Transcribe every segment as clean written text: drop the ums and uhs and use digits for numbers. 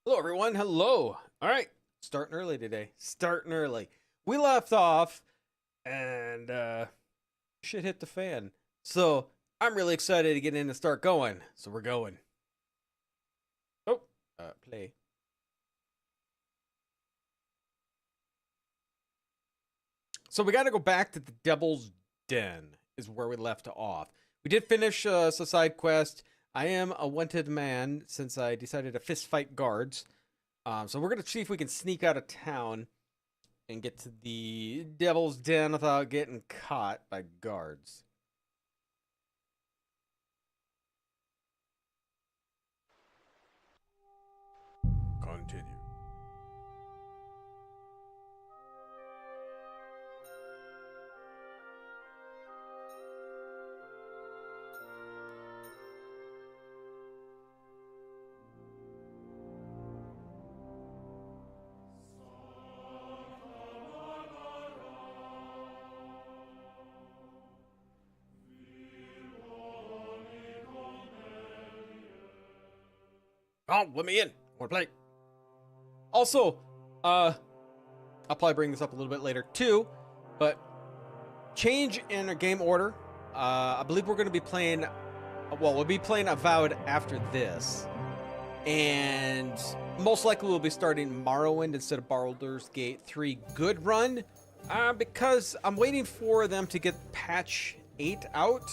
Hello, everyone. Hello. All right. Starting early today. Starting early. We left off and shit hit the fan. So I'm really excited to get in and start going. So we're going. Oh, play. So we got to go back to the Devil's Den is where we left off. We did finish a side quest. I am a wanted man since I decided to fist fight guards. So we're gonna see if we can sneak out of town and get to the Devil's Den without getting caught by guards. Continue. Oh, let me in. I want to play. Also, I'll probably bring this up a little bit later too, but change in our game order. I believe we're going to be playing. Well, we'll be playing Avowed after this, and most likely we'll be starting Morrowind instead of Baldur's Gate 3 Good Run, because I'm waiting for them to get patch 8 out,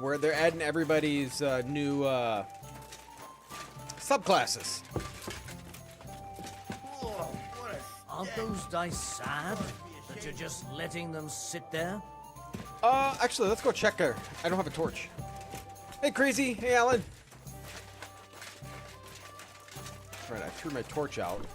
where they're adding everybody's new subclasses. Aren't those dice sad that you're just letting them sit there? Actually, let's go check her. I don't have a torch. Hey, Crazy. Hey, Alan. Right, I threw my torch out.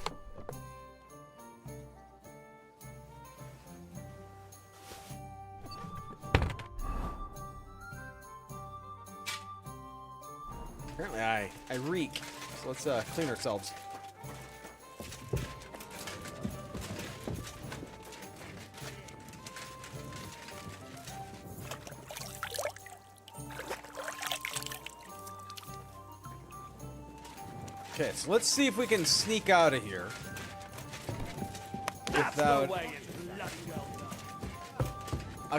Apparently, I reek. So let's clean ourselves. Okay, so let's see if we can sneak out of here without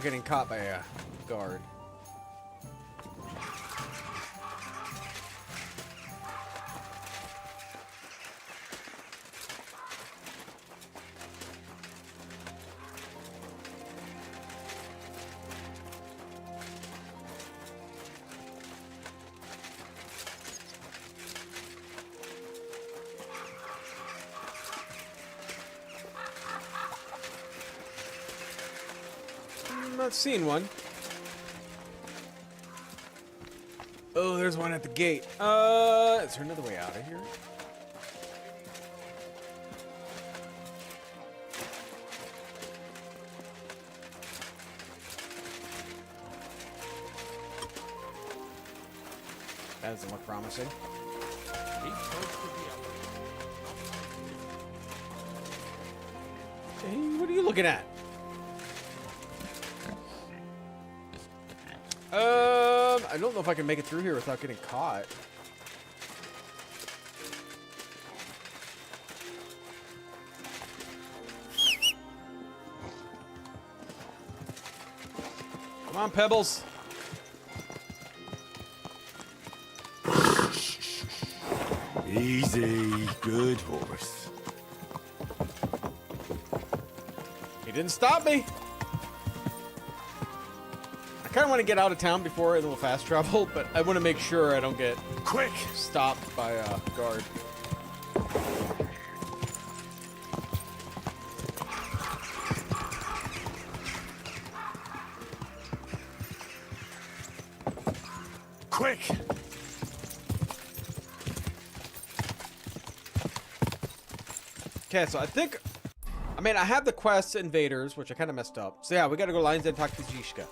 getting caught by a guard. I'm not seeing one. Oh, there's one at the gate. Is there another way out of here? That doesn't look promising. Hey, what are you looking at? I don't know if I can make it through here without getting caught. Come on, Pebbles. Easy, good horse. He didn't stop me. I kind of want to get out of town before a little fast travel, but I want to make sure I don't get Quick! stopped by a guard. Quick! Okay, so I think, I have the quest Invaders, which I kind of messed up. So yeah, we gotta go Lion's Den and talk to Zishka.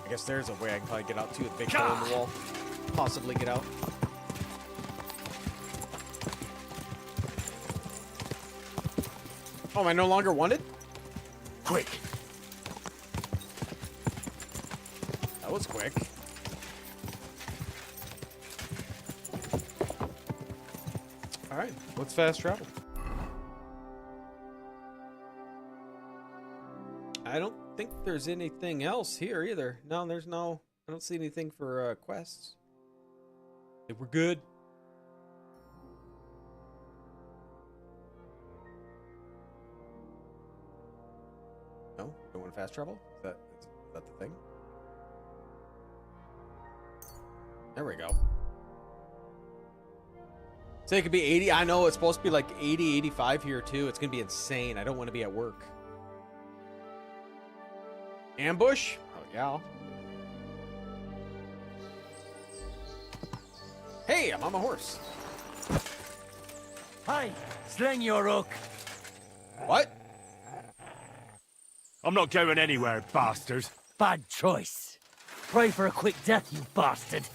I guess there's a way I can probably get out too, with a big hole in the wall. Possibly get out. Oh, am I no longer wanted? Quick! That was quick. Alright, let's fast travel. I don't think there's anything else here either. No, there's no... I don't see anything for quests. I think we're good. No? Don't want fast travel? Is that the thing? There we go. Say it could be 80. I know it's supposed to be like 80, 85 here too. It's going to be insane. I don't want to be at work. Ambush? Oh, yeah. Hey, I'm on my horse. Hi, sling your hook. What? I'm not going anywhere, bastard. Bad choice. Pray for a quick death, you bastard.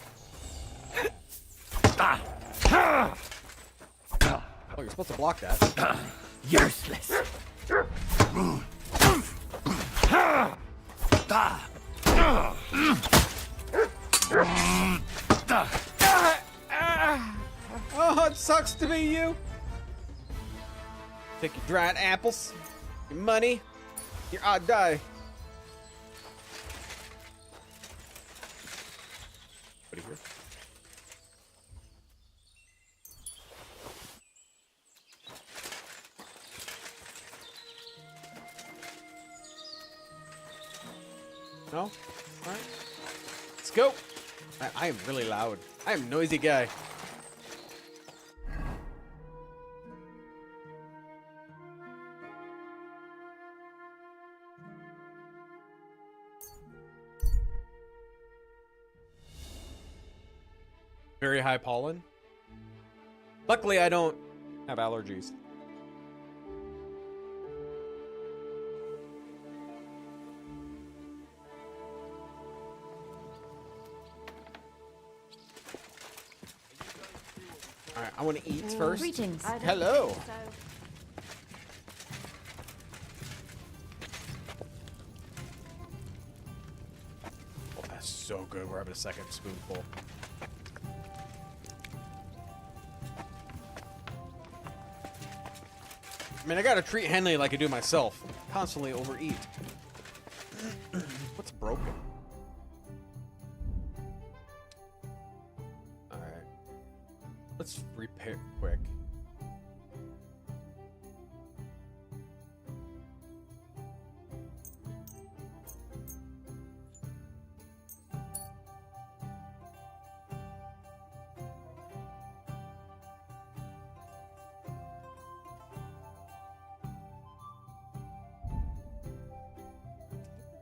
Oh, you're supposed to block that. Useless. Oh, it sucks to be you. Take your dried apples, your money, your odd die. What are you? No? All right. Let's go. I am really loud. I am a noisy guy. Very high pollen. Luckily, I don't have allergies. All right, I want to eat first. Greetings. Hello. Oh, that's so good. We're having a second spoonful. I mean, I gotta treat Henley like I do myself. Constantly overeat. What's broken? Alright. Let's repair quick.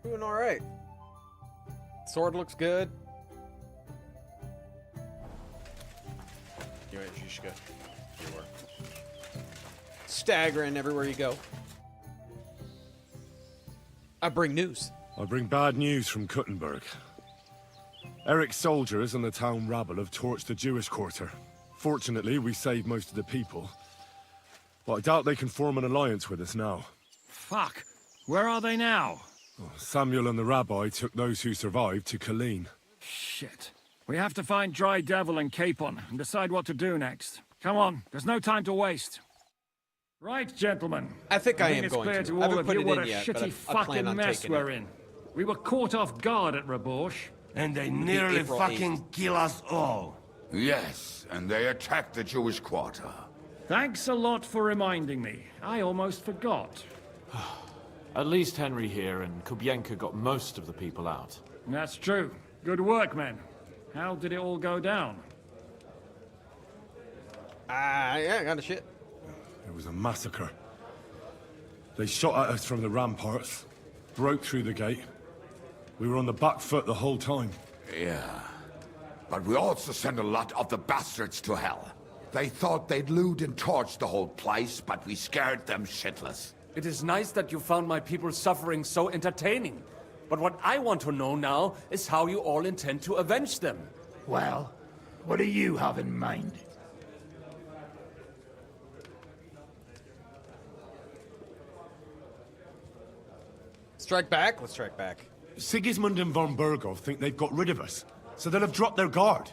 Doing all right. Sword looks good. You ain't Shishka. You are. Staggering everywhere you go. I bring news. I bring bad news from Kuttenberg. Eric's soldiers and the town rabble have torched the Jewish quarter. Fortunately, we saved most of the people. But I doubt they can form an alliance with us now. Fuck. Where are they now? Samuel and the rabbi took those who survived to Colleen. Shit. We have to find Dry Devil and Capon and decide what to do next. Come on, there's no time to waste. Right, gentlemen. I think I am it's going clear to. to I all haven't of put you it what in a yet, but shitty I plan fucking on mess taking we're it. in. We were caught off guard at Rabosh. And they nearly April fucking 8th. kill us all. Yes, and they attacked the Jewish quarter. Thanks a lot for reminding me. I almost forgot. At least Henry here and Kubienka got most of the people out. That's true. Good work, men. How did it all go down? Yeah, I got a shit. It was a massacre. They shot at us from the ramparts, broke through the gate. We were on the back foot the whole time. Yeah. But we also sent a lot of the bastards to hell. They thought they'd loot and torch the whole place, but we scared them shitless. It is nice that you found my people's suffering so entertaining. But what I want to know now is how you all intend to avenge them. Well, what do you have in mind? Strike back? Let's strike back. Sigismund and von Bergov think they've got rid of us, so they'll have dropped their guard.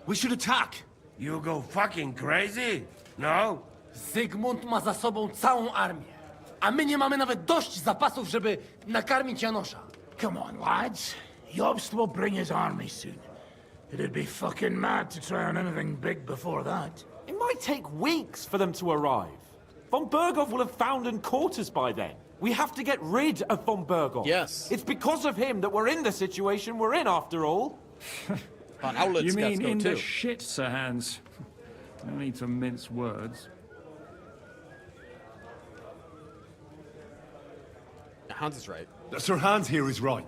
We should attack. You go fucking crazy? No? Zygmunt ma za sobą całą armię. A my nie mamy nawet dość zapasów, żeby nakarmić Janosza. Come on, lads. Jobst will bring his army soon. It'd be fucking mad to try on anything big before that. It might take weeks for them to arrive. Von Bergov will have found and caught us by then. We have to get rid of von Berghoff. Yes. It's because of him that we're in the situation we're in, after all. Von Owlet's You got to mean go in too. the shit, Sir Hans? No need to mince words. Hans is right. Sir Hans here is right.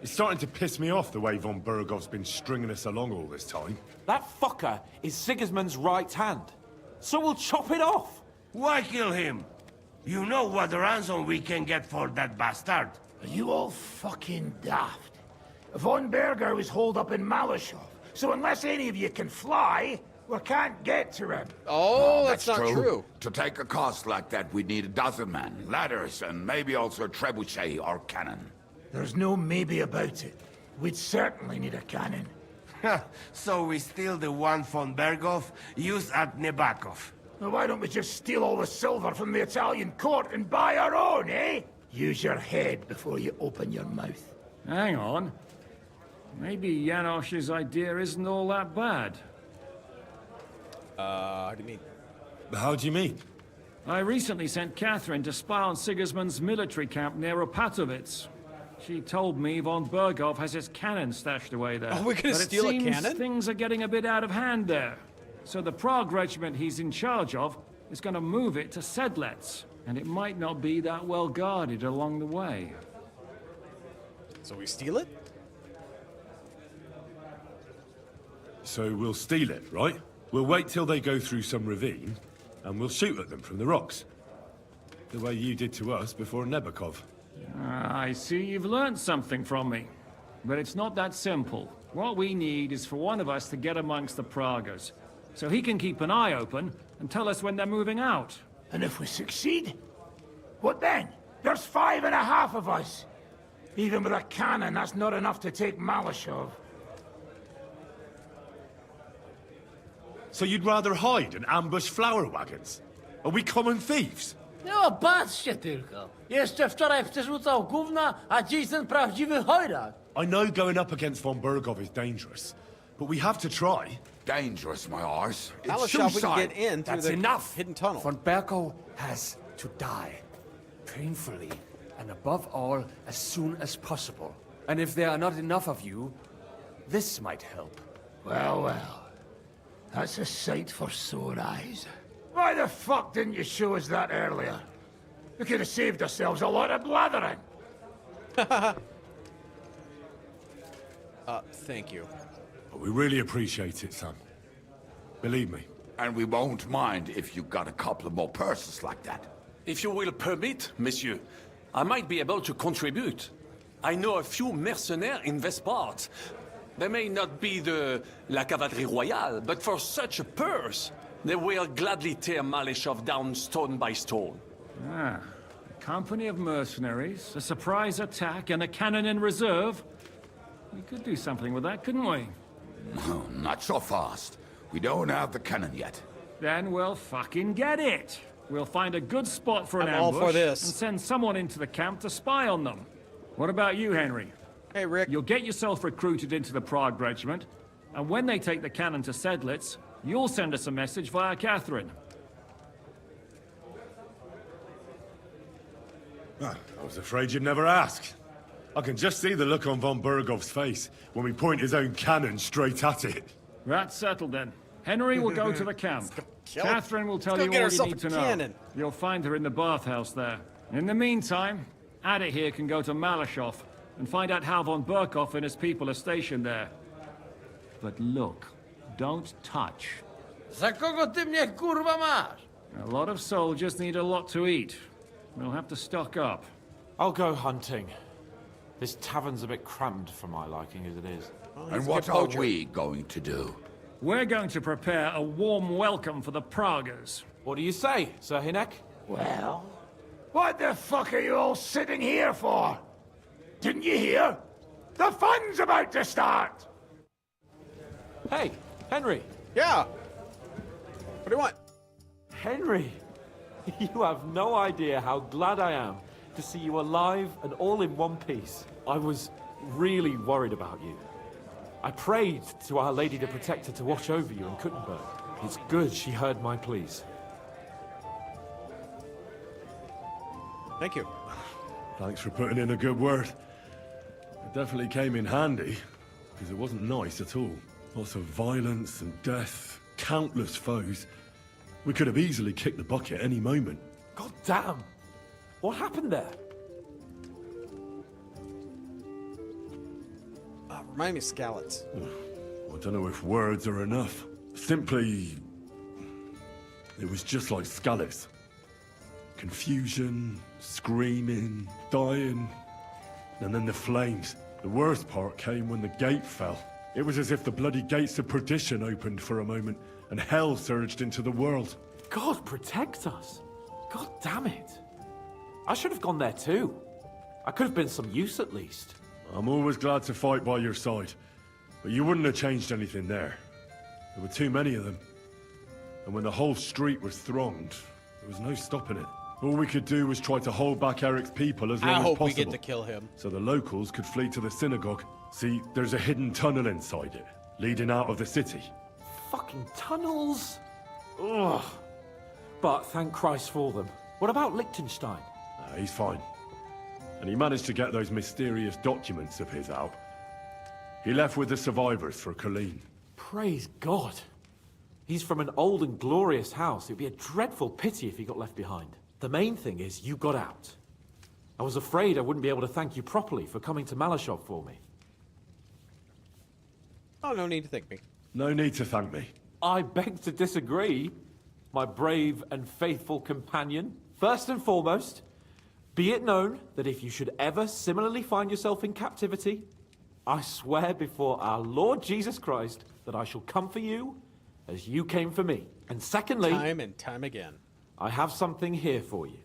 It's starting to piss me off the way von Bergoff's been stringing us along all this time. That fucker is Sigismund's right hand. So we'll chop it off. Why kill him? You know what ransom we can get for that bastard. Are you all fucking daft? Von Berger was holed up in Malashov, so unless any of you can fly, we can't get to him. Oh, that's not true. To take a cost like that, we'd need a dozen men, ladders, and maybe also a trebuchet or cannon. There's no maybe about it. We'd certainly need a cannon. So we steal the one von Berghoff used at Nebakov. Well, why don't we just steal all the silver from the Italian court and buy our own, eh? Use your head before you open your mouth. Hang on. Maybe Janosch's idea isn't all that bad. How do you mean? How do you mean? I recently sent Catherine to spy on Sigismund's military camp near Opatovitz. She told me von Berghoff has his cannon stashed away there. Oh, we're gonna But steal a it seems cannon? things are getting a bit out of hand there. So the Prague regiment he's in charge of is going to move it to Sedlets. And it might not be that well guarded along the way. So we steal it? So we'll steal it, right? We'll wait till they go through some ravine, and we'll shoot at them from the rocks. The way you did to us before Nebakov. I see you've learned something from me. But it's not that simple. What we need is for one of us to get amongst the Pragas, so he can keep an eye open and tell us when they're moving out. And if we succeed, what then? There's 5.5 of us. Even with a cannon, that's not enough to take Malashov. So you'd rather hide and ambush flower wagons? Are we common thieves? No, patrzcie tylko. Jeszcze wczoraj przerzucał gówna, a dziś ten prawdziwy chojrak. I know going up against von Berghoff is dangerous, but we have to try. Dangerous, my arse. It's Malashov, we can suicide. get in through That's the enough. hidden tunnel. Von Berghoff has to die. Painfully. And above all, as soon as possible. And if there are not enough of you, this might help. Well, well. That's a sight for sore eyes. Why the fuck didn't you show us that earlier? We could have saved ourselves a lot of blathering. Thank you. But we really appreciate it, son. Believe me. And we won't mind if you got a couple of more purses like that. If you will permit, monsieur, I might be able to contribute. I know a few mercenaires in this part. They may not be la cavalerie royale, but for such a purse, they will gladly tear Malashov down stone by stone. Ah, a company of mercenaries, a surprise attack, and a cannon in reserve. We could do something with that, couldn't we? No, not so fast. We don't have the cannon yet. Then we'll fucking get it. We'll find a good spot for an I'm all ambush for this. and send someone into the camp to spy on them. What about you, Henry? Hey, Rick. You'll get yourself recruited into the Prague regiment, and when they take the cannon to Sedlitz, you'll send us a message via Catherine. I was afraid you'd never ask. I can just see the look on von Berghoff's face when we point his own cannon straight at it. That's settled then. Henry will go to the camp. kill her. Catherine will tell Let's you go get all you herself need a to know. cannon. You'll find her in the bathhouse there. In the meantime, Adit here can go to Malashov and find out how von Berkhoff and his people are stationed there. But look, don't touch. Za kogo ty mnie kurwa masz? A lot of soldiers need a lot to eat. We'll have to stock up. I'll go hunting. This tavern's a bit cramped for my liking as it is. And what are we going to do? We're going to prepare a warm welcome for the Pragas. What do you say, Sir Hinek? Well, what the fuck are you all sitting here for? Didn't you hear? The fun's about to start! Hey, Henry! Yeah. What do you want? Henry! You have no idea how glad I am to see you alive and all in one piece. I was really worried about you. I prayed to Our Lady the Protector to watch over you in Kuttenberg. It's good she heard my pleas. Thank you. Thanks for putting in a good word. It definitely came in handy, because it wasn't nice at all. Lots of violence and death, countless foes. We could have easily kicked the bucket any moment. God damn! What happened there? Remind me of Scallots. I don't know if words are enough. Simply... it was just like Scallots. Confusion, screaming, dying, and then the flames. The worst part came when the gate fell. It was as if the bloody gates of perdition opened for a moment, and hell surged into the world. God protect us! God damn it! I should have gone there too. I could have been some use at least. I'm always glad to fight by your side, but you wouldn't have changed anything there. There were too many of them. And when the whole street was thronged, there was no stopping it. All we could do was try to hold back Eric's people as long I as hope possible. we get to kill him. So the locals could flee to the synagogue. See, there's a hidden tunnel inside it, leading out of the city. Fucking tunnels! Ugh. But thank Christ for them. What about Liechtenstein? He's fine. And he managed to get those mysterious documents of his out. He left with the survivors for Colleen. Praise God. He's from an old and glorious house. It'd be a dreadful pity if he got left behind. The main thing is you got out. I was afraid I wouldn't be able to thank you properly for coming to Malashov for me. Oh, no need to thank me. No need to thank me. I beg to disagree, my brave and faithful companion. First and foremost, be it known that if you should ever similarly find yourself in captivity, I swear before our Lord Jesus Christ that I shall come for you as you came for me. And secondly... time and time again. I have something here for you.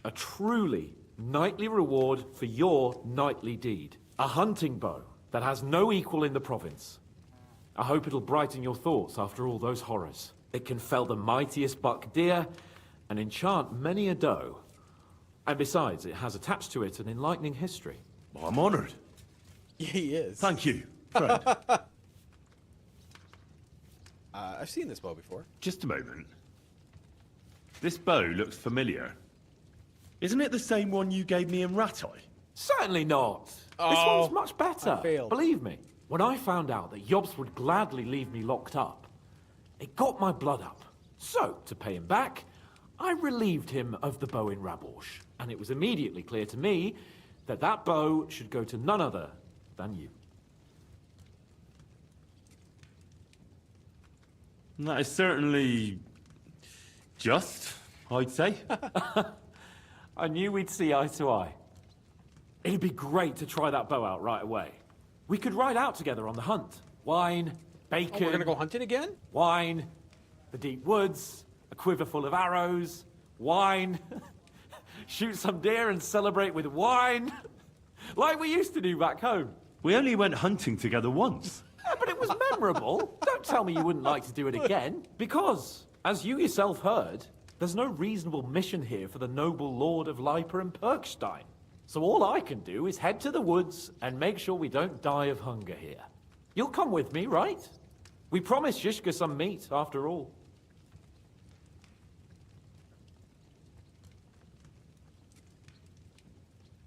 A truly knightly reward for your knightly deed. A hunting bow that has no equal in the province. I hope it'll brighten your thoughts after all those horrors. It can fell the mightiest buck deer and enchant many a doe. And besides, it has attached to it an enlightening history. Well, I'm honored. Yeah, he is. Thank you, friend. I've seen this bow before. Just a moment. This bow looks familiar. Isn't it the same one you gave me in Rattay? Certainly not. This Oh, one's much better. I failed. Believe me, when I found out that Yobs would gladly leave me locked up, it got my blood up. So, to pay him back, I relieved him of the bow in Raborsh. And it was immediately clear to me that that bow should go to none other than you. That is certainly... just, I'd say. I knew we'd see eye to eye. It'd be great to try that bow out right away. We could ride out together on the hunt. Wine, bacon... Oh, we're gonna go hunting again? Wine, the deep woods, a quiver full of arrows, wine, shoot some deer and celebrate with wine, like we used to do back home. We only went hunting together once. Yeah, but it was memorable. Don't tell me you wouldn't like to do it again. Because, as you yourself heard, there's no reasonable mission here for the noble lord of Leiper and Perkstein. So all I can do is head to the woods and make sure we don't die of hunger here. You'll come with me, right? We promised Shishka some meat, after all.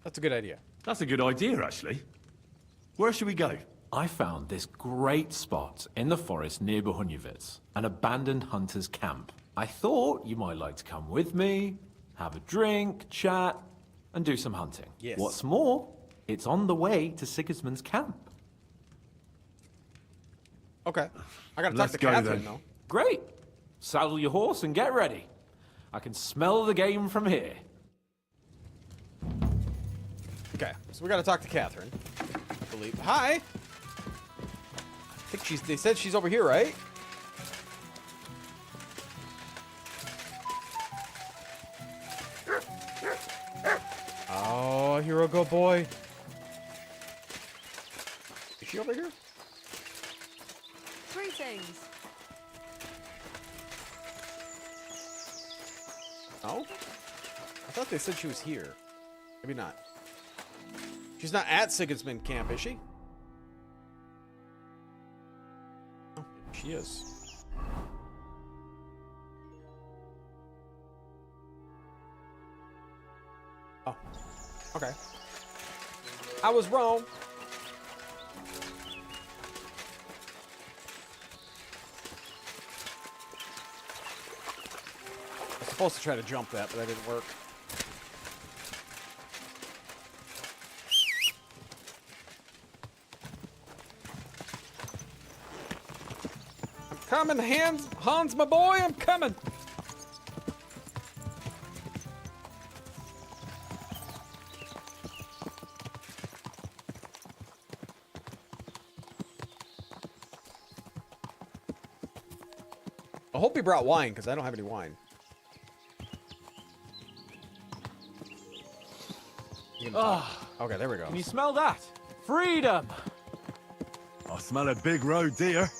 That's a good idea. That's a good idea, actually. Where should we go? I found this great spot in the forest near Bohunyevitz, an abandoned hunter's camp. I thought you might like to come with me, have a drink, chat, and do some hunting. Yes. What's more, it's on the way to Sigismund's camp. Okay. I gotta talk Let's to go, Catherine, then. though. Great. Saddle your horse and get ready. I can smell the game from here. Okay, so we gotta talk to Catherine. I believe. Hi! I think they said she's over here, right? Oh, hero go boy. Is she over here? Greetings. No? I thought they said she was here. Maybe not. She's not at Sigismund camp, is she? Oh, she is. Okay. I was wrong. I was supposed to try to jump that, but that didn't work. I'm coming, Hans, my boy, I'm coming. I hope he brought wine, because I don't have any wine. Okay, there we go. Can you smell that? Freedom! I smell a big roe deer.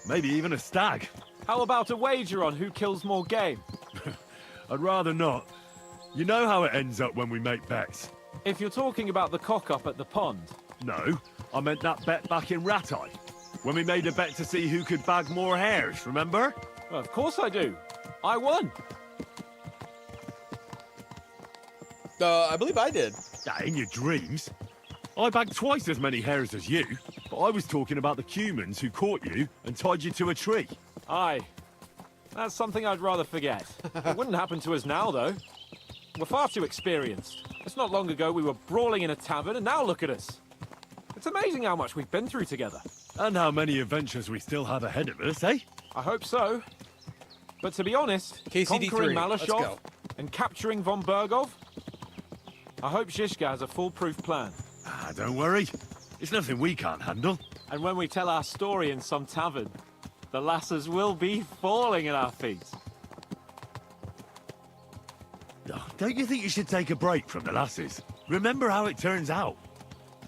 Maybe even a stag. How about a wager on who kills more game? I'd rather not. You know how it ends up when we make bets. If you're talking about the cock-up at the pond. No, I meant that bet back in Ratai. When we made a bet to see who could bag more hares, remember? Well, of course I do. I won. I believe I did. In your dreams. I bagged twice as many hares as you, but I was talking about the humans who caught you and tied you to a tree. Aye. That's something I'd rather forget. It wouldn't happen to us now, though. We're far too experienced. It's not long ago we were brawling in a tavern, and now look at us. It's amazing how much we've been through together. And how many adventures we still have ahead of us, eh? I hope so. But to be honest, KCD3, conquering let's Malashov go. and capturing von Bergov, I hope Zizka has a foolproof plan. Don't worry. It's nothing we can't handle. And when we tell our story in some tavern, the lasses will be falling at our feet. Don't you think you should take a break from the lasses? Remember how it turns out.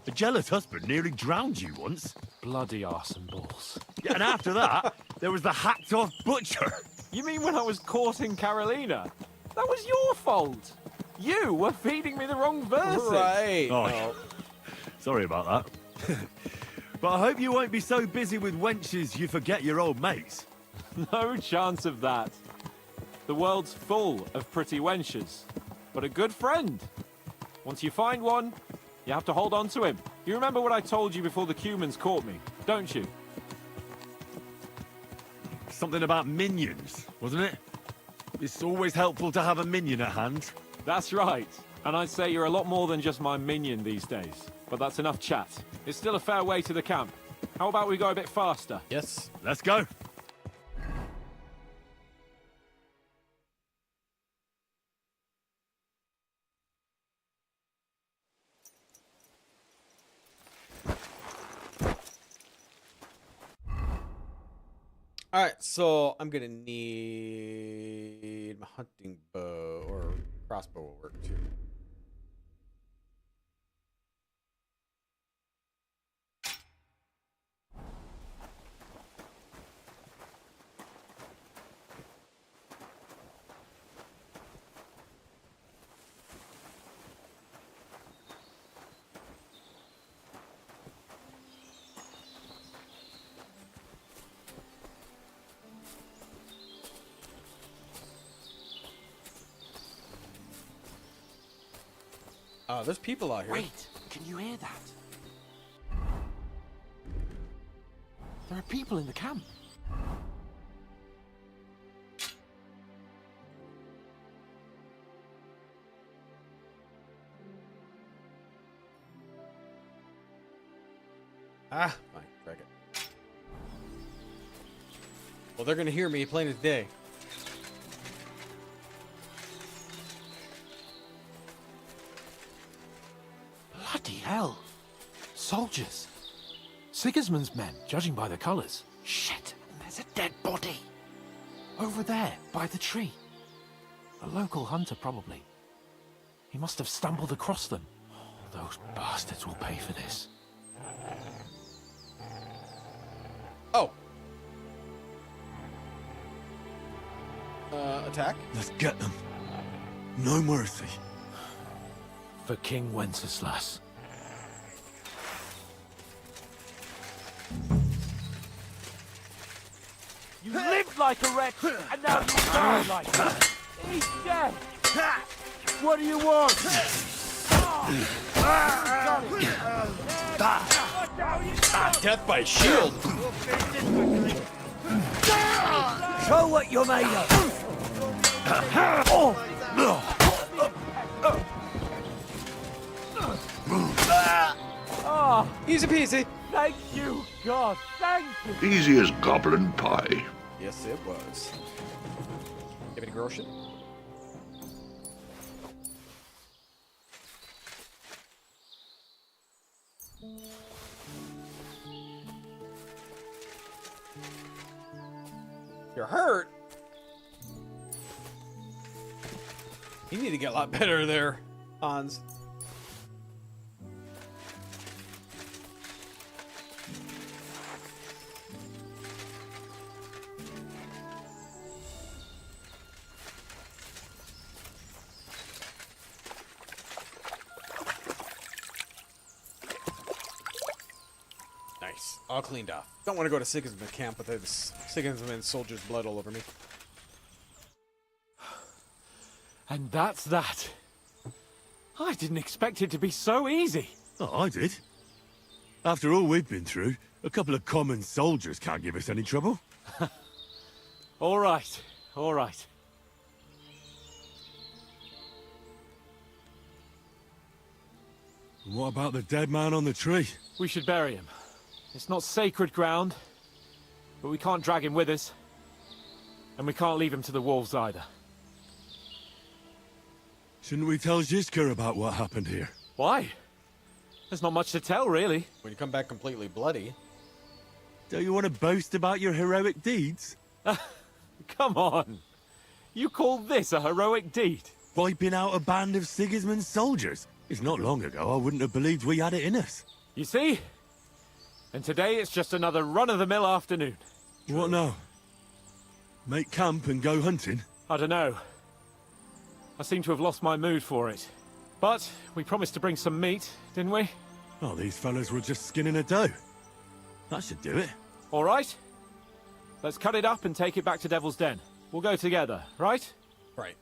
A jealous husband nearly drowned you once. Bloody arse and balls. Yeah, and after that, there was the hacked-off butcher. You mean when I was courting Carolina? That was your fault. You were feeding me the wrong verses. Right. Oh, sorry about that. But I hope you won't be so busy with wenches you forget your old mates. No chance of that. The world's full of pretty wenches. But a good friend. Once you find one, you have to hold on to him. You remember what I told you before the Cumans caught me, don't you? Something about minions, wasn't it? It's always helpful to have a minion at hand. That's right. And I'd say you're a lot more than just my minion these days. But that's enough chat. It's still a fair way to the camp. How about we go a bit faster? Yes. Let's go. All right, so I'm gonna need my hunting bow, or crossbow will work too. There's people out here. Wait, can you hear that? There are people in the camp. Ah, fine, crack it. Well, they're gonna hear me plain as day. Bloody hell. Soldiers. Sigismund's men, judging by the colours. Shit, and there's a dead body. Over there, by the tree. A local hunter, probably. He must have stumbled across them. Those bastards will pay for this. Oh. Attack? Let's get them. No mercy. For King Wenceslas. You lived like a wretch, and now you die like it. He's dead. What do you want? Death by shield. Show what you're made of. Easy peasy. Thank you, God. Thank you. Easy as goblin pie. Yes, it was. Give me a groschen. You're hurt? You need to get a lot better there, Hans. Nice. All cleaned off. Don't want to go to Sigismund camp with this Sigismund soldier's blood all over me. And that's that. I didn't expect it to be so easy. Oh, I did. After all we've been through, a couple of common soldiers can't give us any trouble. All right, all right. And what about the dead man on the tree? We should bury him. It's not sacred ground, but we can't drag him with us. And we can't leave him to the wolves either. Shouldn't we tell Zizka about what happened here? Why? There's not much to tell, really. When you come back completely bloody. Don't you want to boast about your heroic deeds? Come on. You call this a heroic deed? Wiping out a band of Sigismund's soldiers. It's not long ago I wouldn't have believed we had it in us. You see? And today it's just another run-of-the-mill afternoon. What now? Make camp and go hunting? I don't know. I seem to have lost my mood for it. But we promised to bring some meat, didn't we? Oh, these fellas were just skinning a doe. That should do it. All right. Let's cut it up and take it back to Devil's Den. We'll go together, right? Right.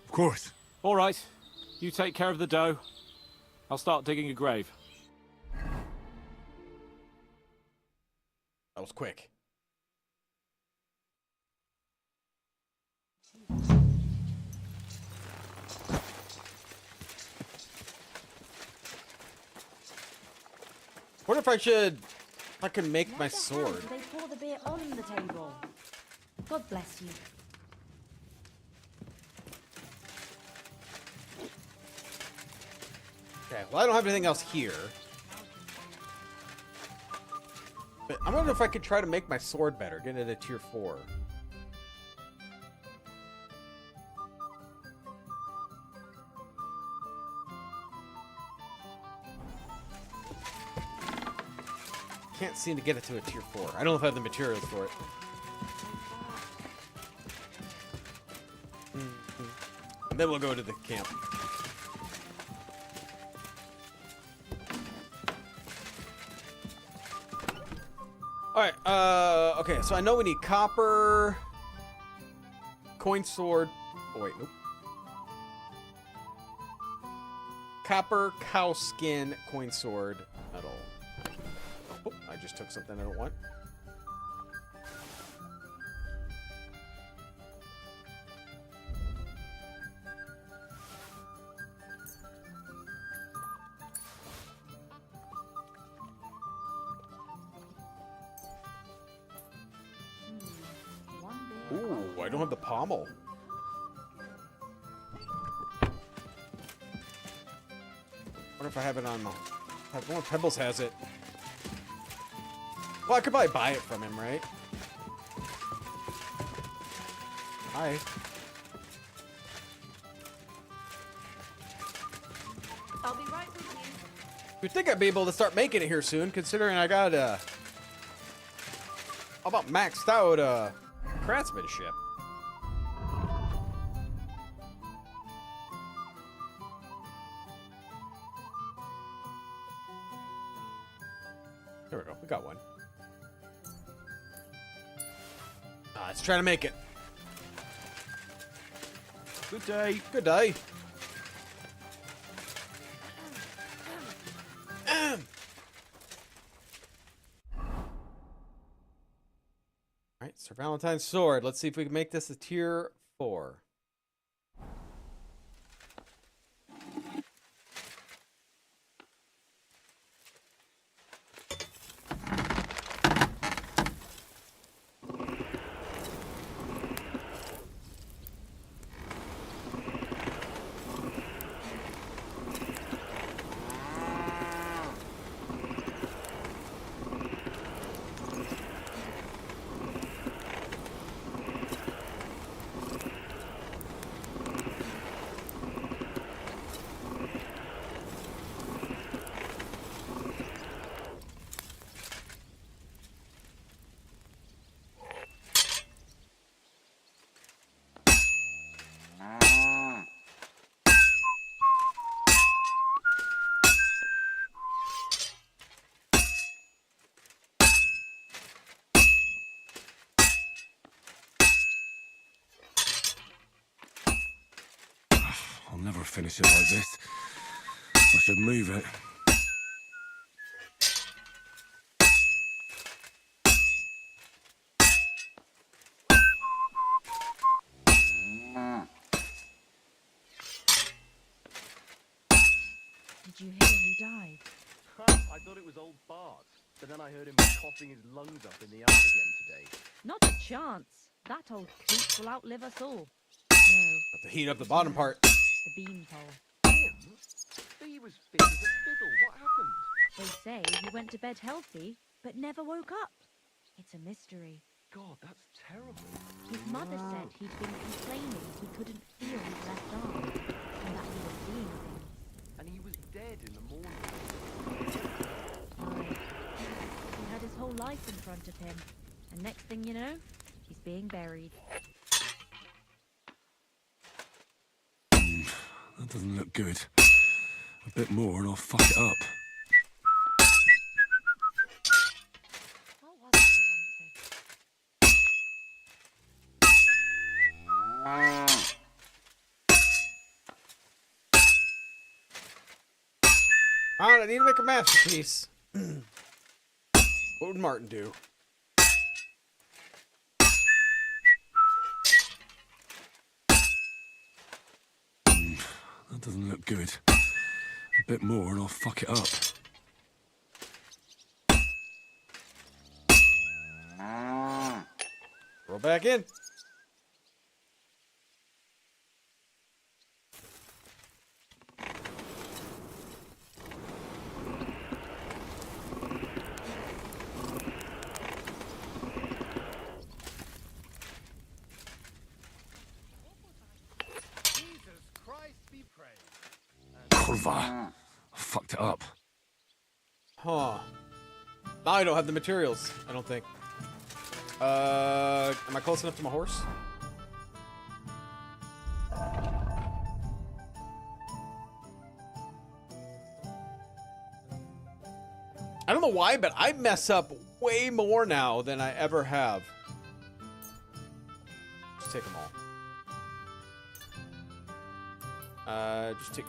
Of course. All right. You take care of the doe. I'll start digging a grave. That was quick. What if I can make my sword? They pour the beer on the table. God bless you. Okay, well I don't have anything else here. But I wonder if I could try to make my sword better, get it at tier 4. Can't seem to get it to a tier 4. I don't know if I have the materials for it. And then we'll go to the camp. Alright, okay, so I know we need copper, coin sword, oh wait, nope. Copper, cow skin, coin sword, metal. Oh, I just took something I don't want. Ooh, I don't have the pommel. Wonder if I have it on the... I wonder if Pebbles has it. Well, I could probably buy it from him, right? Hi. I'll be right with you. You'd think I'd be able to start making it here soon, considering I got, how about maxed out, craftsmanship. There we go. We got one. Let's try to make it. Good day. Good day. Valentine's sword. Let's see if we can make this a tier 4. I'll never finish it like this. I should move it. Did you hear who died? I thought it was old Bart, but then I heard him coughing his lungs up in the yard again today. Not a chance. That old coot will outlive us all. No. Have to heat up the bottom part. The beanpole. Him? He was fit as a fiddle. What happened? They say he went to bed healthy, but never woke up. It's a mystery. God, that's terrible. His mother said he'd been complaining he couldn't feel his left arm, and that he was seeing things. And he was dead in the morning. Aye. He had his whole life in front of him, and next thing you know, he's being buried. That doesn't look good. A bit more and I'll fuck it up. What was it I wanted? Alright, I need to make a masterpiece. What would Martin do? That doesn't look good. A bit more and I'll fuck it up. Roll back in. Kurva. I fucked it up. Huh. Now I don't have the materials, I don't think. Am I close enough to my horse? I don't know why, but I mess up way more now than I ever have. Just take them all. Just take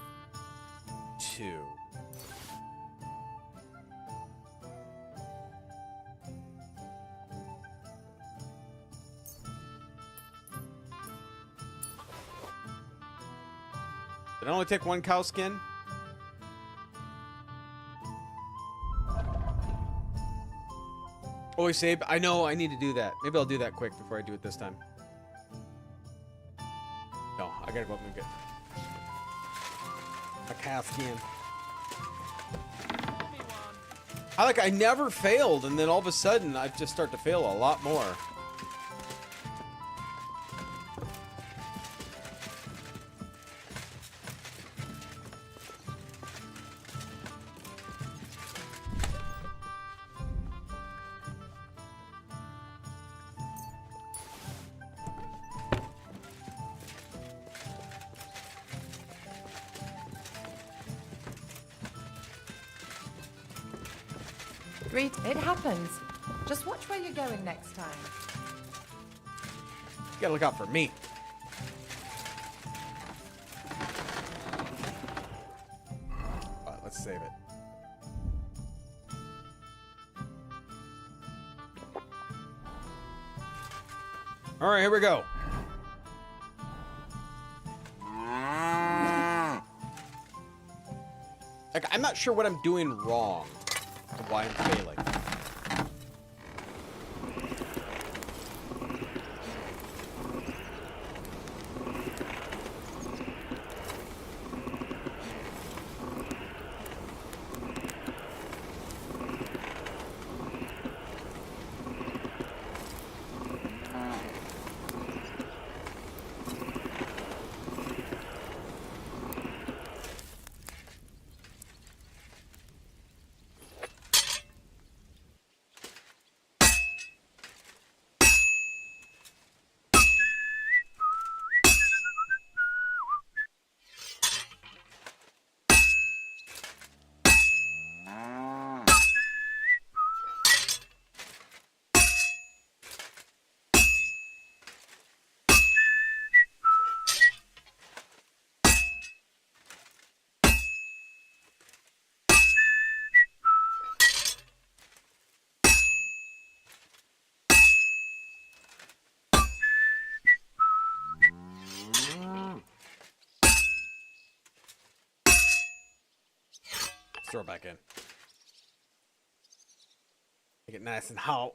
2. Did I only take 1 cow skin? Always save. I know I need to do that. Maybe I'll do that quick before I do it this time. No, I gotta go up and get a calf skin. I never failed, and then all of a sudden I just start to fail a lot more. It happens. Just watch where you're going next time. You gotta look out for me. Alright, let's save it. All right, here we go. Like, I'm not sure what I'm doing wrong and why I'm failing. Throw it back in. Make it nice and hot.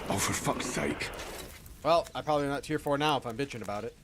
Oh, for fuck's sake. Well, I'm probably not tier 4 now if I'm bitching about it.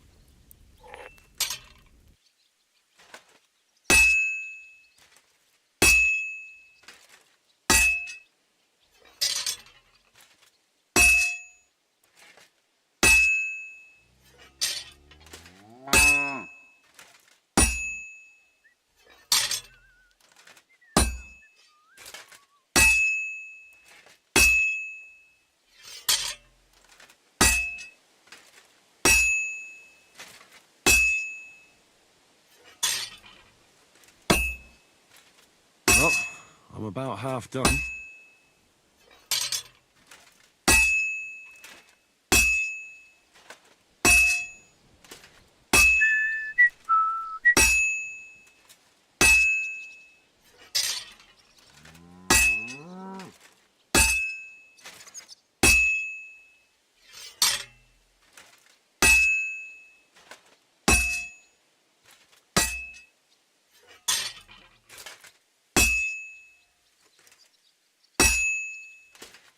Well, I'm about half done.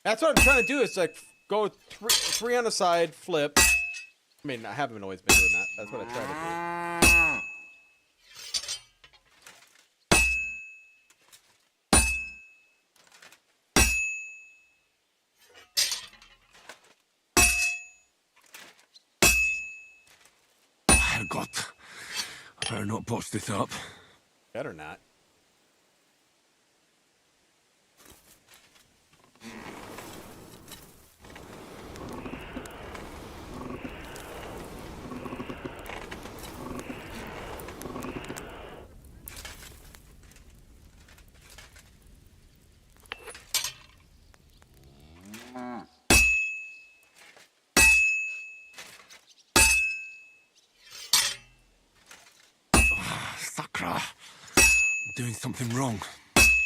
That's what I'm trying to do is like go three on the side, flip. I mean, I haven't always been doing that. That's what I try to do. Herrgott. I better not botch this up. Better not. Sakra. I'm doing something wrong.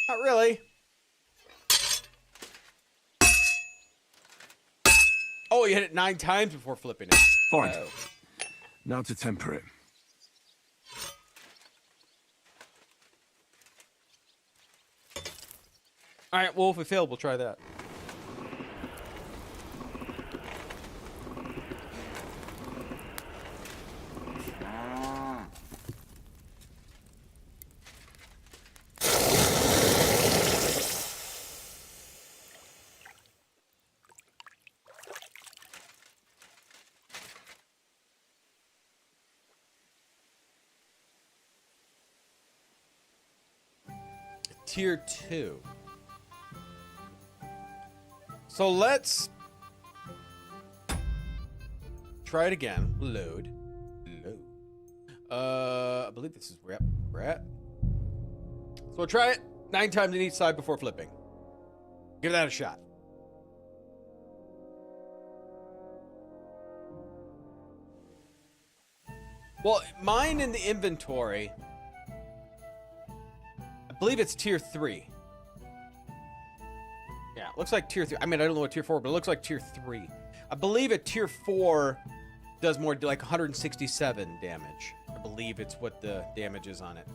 Not really. Oh, you hit it 9 times before flipping it. Fine. Oh. Now to temper it. All right, well, if we fail, we'll try that. Tier 2. So let's try it again. Load. I believe this is where we're at. So we'll try it 9 times on each side before flipping. Give that a shot. Well, mine in the inventory believe it's tier 3. Yeah, it looks like tier 3. I mean, I don't know what tier 4, but it looks like tier 3. I believe at tier 4 does more, like 167 damage. I believe it's what the damage is on it.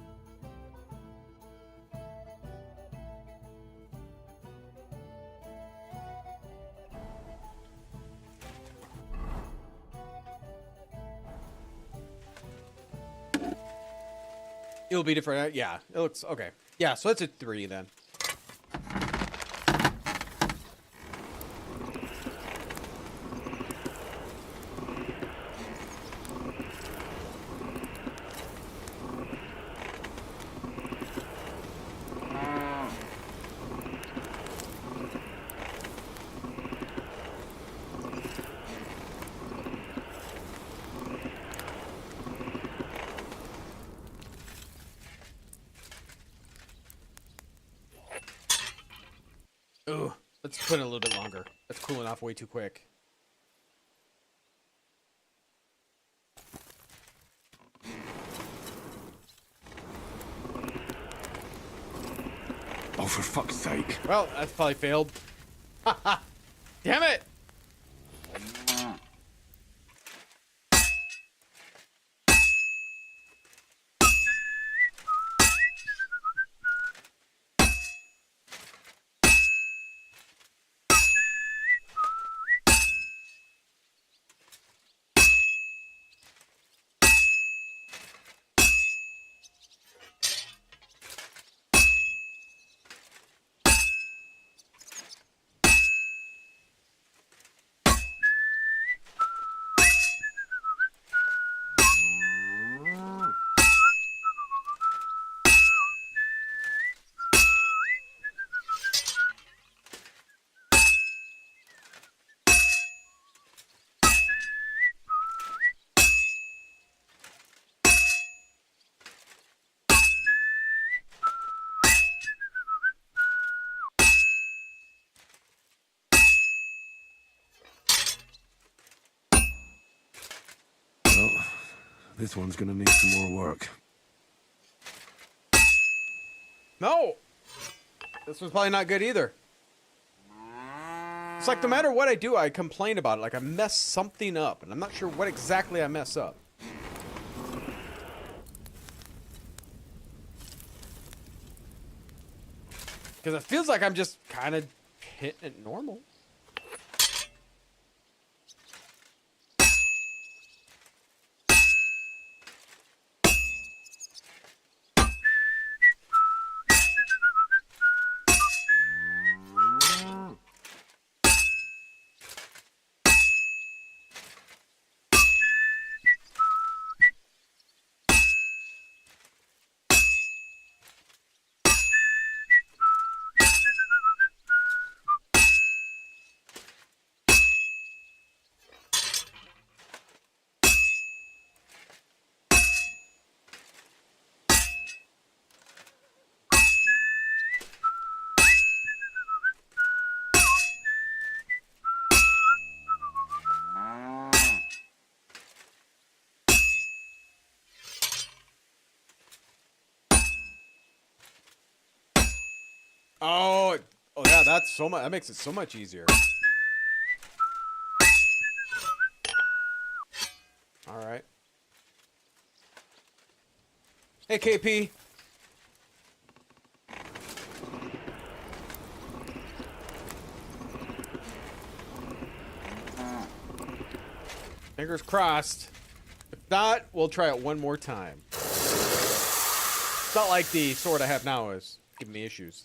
It'll be different. Yeah, it looks okay. Yeah, so it's a 3 then. Ooh, let's put it a little bit longer. That's cooling off way too quick. Oh, for fuck's sake. Well, that's probably failed. Damn it! Well, this one's gonna need some more work. No! This one's probably not good either. It's like no matter what I do, I complain about it. Like I mess something up, and I'm not sure what exactly I mess up. Because it feels like I'm just kind of hitting it normal. Oh, oh yeah, that's so much. That makes it so much easier. All right. Hey, KP. Fingers crossed. If not, we'll try it one more time. It's not like the sword I have now is giving me issues.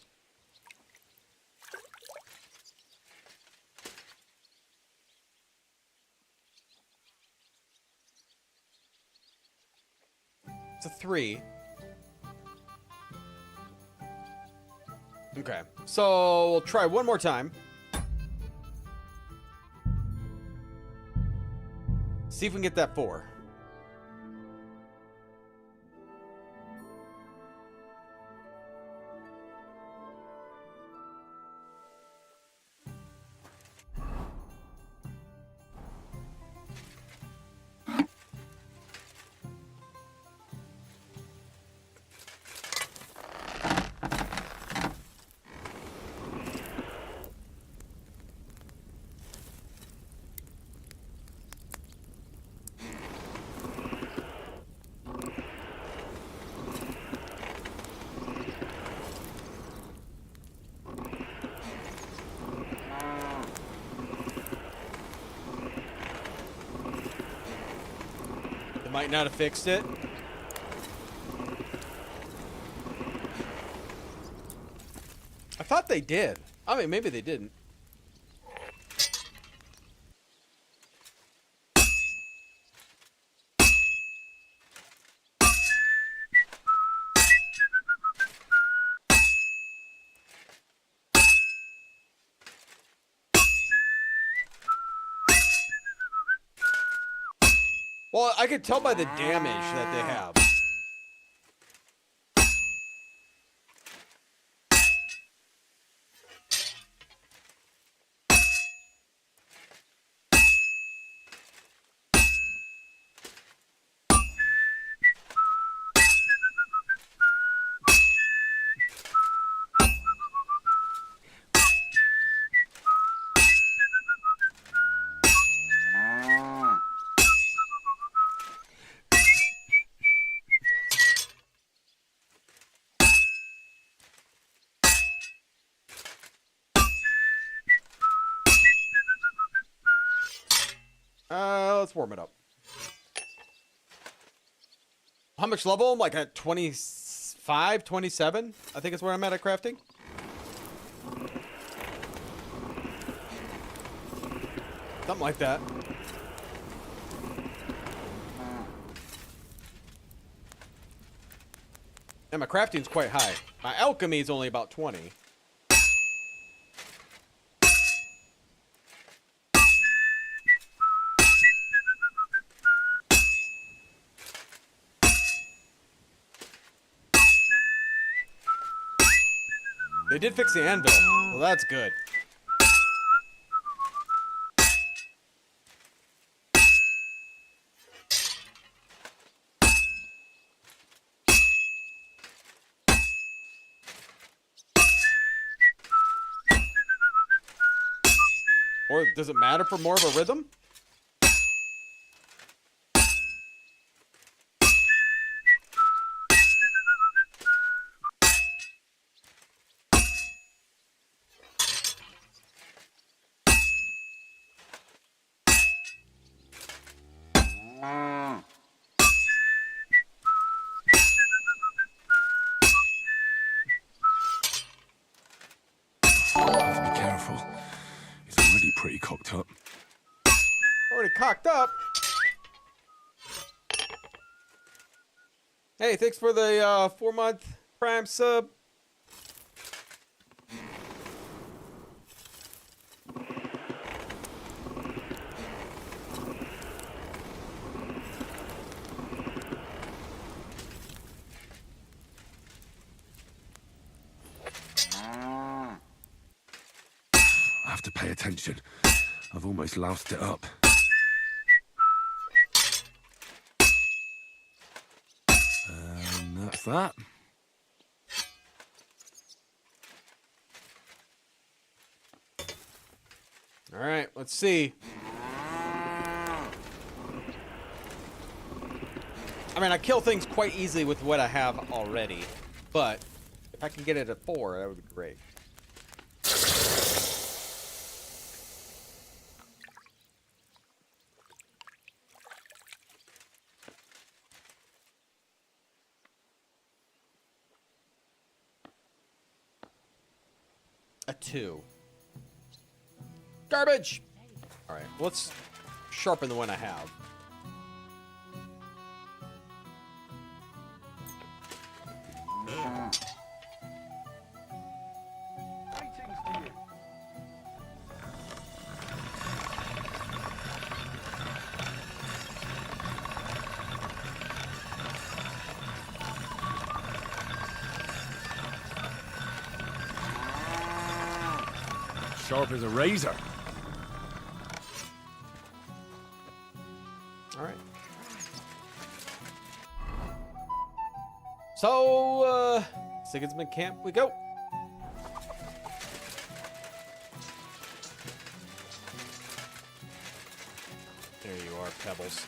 It's a 3. Okay, so we'll try one more time. See if we can get that 4. They might not have fixed it. I thought they did. I mean, maybe they didn't. Well, I could tell by the damage that they have. Let's warm it up. How much level? I'm like at 25, 27. I think is where I'm at crafting. Something like that. And my crafting's quite high. My alchemy is only about 20. They did fix the anvil. Well, that's good. Or does it matter for more of a rhythm? Have to be careful. He's already pretty cocked up. Already cocked up. Hey, thanks for the 4-month Prime sub. I have to pay attention. I've almost loused it up. And that's that. All right, let's see. I mean, I kill things quite easily with what I have already, but if I can get it at 4, that would be great. A 2. Garbage! Alright, let's sharpen the one I have. Sharp as a razor. Alright. So, Sigismund Camp we go. There you are, Pebbles.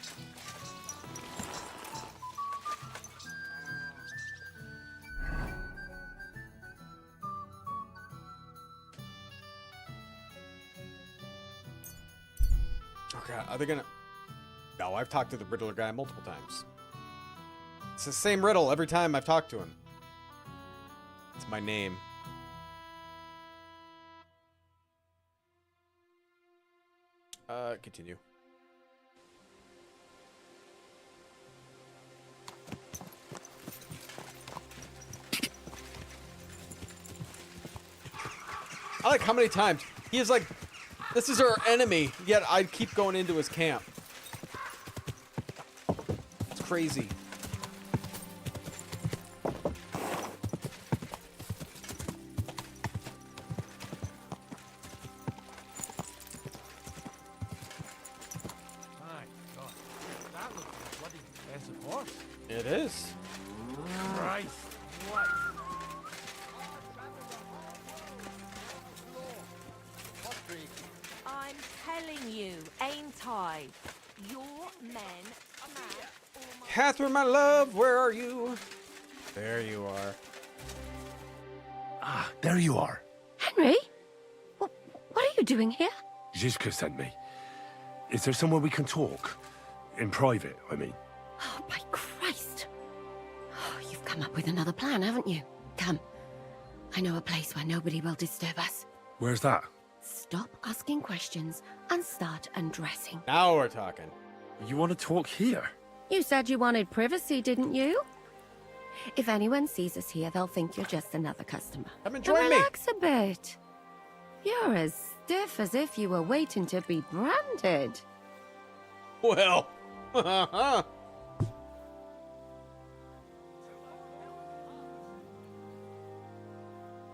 Okay, are they gonna... No, I've talked to the Riddler guy multiple times. It's the same riddle every time I've talked to him. It's my name. Continue. I like how many times he is like, this is our enemy, yet I keep going into his camp. It's crazy. My God, that looks like a bloody impressive horse. It is. Christ, what? I'm telling you, ain't I? Your men smash all my... Catherine, my love, where are you? There you are. Ah, there you are. Henry? What are you doing here? Zizka sent me. Is there somewhere we can talk? In private, I mean. Oh, by Christ. Oh, you've come up with another plan, haven't you? Come. I know a place where nobody will disturb us. Where's that? Stop asking questions and start undressing. Now we're talking. You want to talk here? You said you wanted privacy, didn't you? If anyone sees us here, they'll think you're just another customer. Come and So join me. relax a bit. You're as stiff as if you were waiting to be branded. Well. All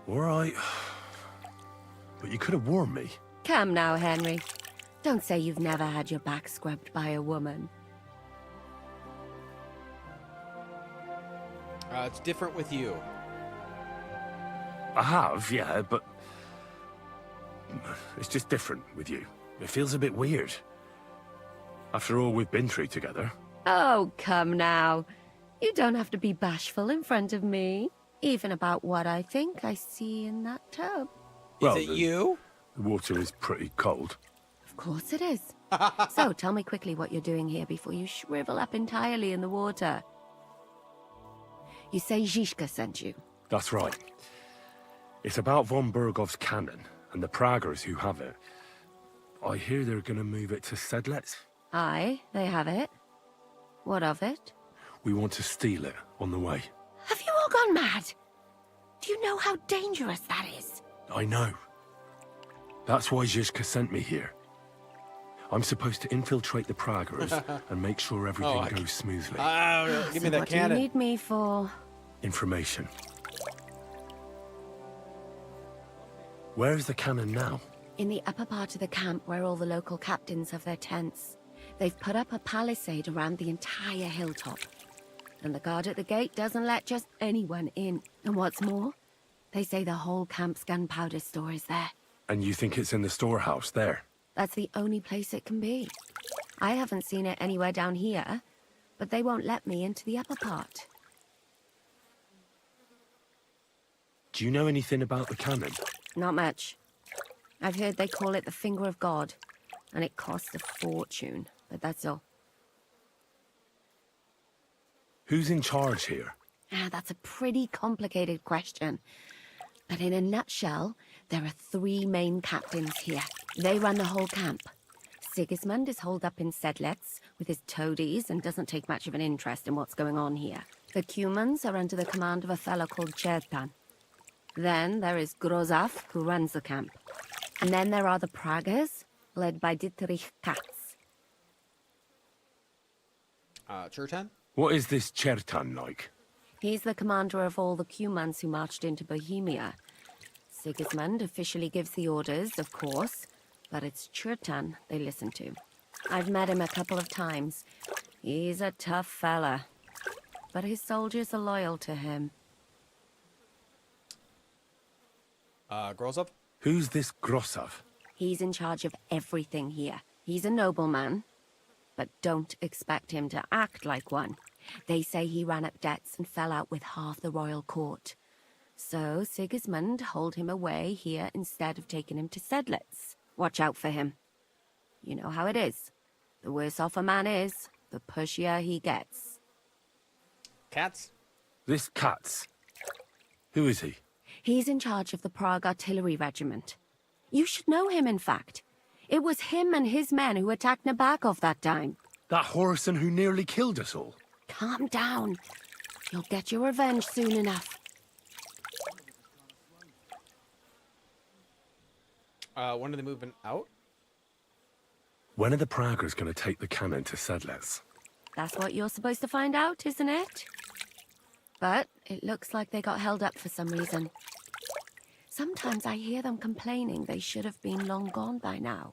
right. But you could have warned me. Come now, Henry. Don't say you've never had your back scrubbed by a woman. It's different with you. I have, yeah, but... It's just different with you. It feels a bit weird. After all we've been through together. Oh, come now. You don't have to be bashful in front of me. Even about what I think I see in that tub. Well, Is it you? The water is pretty cold. Of course it is. So, tell me quickly what you're doing here before you shrivel up entirely in the water. You say Zizka sent you. That's right. It's about von Bergov's cannon and the Praggers who have it. I hear they're gonna move it to Sedlets. Aye, they have it. What of it? We want to steal it on the way. Have you all gone mad? Do you know how dangerous that is? I know. That's why Zizka sent me here. I'm supposed to infiltrate the Praggers and make sure everything goes smoothly. Give me that what cannon. do you need me for? Information. Where's the cannon now? In the upper part of the camp where all the local captains have their tents. They've put up a palisade around the entire hilltop. And the guard at the gate doesn't let just anyone in. And what's more, they say the whole camp's gunpowder store is there. And you think it's in the storehouse there? That's the only place it can be. I haven't seen it anywhere down here, but they won't let me into the upper part. Do you know anything about the cannon? Not much. I've heard they call it the Finger of God, and it costs a fortune, but that's all. Who's in charge here? That's a pretty complicated question. But in a nutshell, there are 3 main captains here. They run the whole camp. Sigismund is holed up in Sedlets with his toadies and doesn't take much of an interest in what's going on here. The Cumans are under the command of a fellow called Chertan. Then there is Grozaf, who runs the camp. And then there are the Praggers, led by Dietrich Katz. Chertan? What is this Chertan like? He's the commander of all the Cumans who marched into Bohemia. Sigismund officially gives the orders, of course, but it's Chertan they listen to. I've met him a couple of times. He's a tough fella, but his soldiers are loyal to him. Grozov? Who's this Grosov? He's in charge of everything here. He's a nobleman, but don't expect him to act like one. They say he ran up debts and fell out with half the royal court. So Sigismund holed him away here instead of taking him to Sedlets. Watch out for him. You know how it is. The worse off a man is, the pushier he gets. Cats? This Katz. Who is he? He's in charge of the Prague Artillery Regiment. You should know him, in fact. It was him and his men who attacked Nabakov that time. That Horison who nearly killed us all. Calm down. You'll get your revenge soon enough. When are they moving out? When are the Praggers going to take the cannon to Sedlets? That's what you're supposed to find out, isn't it? But it looks like they got held up for some reason. Sometimes I hear them complaining they should have been long gone by now.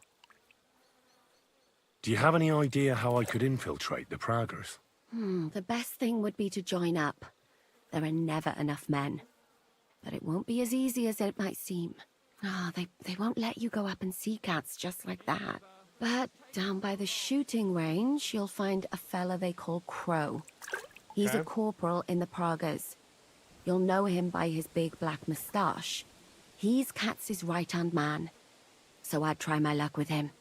Do you have any idea how I could infiltrate the Praggers? The best thing would be to join up. There are never enough men. But it won't be as easy as it might seem. They won't let you go up and see cats just like that. But down by the shooting range, you'll find a fella they call Crow. He's a corporal in the Praggers. You'll know him by his big black moustache. He's Katz's right-hand man. So I'd try my luck with him.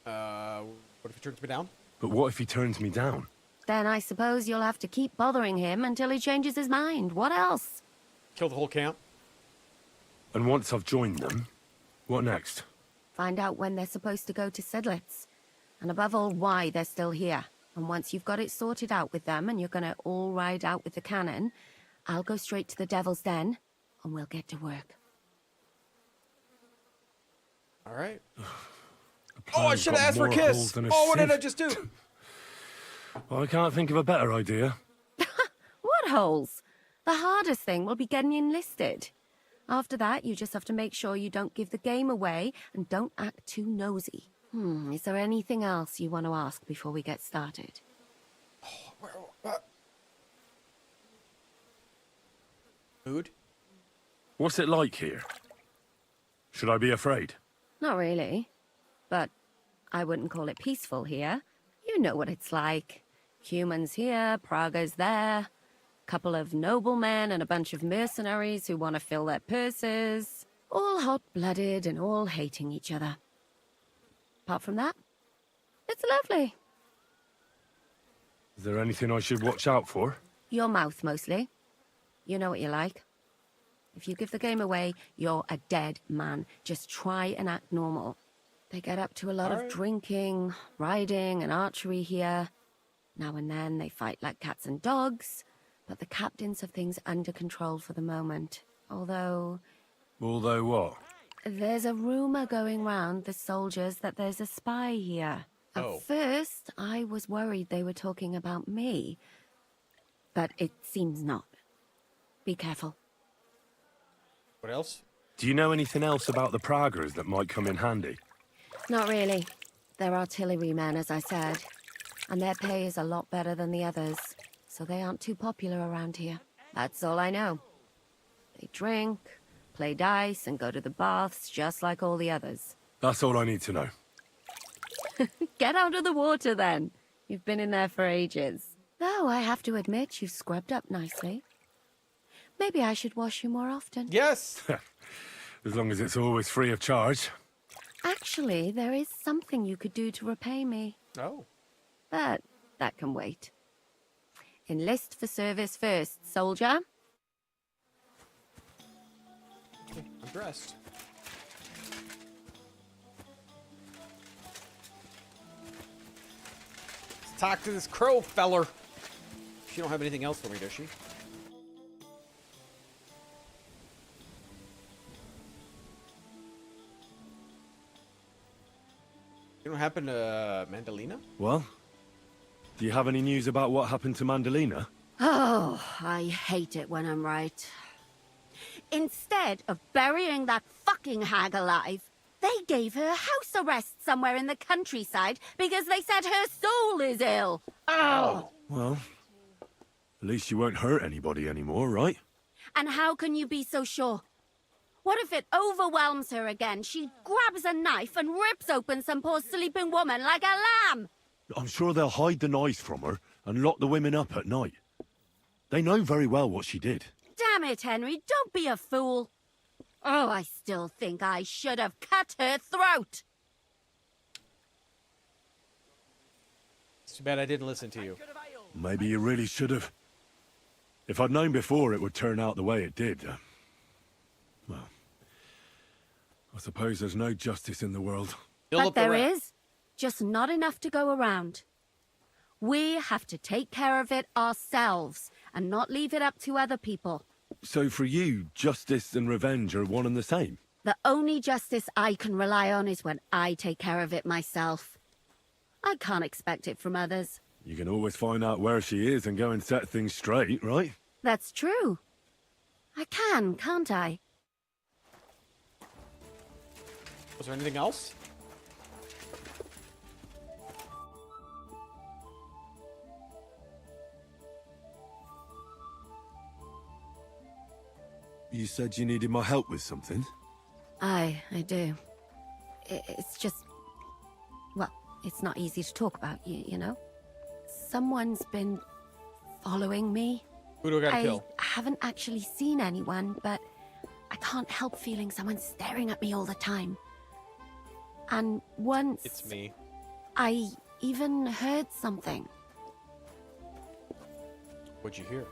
What if he turns me down? But what if he turns me down? Then I suppose you'll have to keep bothering him until he changes his mind. What else? Kill the whole camp. And once I've joined them, what next? Find out when they're supposed to go to Sedlets. And above all, why they're still here. And once you've got it sorted out with them and you're gonna all ride out with the cannon, I'll go straight to the Devil's Den and we'll get to work. All right. Oh, I should have asked for a kiss. Oh, what did I just do? Well, I can't think of a better idea. What holes? The hardest thing will be getting enlisted. After that, you just have to make sure you don't give the game away and don't act too nosy. Is there anything else you want to ask before we get started? Food? What's it like here? Should I be afraid? Not really. But I wouldn't call it peaceful here. You know what it's like. Humans here, Prague's there. Couple of noblemen and a bunch of mercenaries who want to fill their purses. All hot-blooded and all hating each other. Apart from that, it's lovely. Is there anything I should watch out for? Your mouth, mostly. You know what you like. If you give the game away, you're a dead man. Just try and act normal. They get up to a lot of drinking, riding, and archery here. Now and then they fight like cats and dogs, but the captains have things under control for the moment. Although what? there's a rumor going round the soldiers that there's a spy here. At first, I was worried they were talking about me, but it seems not. Be careful. What else? Do you know anything else about the Praggers that might come in handy? Not really. They're artillerymen, as I said. And their pay is a lot better than the others, so they aren't too popular around here. That's all I know. They drink, play dice, and go to the baths just like all the others. That's all I need to know. Get out of the water, then. You've been in there for ages. Though I have to admit, you've scrubbed up nicely. Maybe I should wash you more often. Yes! As long as it's always free of charge. Actually, there is something you could do to repay me. Oh. But that can wait. Enlist for service first, soldier. Okay, I'm dressed. Let's talk to this crow feller. She don't have anything else for me, does she? You know what happened to Mandalina? Well, do you have any news about what happened to Mandalina? Oh, I hate it when I'm right. Instead of burying that fucking hag alive, they gave her house arrest somewhere in the countryside because they said her soul is ill. Oh! Well, at least you won't hurt anybody anymore, right? And how can you be so sure? What if it overwhelms her again? She grabs a knife and rips open some poor sleeping woman like a lamb. I'm sure they'll hide the knives from her and lock the women up at night. They know very well what she did. Damn it, Henry, don't be a fool. Oh, I still think I should have cut her throat. It's too bad I didn't listen to you. Maybe you really should have. If I'd known before it would turn out the way it did, well, I suppose there's no justice in the world. But there is, just not enough to go around. We have to take care of it ourselves and not leave it up to other people. So for you, justice and revenge are one and the same? The only justice I can rely on is when I take care of it myself. I can't expect it from others. You can always find out where she is and go and set things straight, right? That's true. I can, can't I? Was there anything else? You said you needed my help with something? I do. It's just... Well, it's not easy to talk about, you know? Someone's been following me. Who do I gotta kill? I haven't actually seen anyone, but I can't help feeling someone staring at me all the time. And once... It's me. I even heard something. What'd you hear?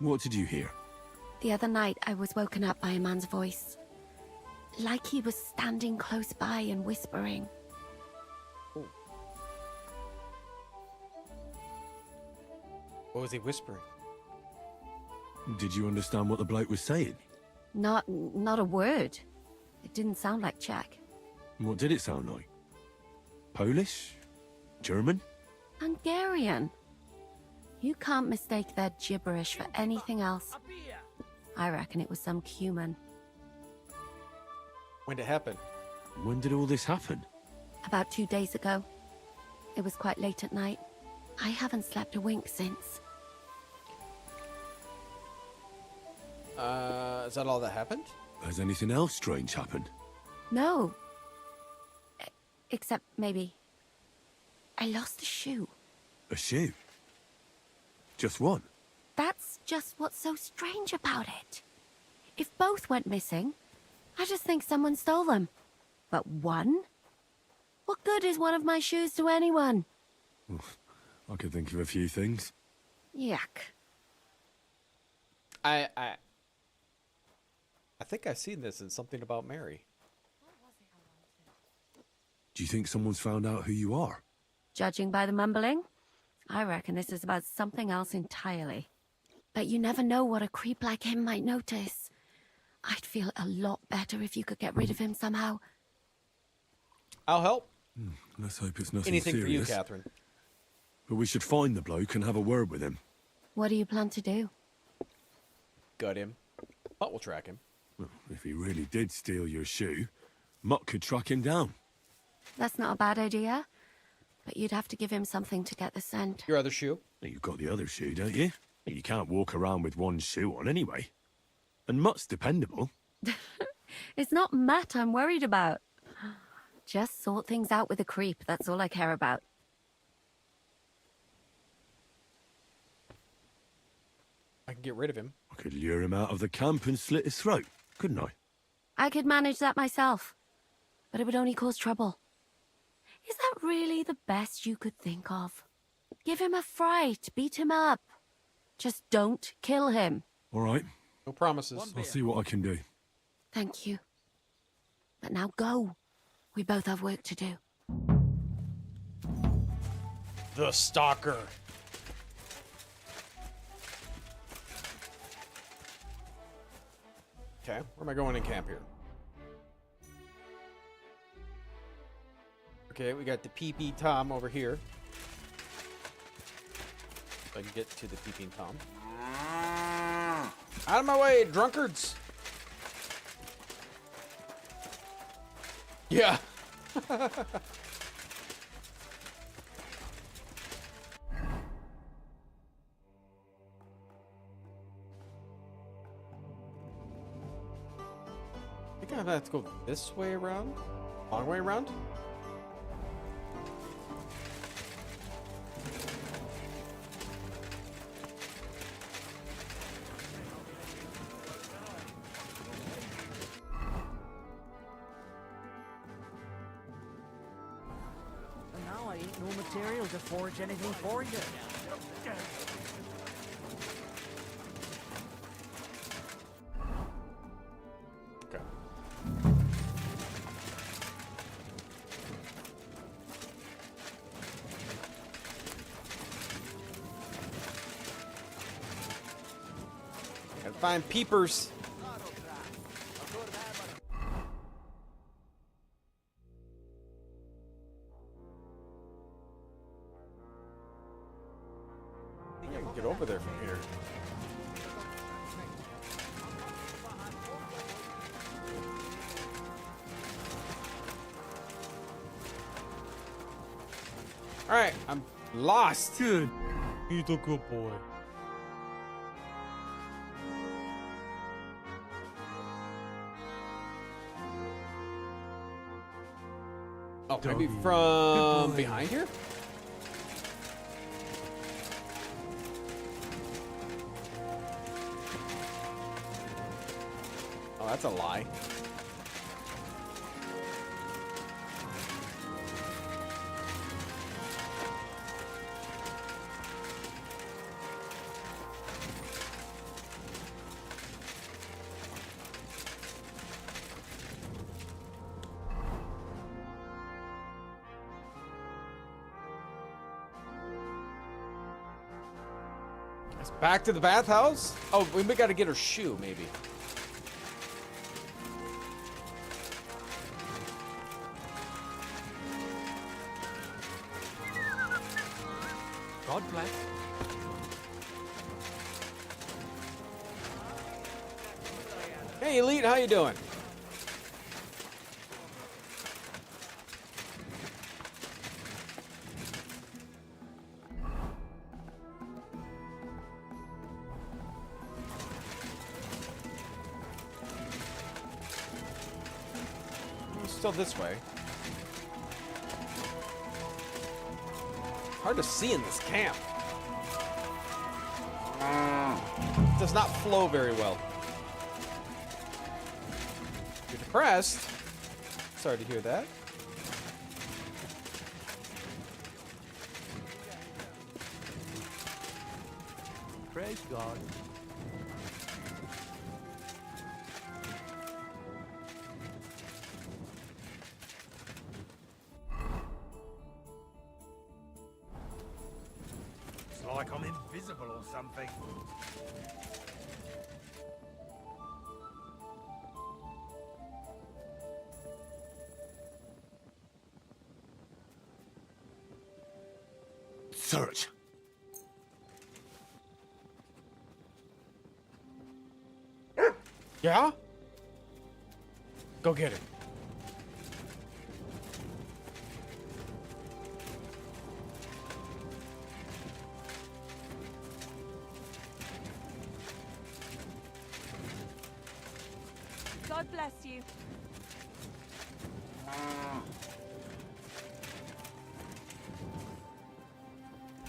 What did you hear? The other night, I was woken up by a man's voice. Like he was standing close by and whispering. What was he whispering? Did you understand what the bloke was saying? Not a word. It didn't sound like Czech. What did it sound like? Polish? German? Hungarian. You can't mistake their gibberish for anything else. I reckon it was some human. When did it happen? When did all this happen? About 2 days ago. It was quite late at night. I haven't slept a wink since. Is that all that happened? Has anything else strange happened? No. Except maybe... I lost a shoe. A shoe? Just one? That's just what's so strange about it. If both went missing, I just think someone stole them. But one? What good is one of my shoes to anyone? I could think of a few things. Yuck. I think I've seen this in something about Mary. Do you think someone's found out who you are? Judging by the mumbling, I reckon this is about something else entirely. But you never know what a creep like him might notice. I'd feel a lot better if you could get rid of him somehow. I'll help. Let's hope it's nothing Anything serious. for you, Catherine. But we should find the bloke and have a word with him. What do you plan to do? Gut him. But we'll track him. Well, if he really did steal your shoe, Mutt could track him down. That's not a bad idea. But you'd have to give him something to get the scent. Your other shoe? You've got the other shoe, don't you? You can't walk around with one shoe on anyway. And Mutt's dependable. It's not Matt I'm worried about. Just sort things out with a creep, that's all I care about. I can get rid of him. I could lure him out of the camp and slit his throat, couldn't I? I could manage that myself, but it would only cause trouble. Is that really the best you could think of? Give him a fright, beat him up. Just don't kill him. All right. No promises. I'll see what I can do. Thank you. But now go. We both have work to do. The Stalker. Okay, where am I going in camp here? Okay, we got the PP Tom over here. If I can get to the PP Tom. Out of my way, drunkards! Yeah. I think I'm gonna have to go this way around. Long way around? And now I ain't no material to forge anything for you. Okay. Gotta find peepers. I think I can get over there from here. All right, I'm lost. Good. He's a good boy. Oh, maybe from behind here? Oh, that's a lie. It's back to the bathhouse? Oh, we gotta get her shoe, maybe. God bless. Hey, Elite, how you doing? Still this way. Hard to see in this camp. It does not flow very well. You're depressed. Sorry to hear that. Praise God. It's like I'm invisible or something. Search. Yeah? Go get it. God bless you.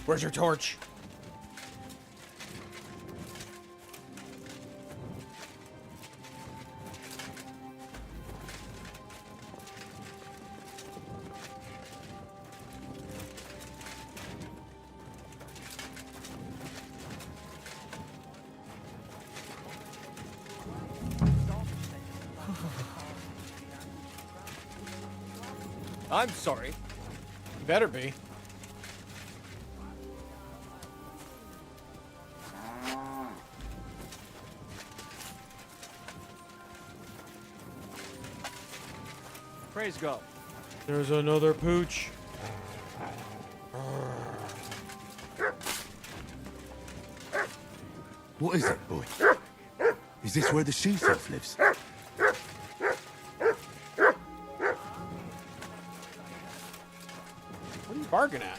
Where's your torch? I'm sorry. You better be. Praise God. There's another pooch. What is it, boy? Is this where the she-thief lives? What are you barking at?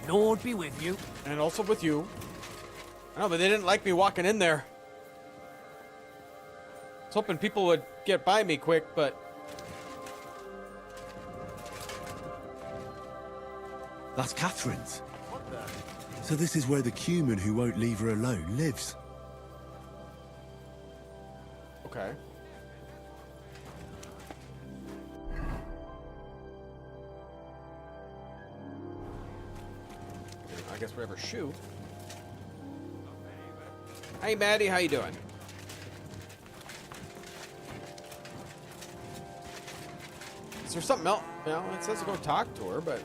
Lord be with you. And also with you. No, but they didn't like me walking in there. I was hoping people would get by me quick, but... That's Catherine's. So this is where the human who won't leave her alone lives. Okay. I guess we have her shoe. Hey, Maddie, how you doing? Is there something else? You know, it says to go talk to her, but...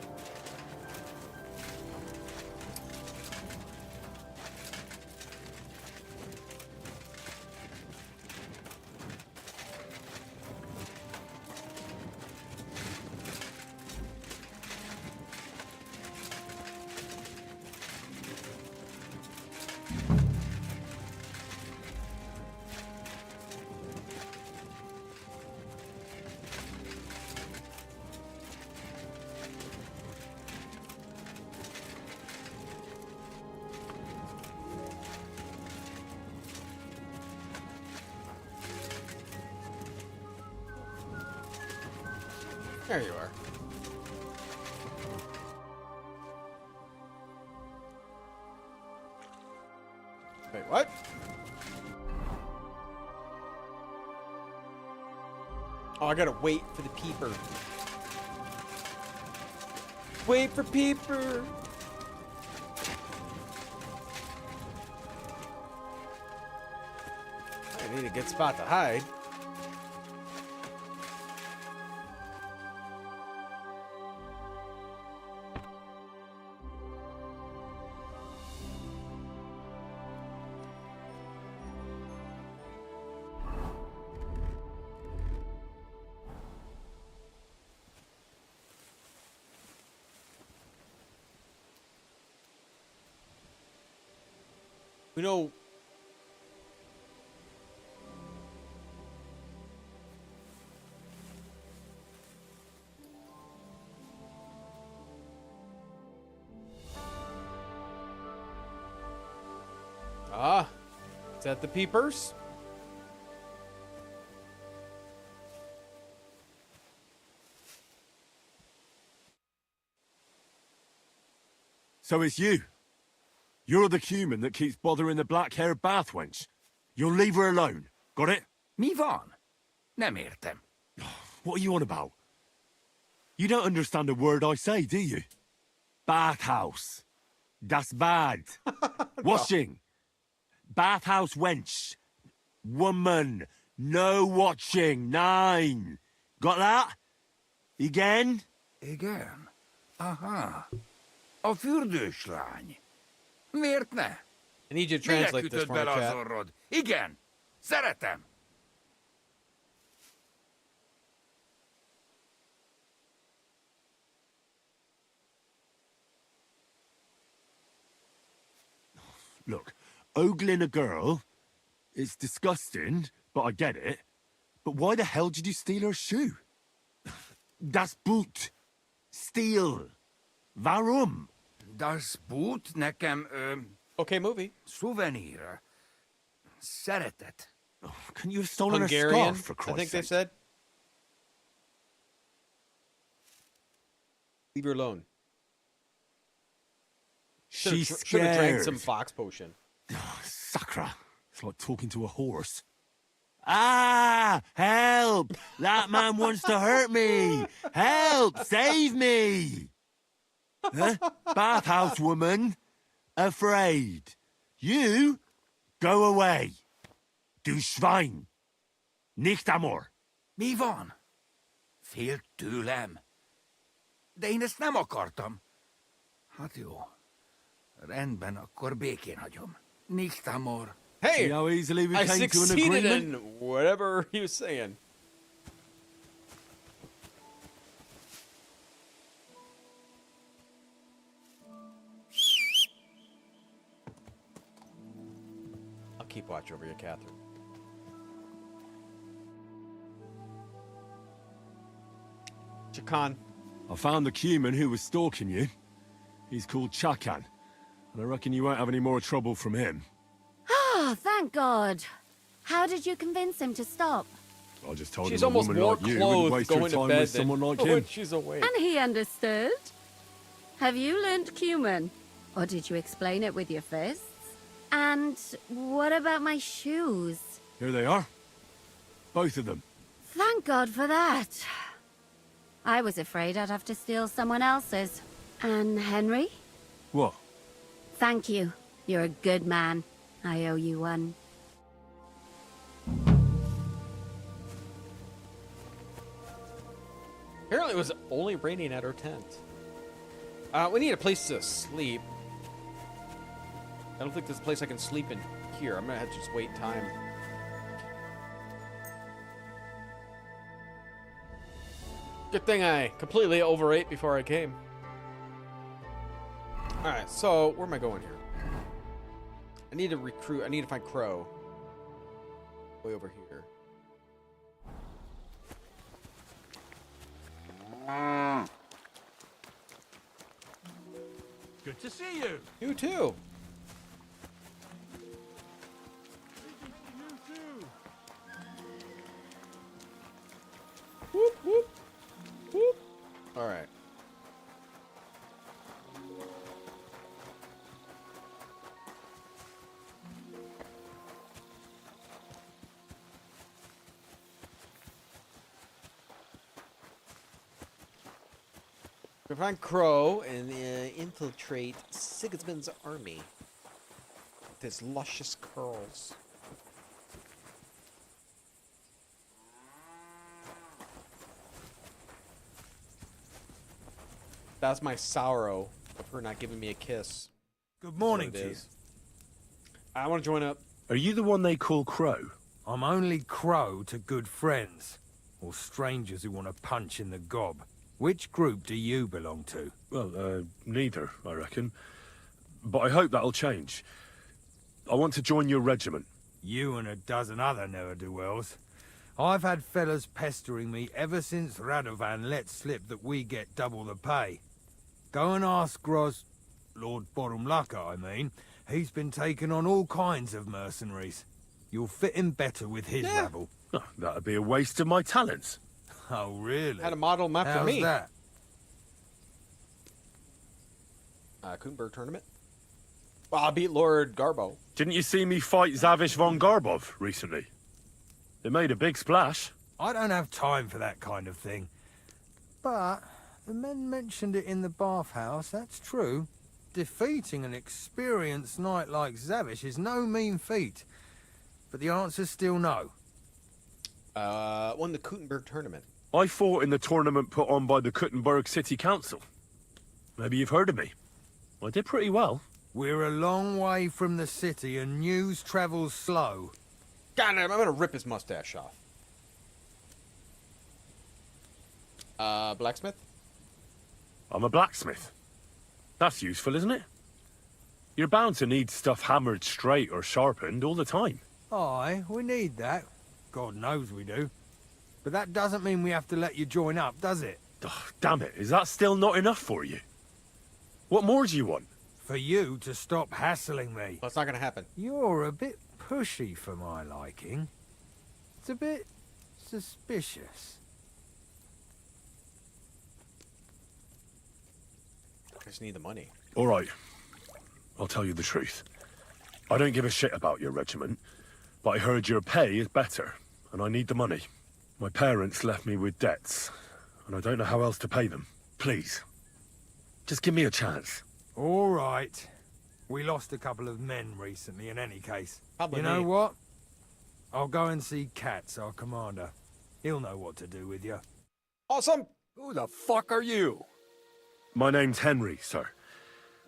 There you are. Wait, what? Oh, I gotta wait for the peeper. Wait for peeper. I need a good spot to hide. We know. Ah, is that the peepers? So it's you. You're the human that keeps bothering the black-haired bath wench. You'll leave her alone. Got it? Mi van? Nem értem. What are you on about? You don't understand a word I say, do you? Bathhouse. Das bad. Washing. Bathhouse wench. Woman. No watching. 9. Got that? Again? Igen. Aha. A fürdőslány. Miért ne? I need you to translate this for me, bele az chat. orrod? Igen. Szeretem. Look, ogling a girl, it's disgusting, but I get it. But why the hell did you steal her shoe? Das Boot. Steal. Warum? Das Boot nekem, Okay, movie. Szuvenír. Szeretet. Can you have stolen Hungarian, a scarf, for I Christ's think they sake? said. Leave her alone. She's Should have drank scared. some fox potion. Sakra. It's like talking to a horse. Ah! Help! That man wants to hurt me! Help! Save me! Huh? Bathhouse woman. Afraid. You? Go away. Du Schwein. Nicht amor. Mi van? Fél tőlem. De én ezt nem akartam. Hát jó. Rendben, akkor békén hagyom. Nicht amor. Hey, See how easily we I came to an succeeded agreement? in whatever he was saying. I'll keep watch over you, Catherine. Chakan. I found the human who was stalking you. He's called Chakan, and I reckon you won't have any more trouble from him. Oh, thank God. How did you convince him to stop? I just told She's him a almost woman more like you wouldn't clothed waste her going to time bed with someone than like when him. she's awake. And he understood. Have you learnt Cuman? Or did you explain it with your fists? And what about my shoes? Here they are. Both of them. Thank God for that. I was afraid I'd have to steal someone else's. And Henry? What? Thank you. You're a good man. I owe you one. Apparently it was only raining at her tent. We need a place to sleep. I don't think there's a place I can sleep in here. I'm gonna have to just wait time. Good thing I completely overate before I came. Alright, so where am I going here? I need to recruit. I need to find Crow. Way over here. Good to see you. You too. Whoop, whoop, whoop. All right. We find Crow and infiltrate Sigismund's army with his luscious curls. That's my sorrow of her not giving me a kiss. Good morning That's what to it you. is. I want to join up. Are you the one they call Crow? I'm only Crow to good friends, or strangers who want to punch in the gob. Which group do you belong to? Well, neither, I reckon. But I hope that'll change. I want to join your regiment. You and a dozen other ne'er-do-wells. I've had fellas pestering me ever since Radovan let slip that we get double the pay. Go and ask Lord Borumlaka, I mean. He's been taking on all kinds of mercenaries. You'll fit in better with his rabble. Oh, that'd be a waste of my talents. Oh, really? Had a model map for How's me. that? Kuhnberg tournament. Well, I beat Lord Garbo. Didn't you see me fight Zavish von Garbov recently? It made a big splash. I don't have time for that kind of thing. But the men mentioned it in the bathhouse, that's true. Defeating an experienced knight like Zavish is no mean feat. But the answer's still no. Won the Kutenberg tournament. I fought in the tournament put on by the Kuttenberg City Council. Maybe you've heard of me. I did pretty well. We're a long way from the city and news travels slow. God, I'm gonna rip his mustache off. Blacksmith? I'm a blacksmith. That's useful, isn't it? You're bound to need stuff hammered straight or sharpened all the time. Aye, we need that. God knows we do. But that doesn't mean we have to let you join up, does it? Oh, damn it, is that still not enough for you? What more do you want? For you to stop hassling me. Well, it's not gonna happen. You're a bit pushy for my liking. It's a bit suspicious. I just need the money. All right, I'll tell you the truth. I don't give a shit about your regiment, but I heard your pay is better, and I need the money. My parents left me with debts, and I don't know how else to pay them. Please, just give me a chance. All right. We lost a couple of men recently in any case. Probably you know me. what? I'll go and see Katz, our commander. He'll know what to do with you. Awesome! Who the fuck are you? My name's Henry, sir,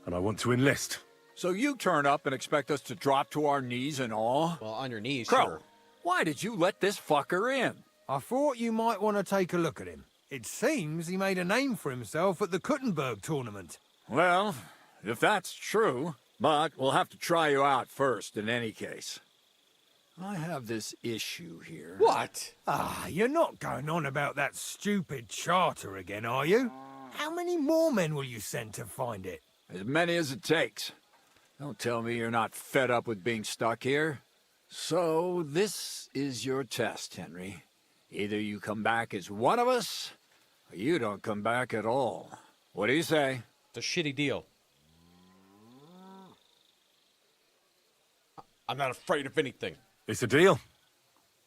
and I want to enlist. So you turn up and expect us to drop to our knees in awe? Well, on your knees, Crow, sure. why did you let this fucker in? I thought you might want to take a look at him. It seems he made a name for himself at the Kuttenberg tournament. Well, if that's true, but we'll have to try you out first in any case. I have this issue here. What? Ah, you're not going on about that stupid charter again, are you? How many more men will you send to find it? As many as it takes. Don't tell me you're not fed up with being stuck here. So, this is your test, Henry. Either you come back as one of us, or you don't come back at all. What do you say? It's a shitty deal. I'm not afraid of anything. It's a deal.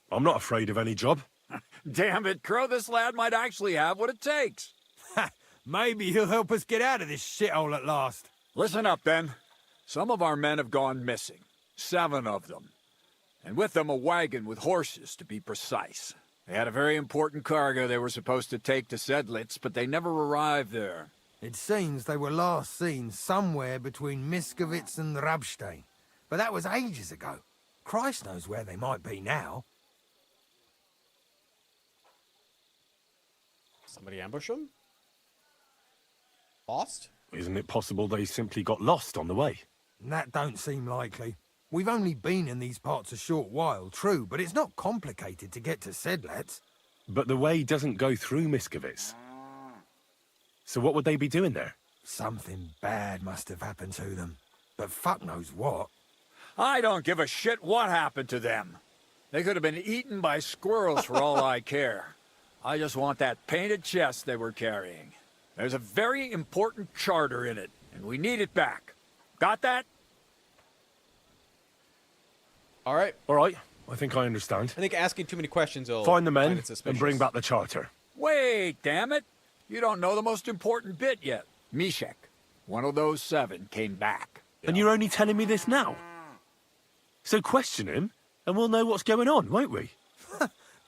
I'm not afraid of any job. Damn it, Crow, this lad might actually have what it takes. Maybe he'll help us get out of this shithole at last. Listen up, then. Some of our men have gone missing. 7 of them. And with them a wagon with horses, to be precise. They had a very important cargo they were supposed to take to Sedlitz, but they never arrived there. It seems they were last seen somewhere between Miskovitz and Rabstein. But that was ages ago. Christ knows where they might be now. Somebody ambush them? Lost? Isn't it possible they simply got lost on the way? That don't seem likely. We've only been in these parts a short while, true, but it's not complicated to get to Sedlitz. But the way doesn't go through Miskovitz. So what would they be doing there? Something bad must have happened to them. But fuck knows what. I don't give a shit what happened to them. They could have been eaten by squirrels for all I care. I just want that painted chest they were carrying. There's a very important charter in it, and we need it back. Got that? All right. All right. I think I understand. I think asking too many questions will Find the men it suspicious. and bring back the charter. Wait, damn it. You don't know the most important bit yet. Mishek, one of those 7, came back. And you're only telling me this now? So question him, and we'll know what's going on, won't we?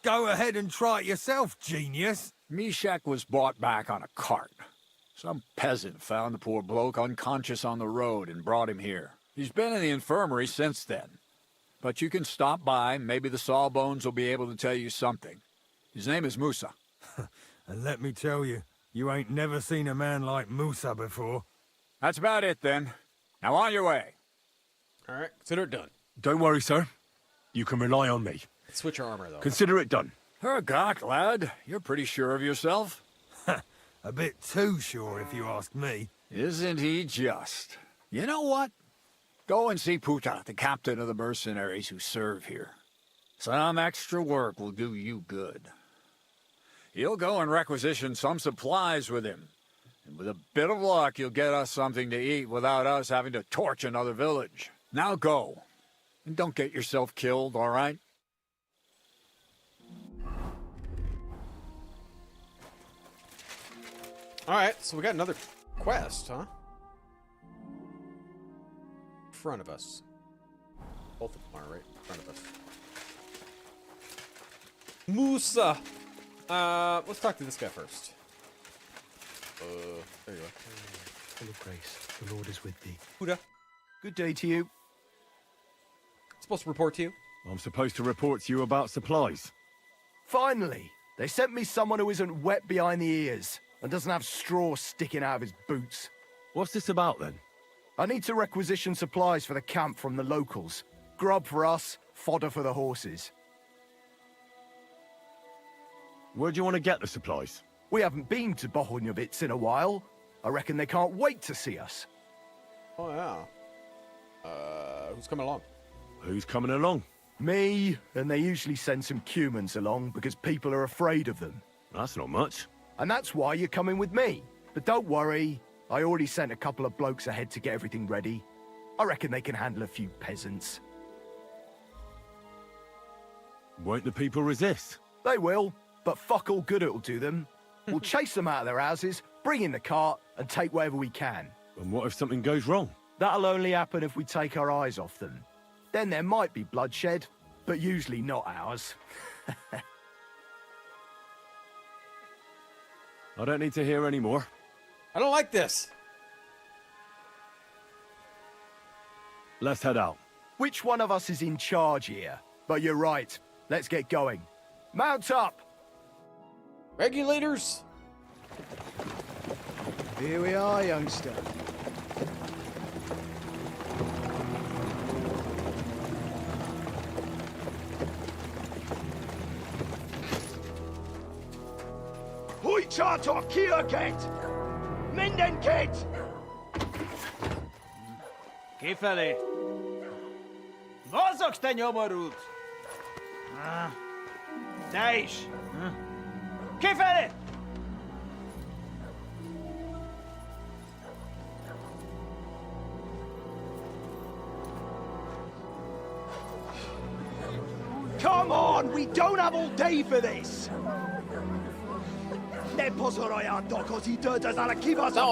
Go ahead and try it yourself, genius. Mishek was brought back on a cart. Some peasant found the poor bloke unconscious on the road and brought him here. He's been in the infirmary since then. But you can stop by, maybe the Sawbones will be able to tell you something. His name is Musa. And let me tell you, you ain't never seen a man like Musa before. That's about it, then. Now on your way. All right, consider it done. Don't worry, sir. You can rely on me. Switch your armor, though. Consider it done. Hergott, lad. You're pretty sure of yourself. A bit too sure, if you ask me. Isn't he just? You know what? Go and see Puta, the captain of the mercenaries who serve here. Some extra work will do you good. He'll go and requisition some supplies with him. And with a bit of luck, you'll get us something to eat without us having to torch another village. Now go. And don't get yourself killed, all right? All right, so we got another quest, huh? In front of us. Both of them are right in front of us. Musa! Let's talk to this guy first. There you are. Full of grace, the Lord is with thee. Huda. Good day to you. Supposed to report to you? I'm supposed to report to you about supplies. Finally! They sent me someone who isn't wet behind the ears and doesn't have straw sticking out of his boots. What's this about, then? I need to requisition supplies for the camp from the locals. Grub for us, fodder for the horses. Where do you want to get the supplies? We haven't been to Bohunjovitz in a while. I reckon they can't wait to see us. Oh, yeah. Who's coming along? Who's coming along? Me, and they usually send some humans along because people are afraid of them. That's not much. And that's why you're coming with me. But don't worry, I already sent a couple of blokes ahead to get everything ready. I reckon they can handle a few peasants. Won't the people resist? They will, but fuck all good it'll do them. We'll chase them out of their houses, bring in the cart, and take whatever we can. And what if something goes wrong? That'll only happen if we take our eyes off them. Then there might be bloodshed, but usually not ours. I don't need to hear any more. I don't like this. Let's head out. Which one of us is in charge here? But you're right. Let's get going. Mount up! Regulators! Here we are, youngster. Hojtjator Kiergate! Mindenkit! Kifeli! Vaza! tudok te nyomorult? Te is! Kifelé! Come on, we don't have all day for this! Now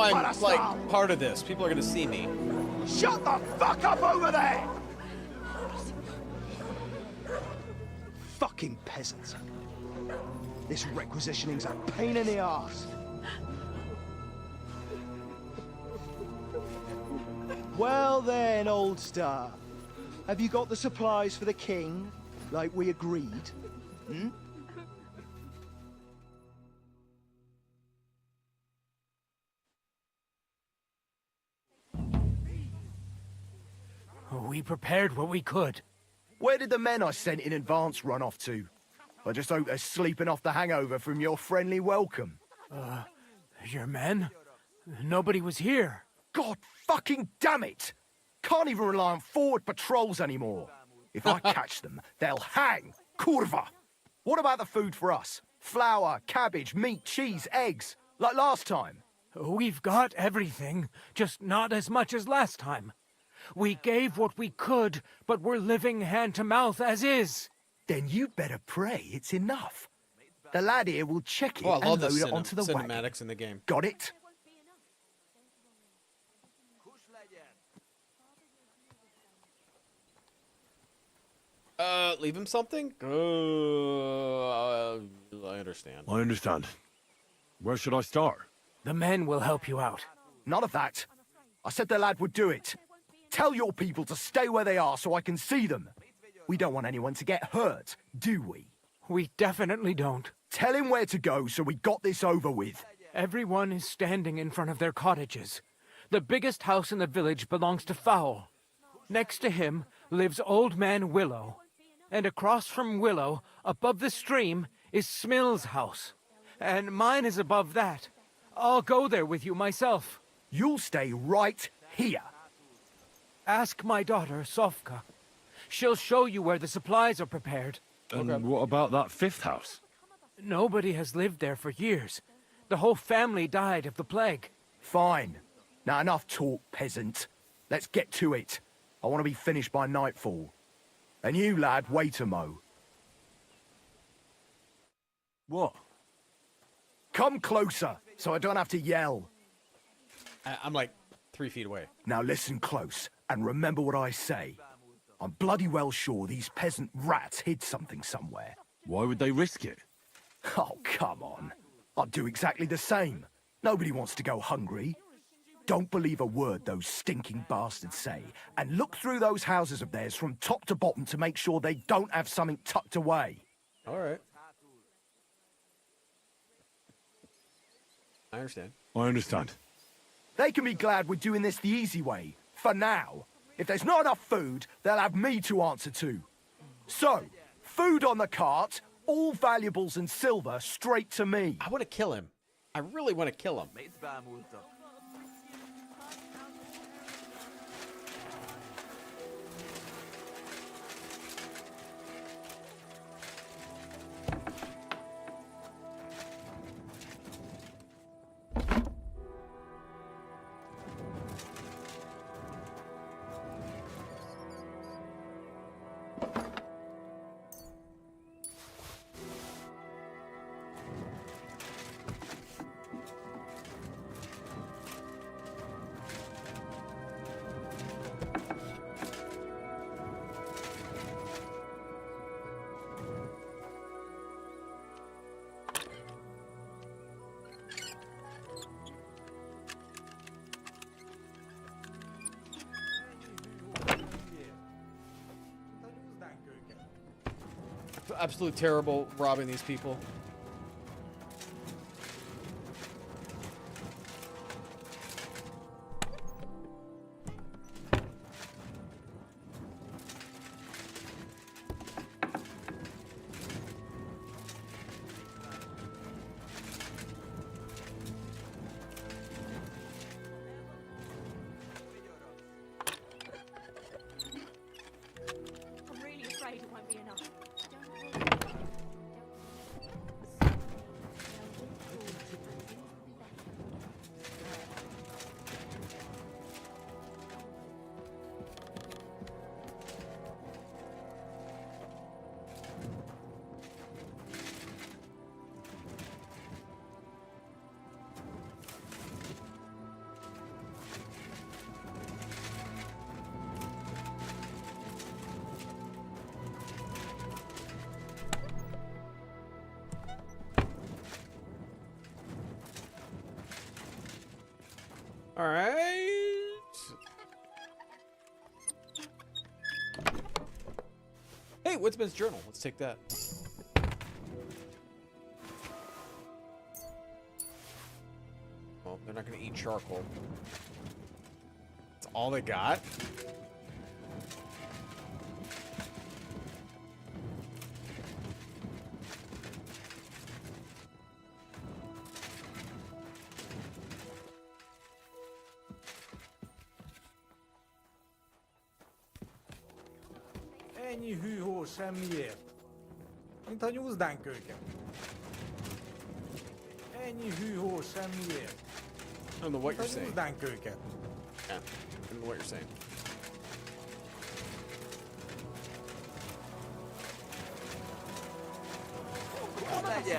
I'm, like, part of this. People are gonna see me. Shut the fuck up over there! Fucking peasants. This requisitioning's a pain in the ass. Well then, old star. Have you got the supplies for the king, like we agreed? Hmm? We prepared what we could. Where did the men I sent in advance run off to? I just hope they're sleeping off the hangover from your friendly welcome. Your men? Nobody was here. God fucking damn it! Can't even rely on forward patrols anymore. If I catch them, they'll hang. Kurva! What about the food for us? Flour, cabbage, meat, cheese, eggs, like last time? We've got everything, just not as much as last time. We gave what we could, but we're living hand to mouth as is. Then you better pray it's enough. The lad here will check it Oh, I love and the load it onto the wagon. cinematics in the game. Got it? Leave him something? I understand. I understand. Where should I start? The men will help you out. None of that. I said the lad would do it. Tell your people to stay where they are so I can see them. We don't want anyone to get hurt, do we? We definitely don't. Tell him where to go so we got this over with. Everyone is standing in front of their cottages. The biggest house in the village belongs to Fowl. Next to him lives Old Man Willow. And across from Willow, above the stream, is Smill's house. And mine is above that. I'll go there with you myself. You'll stay right here. Ask my daughter, Sofka. She'll show you where the supplies are prepared. And what about that fifth house? Nobody has lived there for years. The whole family died of the plague. Fine. Now enough talk, peasant. Let's get to it. I want to be finished by nightfall. And you, lad, wait a mo. What? Come closer, so I don't have to yell. I'm like 3 feet away. Now listen close, and remember what I say. I'm bloody well sure these peasant rats hid something somewhere. Why would they risk it? Oh, come on. I'd do exactly the same. Nobody wants to go hungry. Don't believe a word those stinking bastards say, and look through those houses of theirs from top to bottom to make sure they don't have something tucked away. All right. I understand. I understand. They can be glad we're doing this the easy way, for now. If there's not enough food, they'll have me to answer to. So, food on the cart, all valuables and silver straight to me. I want to kill him. I really want to kill him. Absolute terrible robbing these people. afraid it won't be enough. All right. Hey, Woodsman's Journal. Let's take that. Well, they're not going to eat charcoal. That's all they got? Ennyi hűhó semmiért. Mint a nyúzdánk őket. Ennyi hűhó semmiért. I don't know what you're saying. Nyúzdánk őket. Yeah, I don't know what you're saying.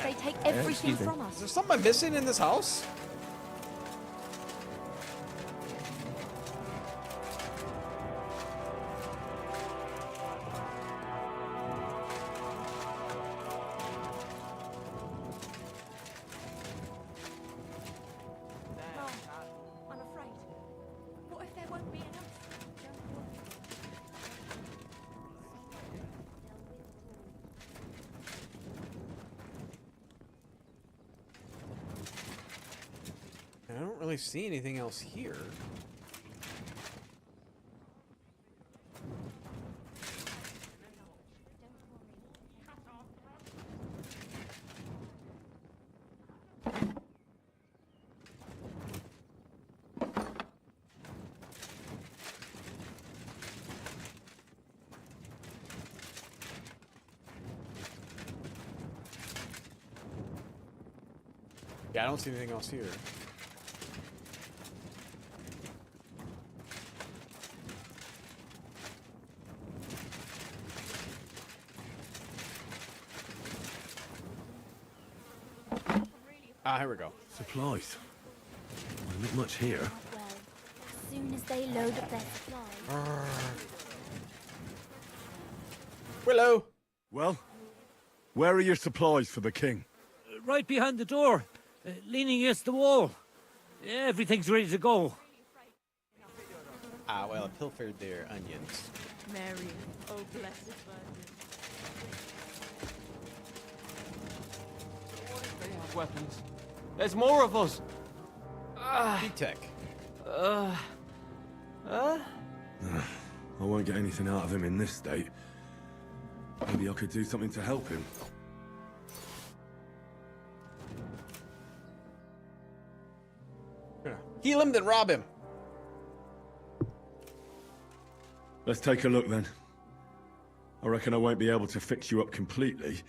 They take everything from us. Is there something I'm missing in this house? I'm afraid. What if there won't be enough? I don't really see anything else here. Yeah, I don't see anything else here. Ah, here we go. Supplies. Well, not much here. Well, as soon as they load up their supplies. Willow. Well, where are your supplies for the king? Right behind the door, leaning against the wall. Everything's ready to go. Ah, well, I pilfered their onions. Mary, oh blessed Virgin. They have weapons. There's more of us. D-Tech. I won't get anything out of him in this state. Maybe I could do something to help him. Heal him, then rob him. Let's take a look then. I reckon I won't be able to fix you up completely,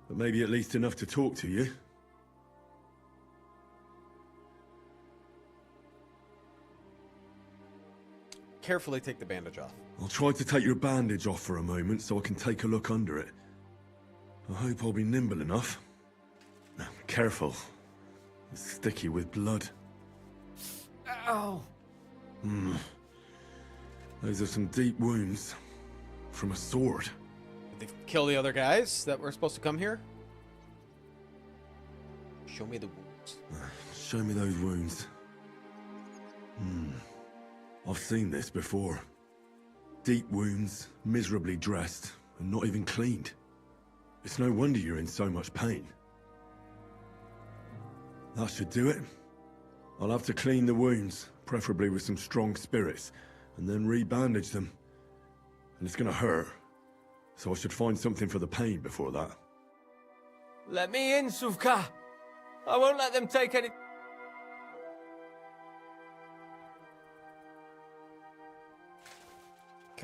but maybe at least enough to talk to you. Carefully take the bandage off. I'll try to take your bandage off for a moment so I can take a look under it. I hope I'll be nimble enough. Now, careful. It's sticky with blood. Ow! Those are some deep wounds. From a sword. Did they kill the other guys that were supposed to come here? Show me the wounds. Show me those wounds. I've seen this before. Deep wounds, miserably dressed, and not even cleaned. It's no wonder you're in so much pain. That should do it. I'll have to clean the wounds, preferably with some strong spirits, and then re-bandage them. And it's gonna hurt, so I should find something for the pain before that. Let me in, Suvka. I won't let them take any...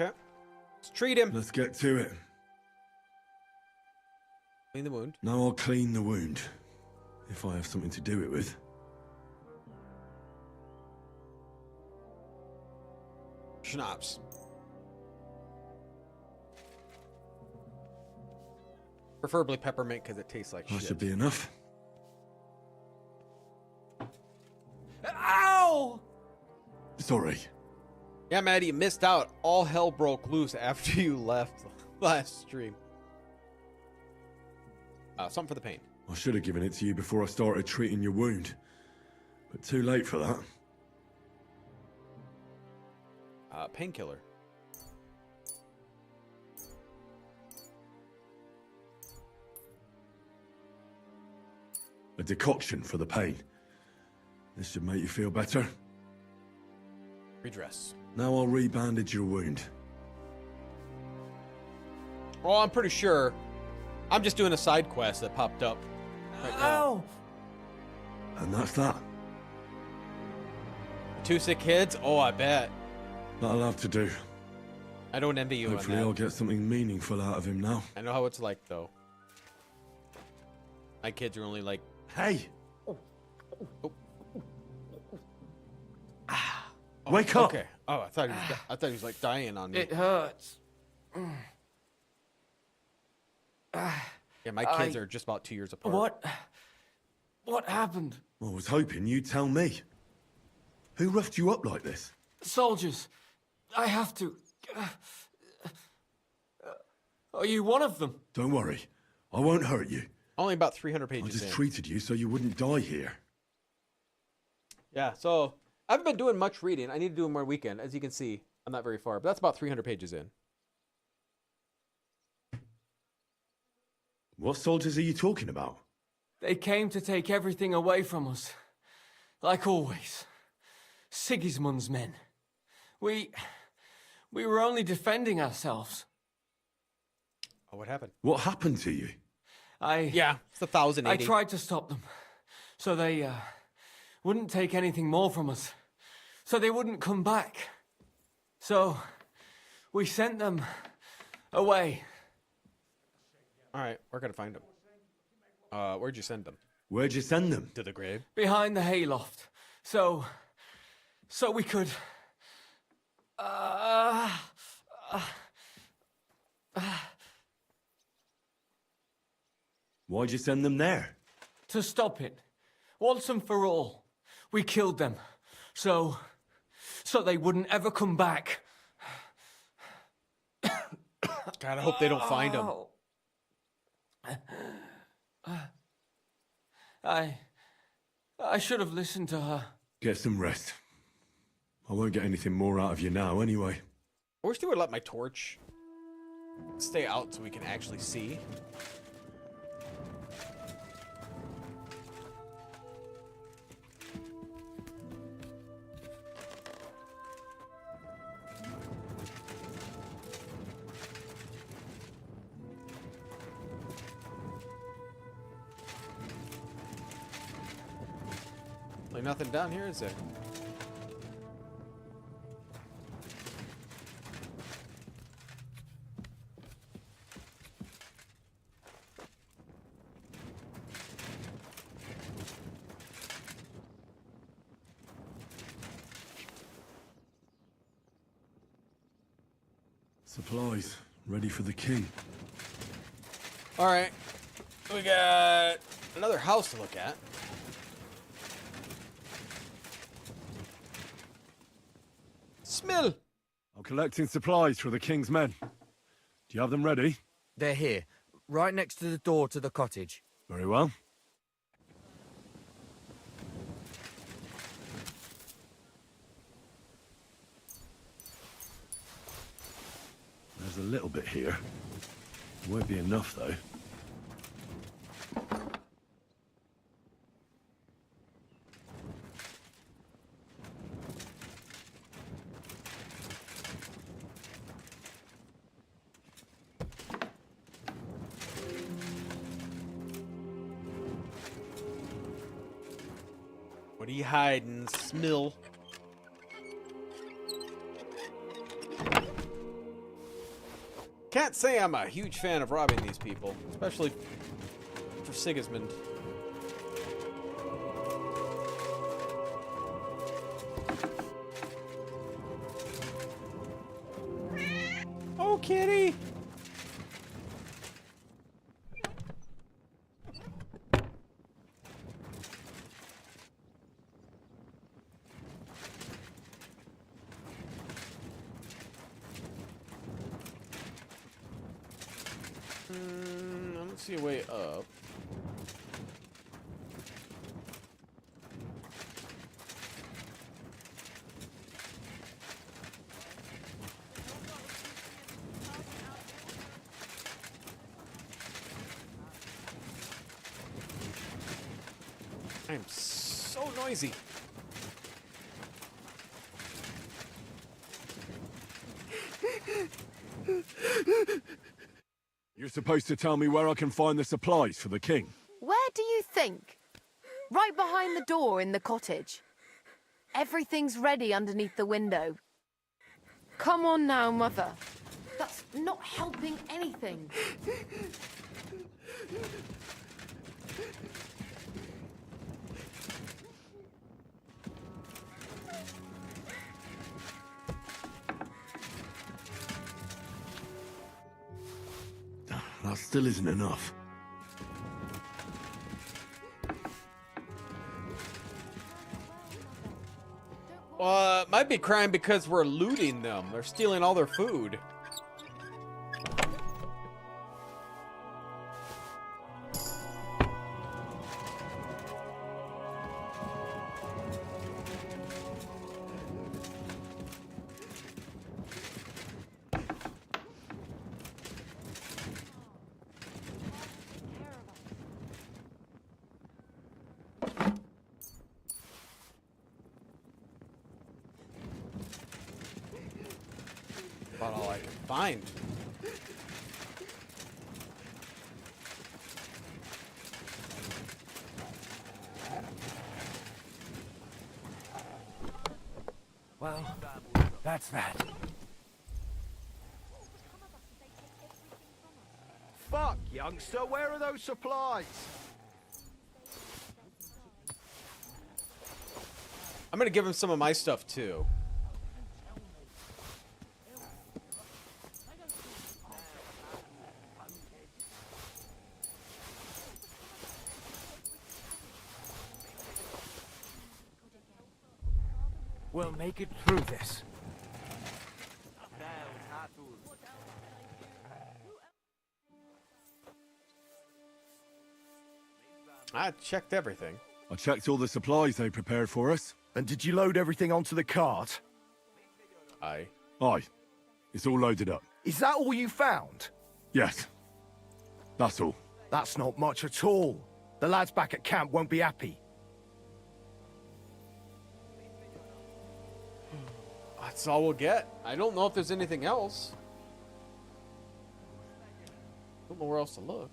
Okay. Let's treat him. Let's get to it. Clean the wound. Now I'll clean the wound, if I have something to do it with. Schnapps. Preferably peppermint because it tastes like That shit. should be enough. Ow! Sorry. Yeah, Maddie, you missed out. All hell broke loose after you left last stream. Something for the pain. I should have given it to you before I started treating your wound. But too late for that. Painkiller. A decoction for the pain. This should make you feel better. Redress. Now I'll re-bandage your wound. Well, I'm pretty sure I'm just doing a side quest that popped up right now. And that's that. 2 sick kids? Oh, I bet. That'll have to do. I don't envy you Hopefully on that. I'll get something meaningful out of him now. I know how it's like, though. My kids are only like... Hey! Oh. Wake up! Okay. Oh, I thought he was like dying on me. It hurts. Yeah, my kids are just about 2 years apart. What happened? I was hoping you'd tell me. Who roughed you up like this? Soldiers. I have to. Are you one of them? Don't worry. I won't hurt you. Only about 300 pages I just in. treated you so you wouldn't die here. Yeah, so I haven't been doing much reading. I need to do more weekend. As you can see, I'm not very far, but that's about 300 pages in. What soldiers are you talking about? They came to take everything away from us. Like always. Sigismund's men. We were only defending ourselves. Oh, what happened? What happened to you? Yeah, it's 1080. I tried to stop them. So they wouldn't take anything more from us. So they wouldn't come back. So we sent them away. All right, we're gonna find them. Where'd you send them? Where'd you send them? To the grave. Behind the hayloft. So we could... Why'd you send them there? To stop it. Once and for all. We killed them. So they wouldn't ever come back. God, I hope they don't find them. I should have listened to her. Get some rest. I won't get anything more out of you now anyway. I wish they would let my torch stay out so we can actually see. Like nothing down here, is there? Supplies, ready for the king. All right, we got another house to look at. Smell. I'm collecting supplies for the king's men. Do you have them ready? They're here, right next to the door to the cottage. Very well. There's a little bit here. Won't be enough, though. What are you hiding, Smill? Can't say I'm a huge fan of robbing these people, especially for Sigismund. Oh, kitty! I don't see a way up. I am so noisy. You're supposed to tell me where I can find the supplies for the king. Where do you think? Right behind the door in the cottage. Everything's ready underneath the window. Come on now, Mother. That's not helping anything. That still isn't enough. Might be crying because we're looting them. They're stealing all their food. About all I can find. Well, that's that. Fuck, youngster, where are those supplies? I'm gonna give him some of my stuff too. We'll make it through this. I checked everything. I checked all the supplies they prepared for us. And did you load everything onto the cart? Aye. Aye. It's all loaded up. Is that all you found? Yes. That's all. That's not much at all. The lads back at camp won't be happy. That's all we'll get. I don't know if there's anything else. Don't know where else to look.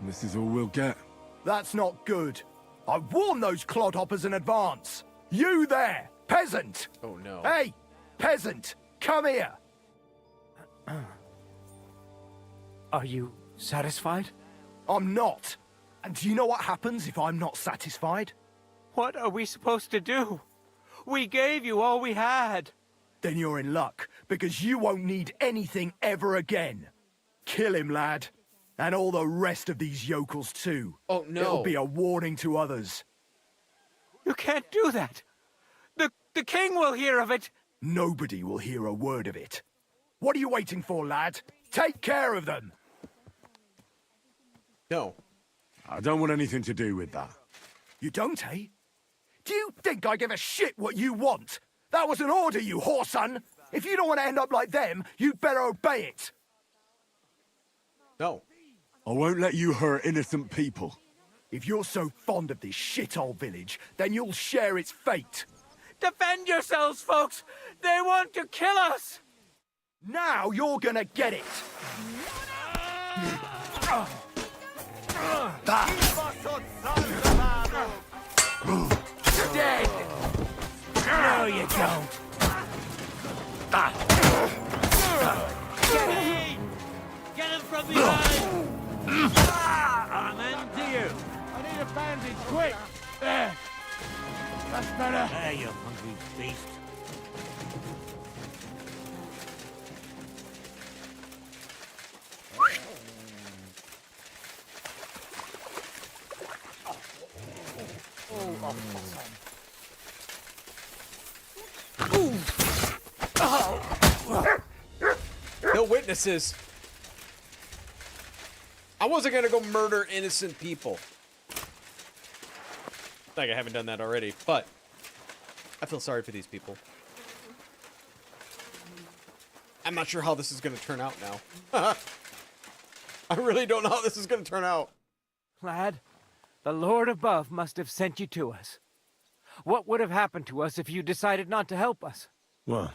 This is all we'll get. That's not good. I warned those clodhoppers in advance. You there, peasant! Oh no. Hey, peasant, come here! Are you satisfied? I'm not. And do you know what happens if I'm not satisfied? What are we supposed to do? We gave you all we had. Then you're in luck, because you won't need anything ever again. Kill him, lad. And all the rest of these yokels too. Oh no. It'll be a warning to others. You can't do that. The king will hear of it. Nobody will hear a word of it. What are you waiting for, lad? Take care of them. No. I don't want anything to do with that. You don't, eh? Do you think I give a shit what you want? That was an order, you whoreson. If you don't want to end up like them, you'd better obey it. No. I won't let you hurt innocent people. If you're so fond of this shithole village, then you'll share its fate. Defend yourselves, folks! They want to kill us! Now you're gonna get it! You're dead! No, you don't. That's better. There, you hungry beast. No witnesses. I wasn't gonna go murder innocent people. Like I haven't done that already, but I feel sorry for these people. I'm not sure how this is gonna turn out now. I really don't know how this is gonna turn out. Lad, the Lord above must have sent you to us. What would have happened to us if you decided not to help us? Well,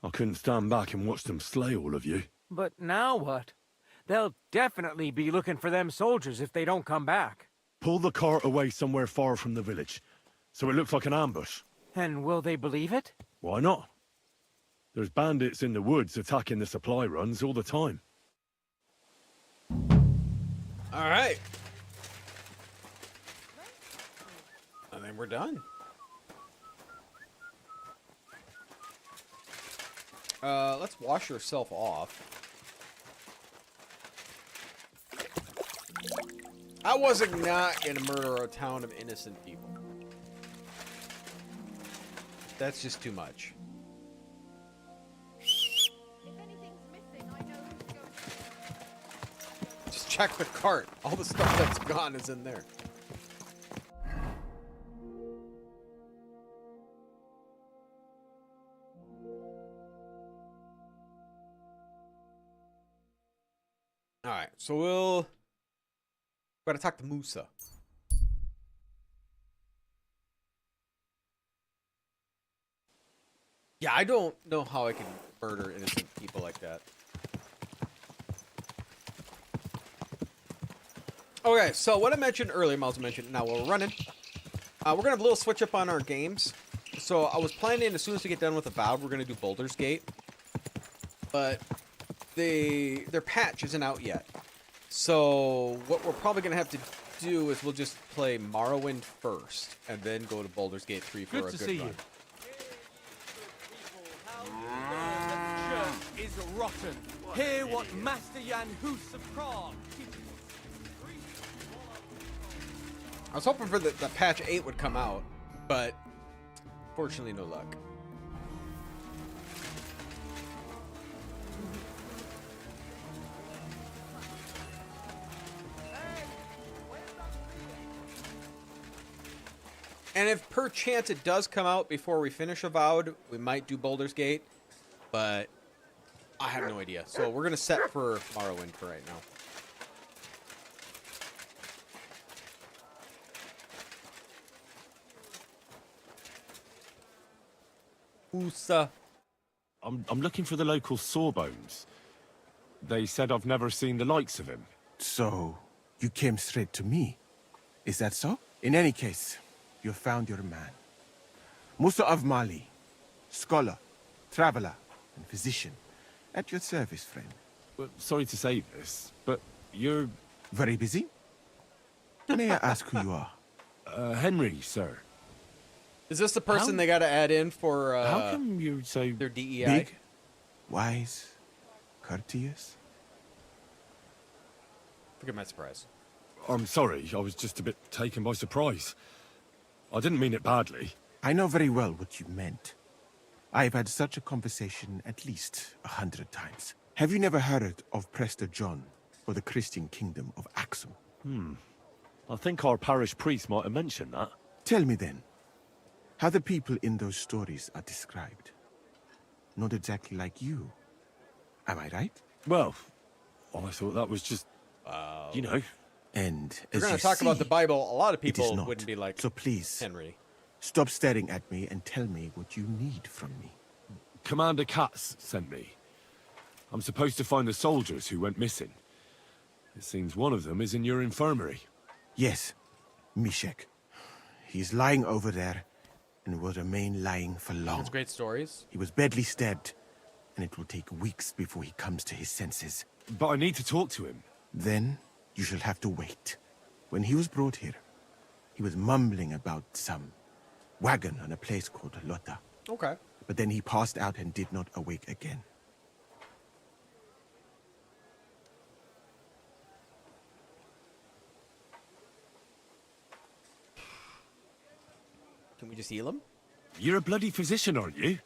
I couldn't stand back and watch them slay all of you. But now what? They'll definitely be looking for them soldiers if they don't come back. Pull the cart away somewhere far from the village, so it looks like an ambush. And will they believe it? Why not? There's bandits in the woods attacking the supply runs all the time. All right. And then we're done. Let's wash yourself off. I wasn't not gonna murder a town of innocent people. That's just too much. Just check the cart. All the stuff that's gone is in there. All right, so we'll gotta talk to Musa. Yeah, I don't know how I can murder innocent people like that. Okay, so what I mentioned earlier, Miles mentioned, now while we're running, we're gonna have a little switch up on our games. So I was planning as soon as we get done with the Avowed, we're gonna do Baldur's Gate, but their patch isn't out yet. So what we're probably gonna have to do is we'll just play Morrowind first, and then go to Baldur's Gate 3 for a good run. You. Is rotten. Hear what Master Jan Hus of Prague. I was hoping for the patch 8 would come out, but fortunately no luck. And if per chance it does come out before we finish Avowed, we might do Baldur's Gate, but I have no idea. So we're going to set for Morrowind for right now. Usa. I'm looking for the local Sawbones. They said I've never seen the likes of him. So, you came straight to me. Is that so? In any case, you found your man. Musa of Mali, scholar, traveler, and physician. At your service, friend. Well, sorry to say this, but you're... Very busy? May I ask who you are? Henry, sir. Is this the person they got to add in for how come you say their DEI? Big, wise, courteous? Look at my surprise. I'm sorry, I was just a bit taken by surprise. I didn't mean it badly. I know very well what you meant. I've had such a conversation at least 100 times. Have you never heard of Prester John or the Christian kingdom of Axum? I think our parish priest might have mentioned that. Tell me then, how the people in those stories are described. Not exactly like you. Am I right? Well, I thought that was just, you know. And If we're as going you to talk see, about the Bible, a lot of it is people not. wouldn't be like So please, Henry. stop staring at me and tell me what you need from me. Commander Katz sent me. I'm supposed to find the soldiers who went missing. It seems one of them is in your infirmary. Yes, Mishek. He's lying over there and will remain lying for long. That's great stories. He was badly stabbed, and it will take weeks before he comes to his senses. But I need to talk to him. Then you shall have to wait. When he was brought here, he was mumbling about some wagon on a place called Lota. Okay. But then he passed out and did not awake again. Can we just heal him? You're a bloody physician, aren't you?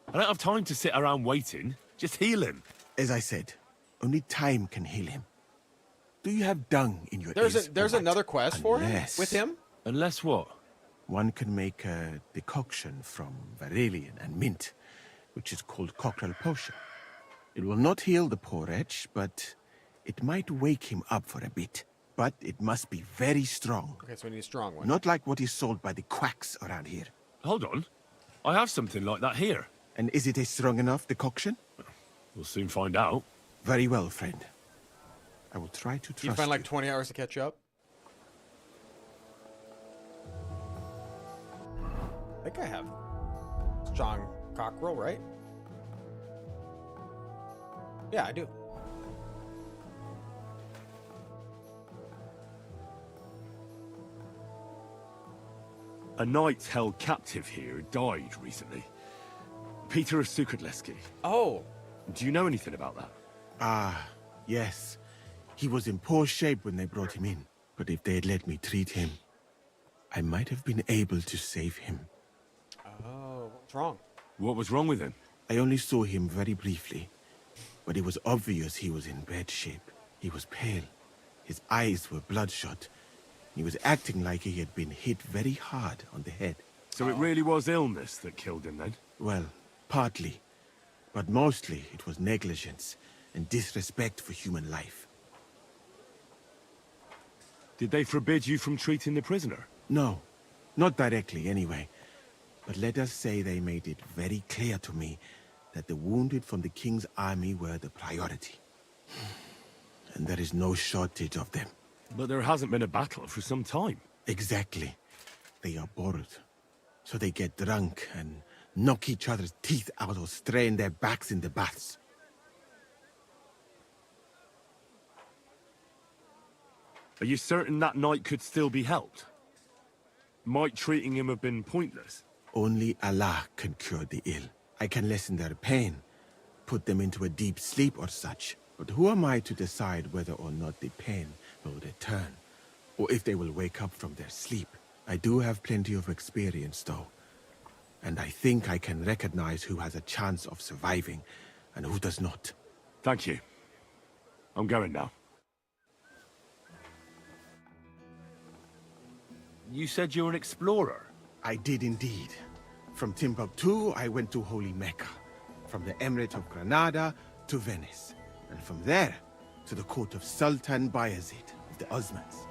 I don't have time to sit around waiting. Just heal him. As I said, only time can heal him. Do you have dung in your There's another quest for him? With him? Unless what? One can make a decoction from Varillion and mint, which is called Cockrell Potion. It will not heal the poor wretch, but it might wake him up for a bit. But it must be very strong. Okay, so we need a strong one. Not like what is sold by the quacks around here. Hold on. I have something like that here. And is it a strong enough decoction? We'll soon find out. Very well, friend. I will try to trust you. Find like 20 hours to catch up? I think I have strong cockerel, right? Yeah, I do. A knight held captive here died recently. Peter of Sukatleski. Oh. Do you know anything about that? Ah, yes. He was in poor shape when they brought him in. But if they had let me treat him, I might have been able to save him. Oh, what's wrong? What was wrong with him? I only saw him very briefly. But it was obvious he was in bad shape. He was pale. His eyes were bloodshot. He was acting like he had been hit very hard on the head. So it really was illness that killed him then? Well, partly. But mostly it was negligence and disrespect for human life. Did they forbid you from treating the prisoner? No, not directly anyway. But let us say they made it very clear to me that the wounded from the king's army were the priority. And there is no shortage of them. But there hasn't been a battle for some time. Exactly. They are bored. So they get drunk and knock each other's teeth out or strain their backs in the baths. Are you certain that knight could still be helped? Might treating him have been pointless? Only Allah can cure the ill. I can lessen their pain, put them into a deep sleep or such. But who am I to decide whether or not the pain will return, or if they will wake up from their sleep? I do have plenty of experience, though. And I think I can recognize who has a chance of surviving, and who does not. Thank you. I'm going now. You said you're an explorer? I did indeed. From Timbuktu, I went to Holy Mecca. From the Emirate of Granada to Venice. And from there, to the court of Sultan Bayezid of the Osmans,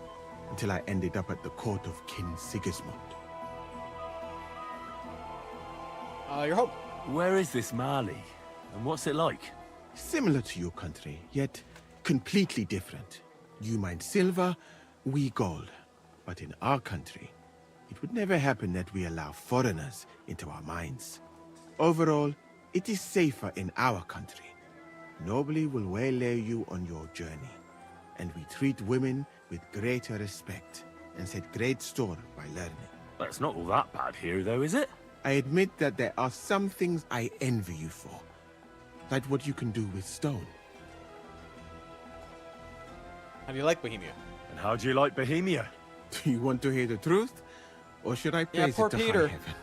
until I ended up at the court of King Sigismund. Your hope. Where is this Mali? And what's it like? Similar to your country, yet completely different. You mine silver, we gold. But in our country, it would never happen that we allow foreigners into our mines. Overall, it is safer in our country. Nobody will waylay you on your journey. And we treat women with greater respect and set great store by learning. That's not all that bad here, though, is it? I admit that there are some things I envy you for. Like what you can do with stone. How do you like Bohemia? And how do you like Bohemia? Do you want to hear the truth? Or should I praise poor it to Peter. high heaven?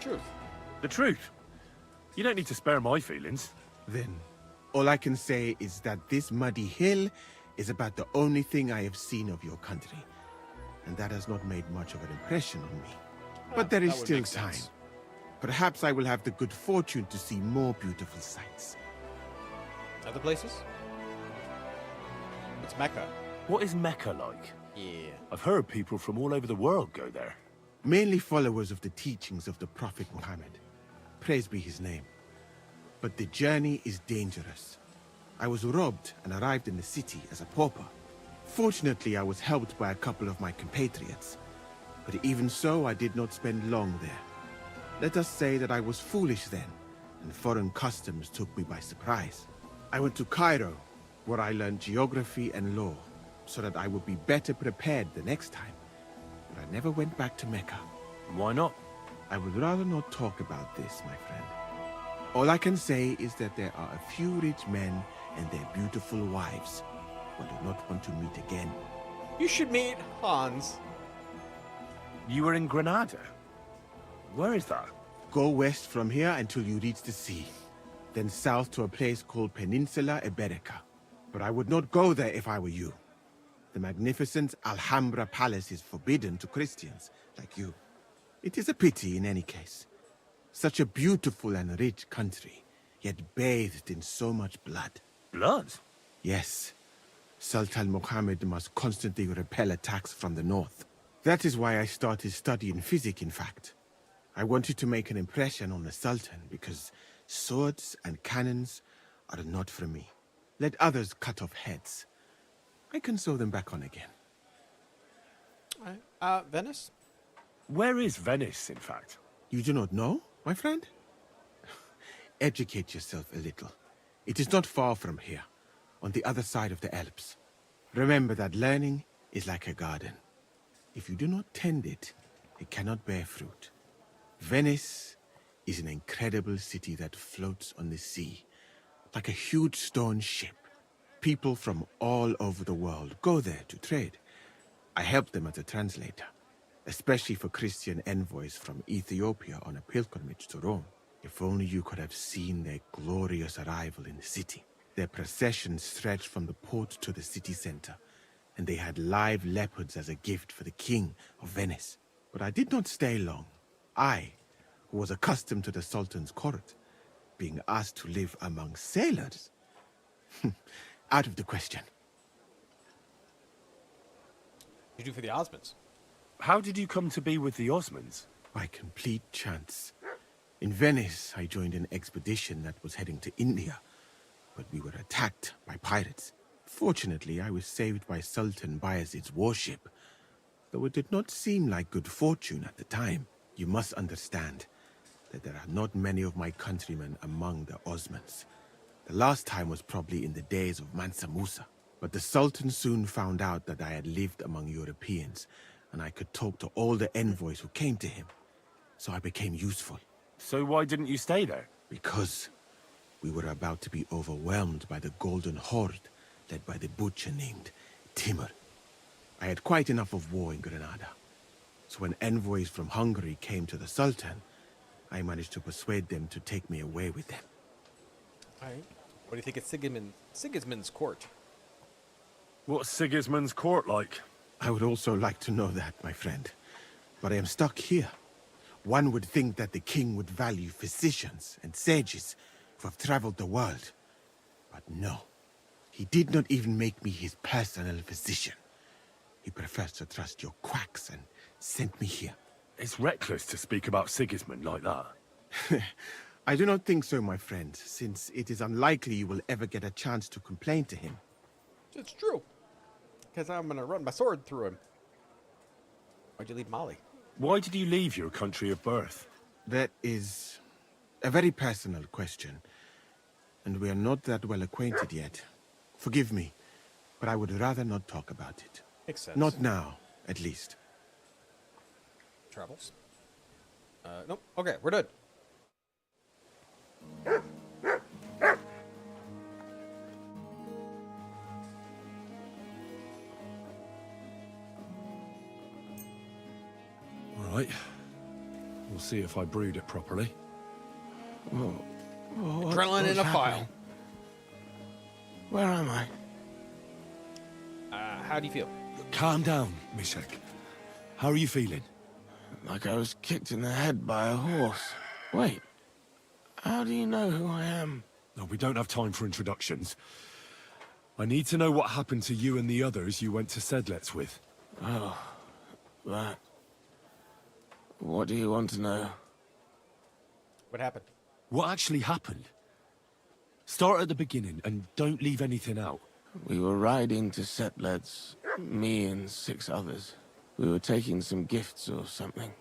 Truth. The truth? You don't need to spare my feelings. Then, all I can say is that this muddy hill is about the only thing I have seen of your country. And that has not made much of an impression on me. But there is That would still make time. sense. Perhaps I will have the good fortune to see more beautiful sights. Other places? It's Mecca. What is Mecca like? Yeah. I've heard people from all over the world go there. Mainly followers of the teachings of the Prophet Muhammad. Praise be his name. But the journey is dangerous. I was robbed and arrived in the city as a pauper. Fortunately, I was helped by a couple of my compatriots. But even so, I did not spend long there. Let us say that I was foolish then, and foreign customs took me by surprise. I went to Cairo, where I learned geography and law, so that I would be better prepared the next time. but I never went back to Mecca. Why not? I would rather not talk about this, my friend. All I can say is that there are a few rich men and their beautiful wives who I do not want to meet again. You should meet Hans. You were in Granada? Where is that? Go west from here until you reach the sea. Then south to a place called Peninsula Iberica. But I would not go there if I were you. The magnificent Alhambra Palace is forbidden to Christians like you. It is a pity in any case. Such a beautiful and rich country, yet bathed in so much blood. Blood? Yes. Sultan Mohammed must constantly repel attacks from the north. That is why I started studying physics, in fact. I wanted to make an impression on the Sultan because swords and cannons are not for me. Let others cut off heads. I can sew them back on again. Venice? Where is Venice, in fact? You do not know, my friend? Educate yourself a little. It is not far from here, on the other side of the Alps. Remember that learning is like a garden. If you do not tend it, it cannot bear fruit. Venice is an incredible city that floats on the sea, like a huge stone ship. People from all over the world go there to trade. I help them as a translator, especially for Christian envoys from Ethiopia on a pilgrimage to Rome. If only you could have seen their glorious arrival in the city. Their procession stretched from the port to the city center, and they had live leopards as a gift for the king of Venice. But I did not stay long. I, who was accustomed to the Sultan's court, being asked to live among sailors? Out of the question. You do for the Osmonds. How did you come to be with the Osmonds? By complete chance. In Venice, I joined an expedition that was heading to India, but we were attacked by pirates. Fortunately, I was saved by Sultan Bayezid's warship, though it did not seem like good fortune at the time. You must understand that there are not many of my countrymen among the Osmonds. The last time was probably in the days of Mansa Musa, but the Sultan soon found out that I had lived among Europeans, and I could talk to all the envoys who came to him, so I became useful. So why didn't you stay there? Because we were about to be overwhelmed by the Golden Horde, led by the butcher named Timur. I had quite enough of war in Granada. So when envoys from Hungary came to the Sultan, I managed to persuade them to take me away with them. Alright. What do you think of Sigismund's court? What's Sigismund's court like? I would also like to know that, my friend. But I am stuck here. One would think that the king would value physicians and sages who have traveled the world. But no. He did not even make me his personal physician. He prefers to trust your quacks and sent me here. It's reckless to speak about Sigismund like that. I do not think so, my friend, since it is unlikely you will ever get a chance to complain to him. It's true. Because I'm going to run my sword through him. Why'd you leave Mali? Why did you leave your country of birth? That is a very personal question, and we are not that well acquainted yet. Forgive me, but I would rather not talk about it. Makes sense. Not now, at least. Travels. Nope. Okay, we're done. All right. We'll see if I brewed it properly. Adrenaline in a file. Where am I? How do you feel? Calm down, Mishek. How are you feeling? Like I was kicked in the head by a horse. Wait, how do you know who I am? No, we don't have time for introductions. I need to know what happened to you and the others you went to Sedlets with. Oh, that. What do you want to know? What happened? What actually happened? Start at the beginning and don't leave anything out. We were riding to Sedlets, me and 6 others. We were taking some gifts or something.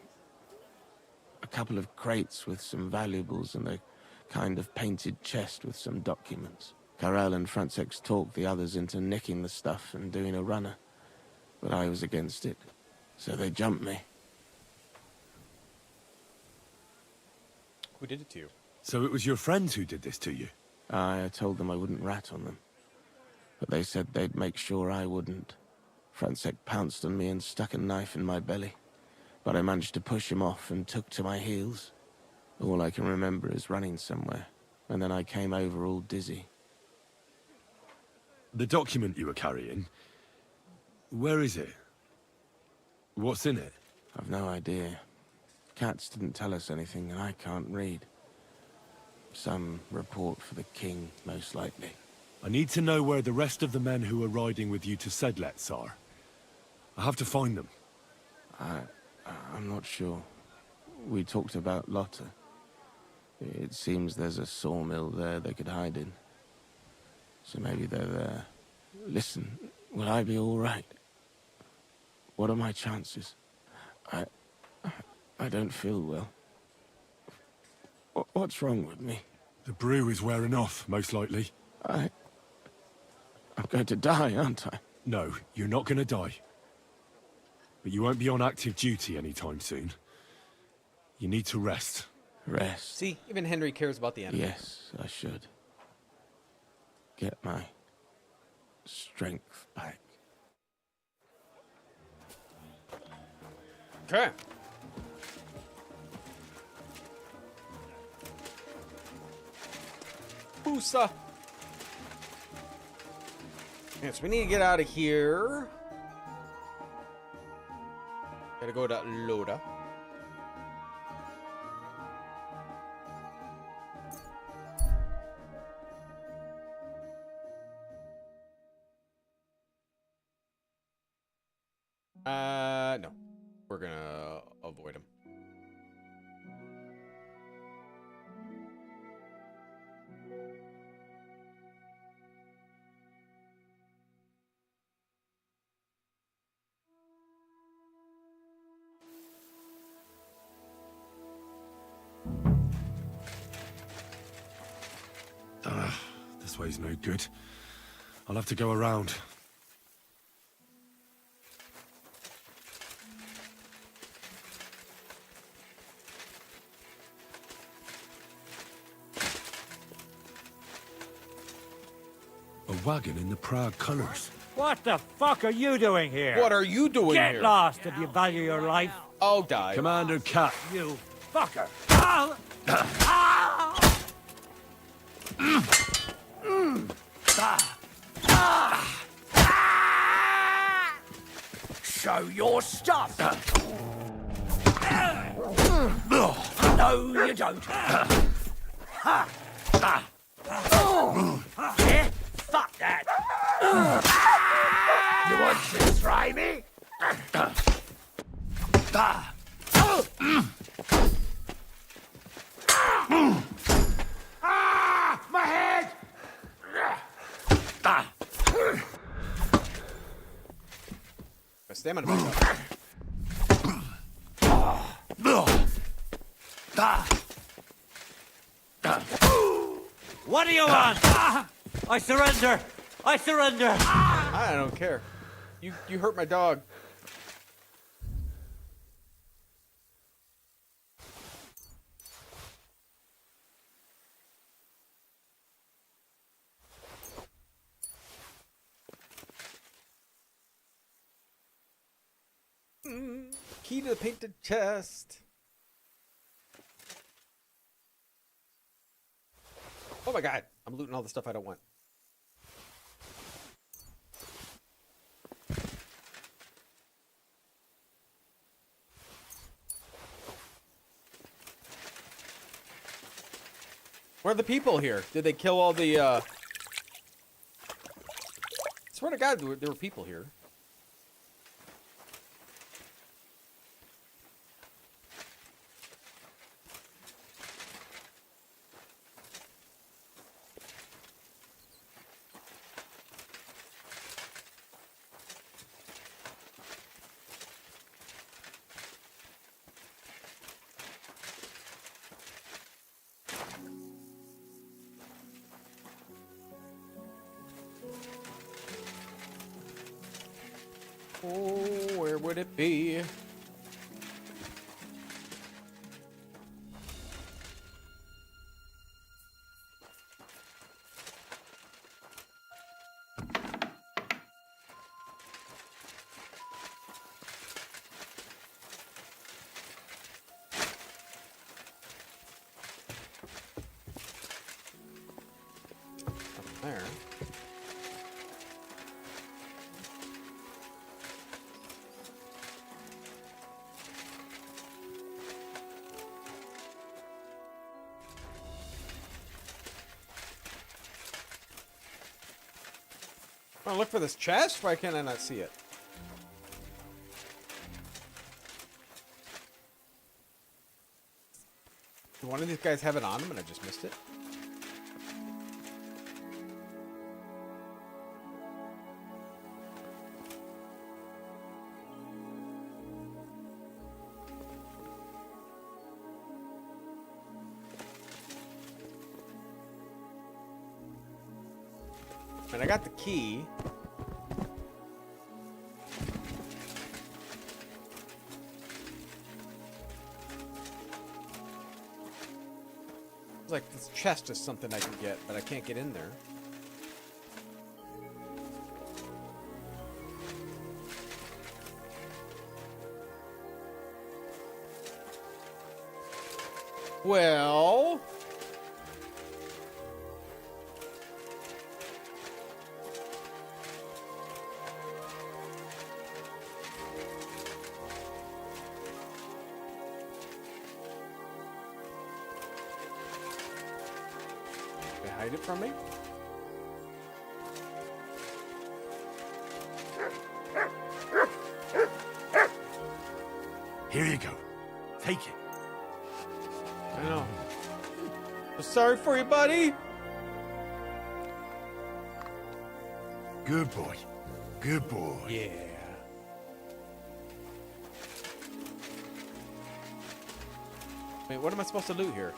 A couple of crates with some valuables and a kind of painted chest with some documents. Karel and Francex talked the others into nicking the stuff and doing a runner, but I was against it. So they jumped me. Who did it to you? So it was your friends who did this to you? I told them I wouldn't rat on them. But they said they'd make sure I wouldn't. Francek pounced on me and stuck a knife in my belly. But I managed to push him off and took to my heels. All I can remember is running somewhere. And then I came over all dizzy. The document you were carrying, where is it? What's in it? I've no idea. Cats didn't tell us anything, and I can't read. Some report for the king, most likely. I need to know where the rest of the men who are riding with you to Sedlets are. I have to find them. I'm not sure. We talked about Lotta. It seems there's a sawmill there they could hide in. So maybe they're there. Listen, will I be all right? What are my chances? I don't feel well. What's wrong with me? The brew is wearing off, most likely. I'm going to die, aren't I? No, you're not going to die. But you won't be on active duty anytime soon. You need to rest. Rest? See, even Henry cares about the enemy. Yes, I should. Get my strength back. Okay. Boosa. Yes, we need to get out of here. Gotta go to Loda. No. We're gonna avoid him. This way's no good. I'll have to go around. A wagon in the Prague colours. What the fuck are you doing here? What are you doing Get here? lost if you value your life. Oh, die. Commander Cat. You fucker. Show your stuff. No, you don't. Yeah, fuck that. You want to try me? My head! My stamina back up. What do you want? I surrender. I surrender. I don't care. You hurt my dog. Key to the painted chest. Oh my god, I'm looting all the stuff I don't want. Where are the people here? Did they kill all the, I swear to God, there were people here. would it be? There. Oh, look for this chest? Why can't I not see it? Do one of these guys have it on him and I just missed it? And I got the key. It's like this chest is something I can get, but I can't get in there. Well... They hide it from me? Here you go. Take it. I know. I'm sorry for you, buddy. Good boy. Good boy. Yeah. Wait, what am I supposed to loot here?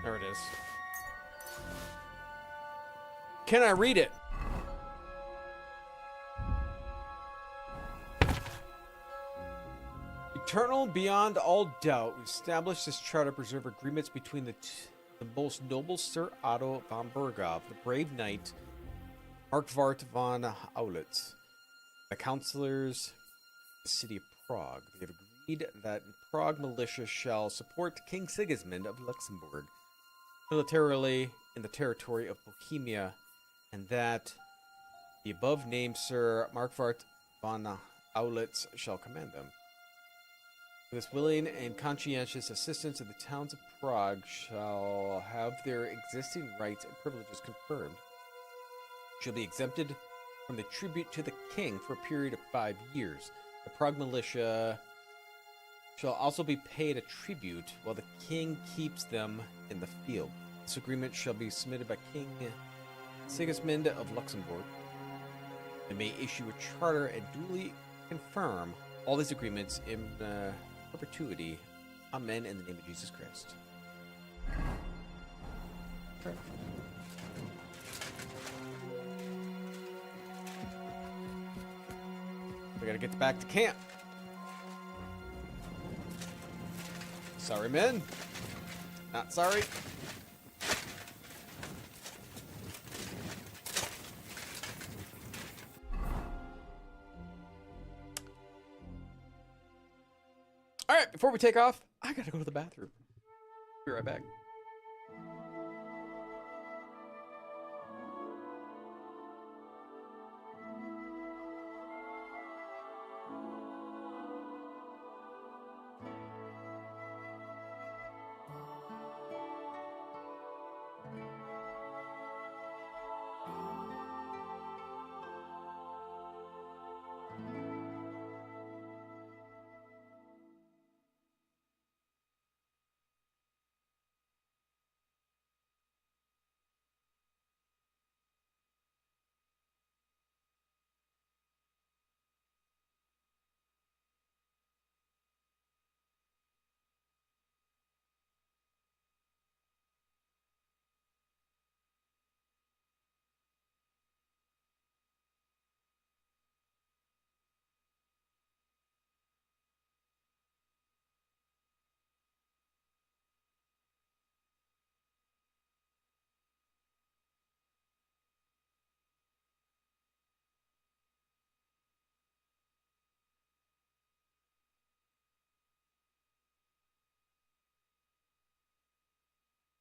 There it is. Can I read it? Eternal beyond all doubt, we established this charter preserve agreements between the most noble Sir Otto von Berghoff, the brave knight Markvart von Aulitz, the councillors of the city of Prague. They have agreed that Prague militia shall support King Sigismund of Luxembourg militarily in the territory of Bohemia, and that the above named Sir Markvart von Aulitz shall command them. This willing and conscientious assistance of the towns of Prague shall have their existing rights and privileges confirmed, shall be exempted from the tribute to the king for a period of 5 years. The Prague militia shall also be paid a tribute while the king keeps them in the field. This agreement shall be submitted by King Sigismund of Luxembourg. They may issue a charter and duly confirm all these agreements in perpetuity. Amen, in the name of Jesus Christ. Okay. We gotta get back to camp. Sorry, men. Not sorry. All right, before we take off, I gotta go to the bathroom. Be right back.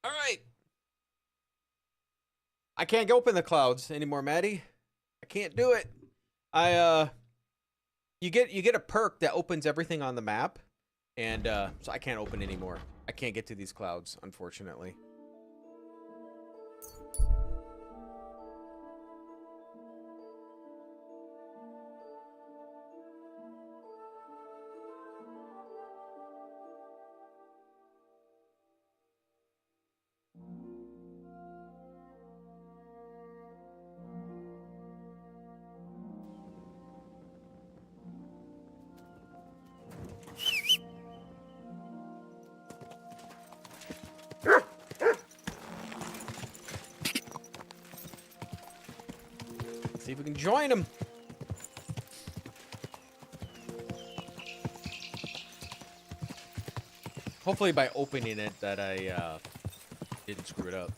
All right. I can't open the clouds anymore, Maddie. I can't do it. You get a perk that opens everything on the map, and so I can't open anymore. I can't get to these clouds, unfortunately. See if we can join them. Hopefully by opening it that I didn't screw it up.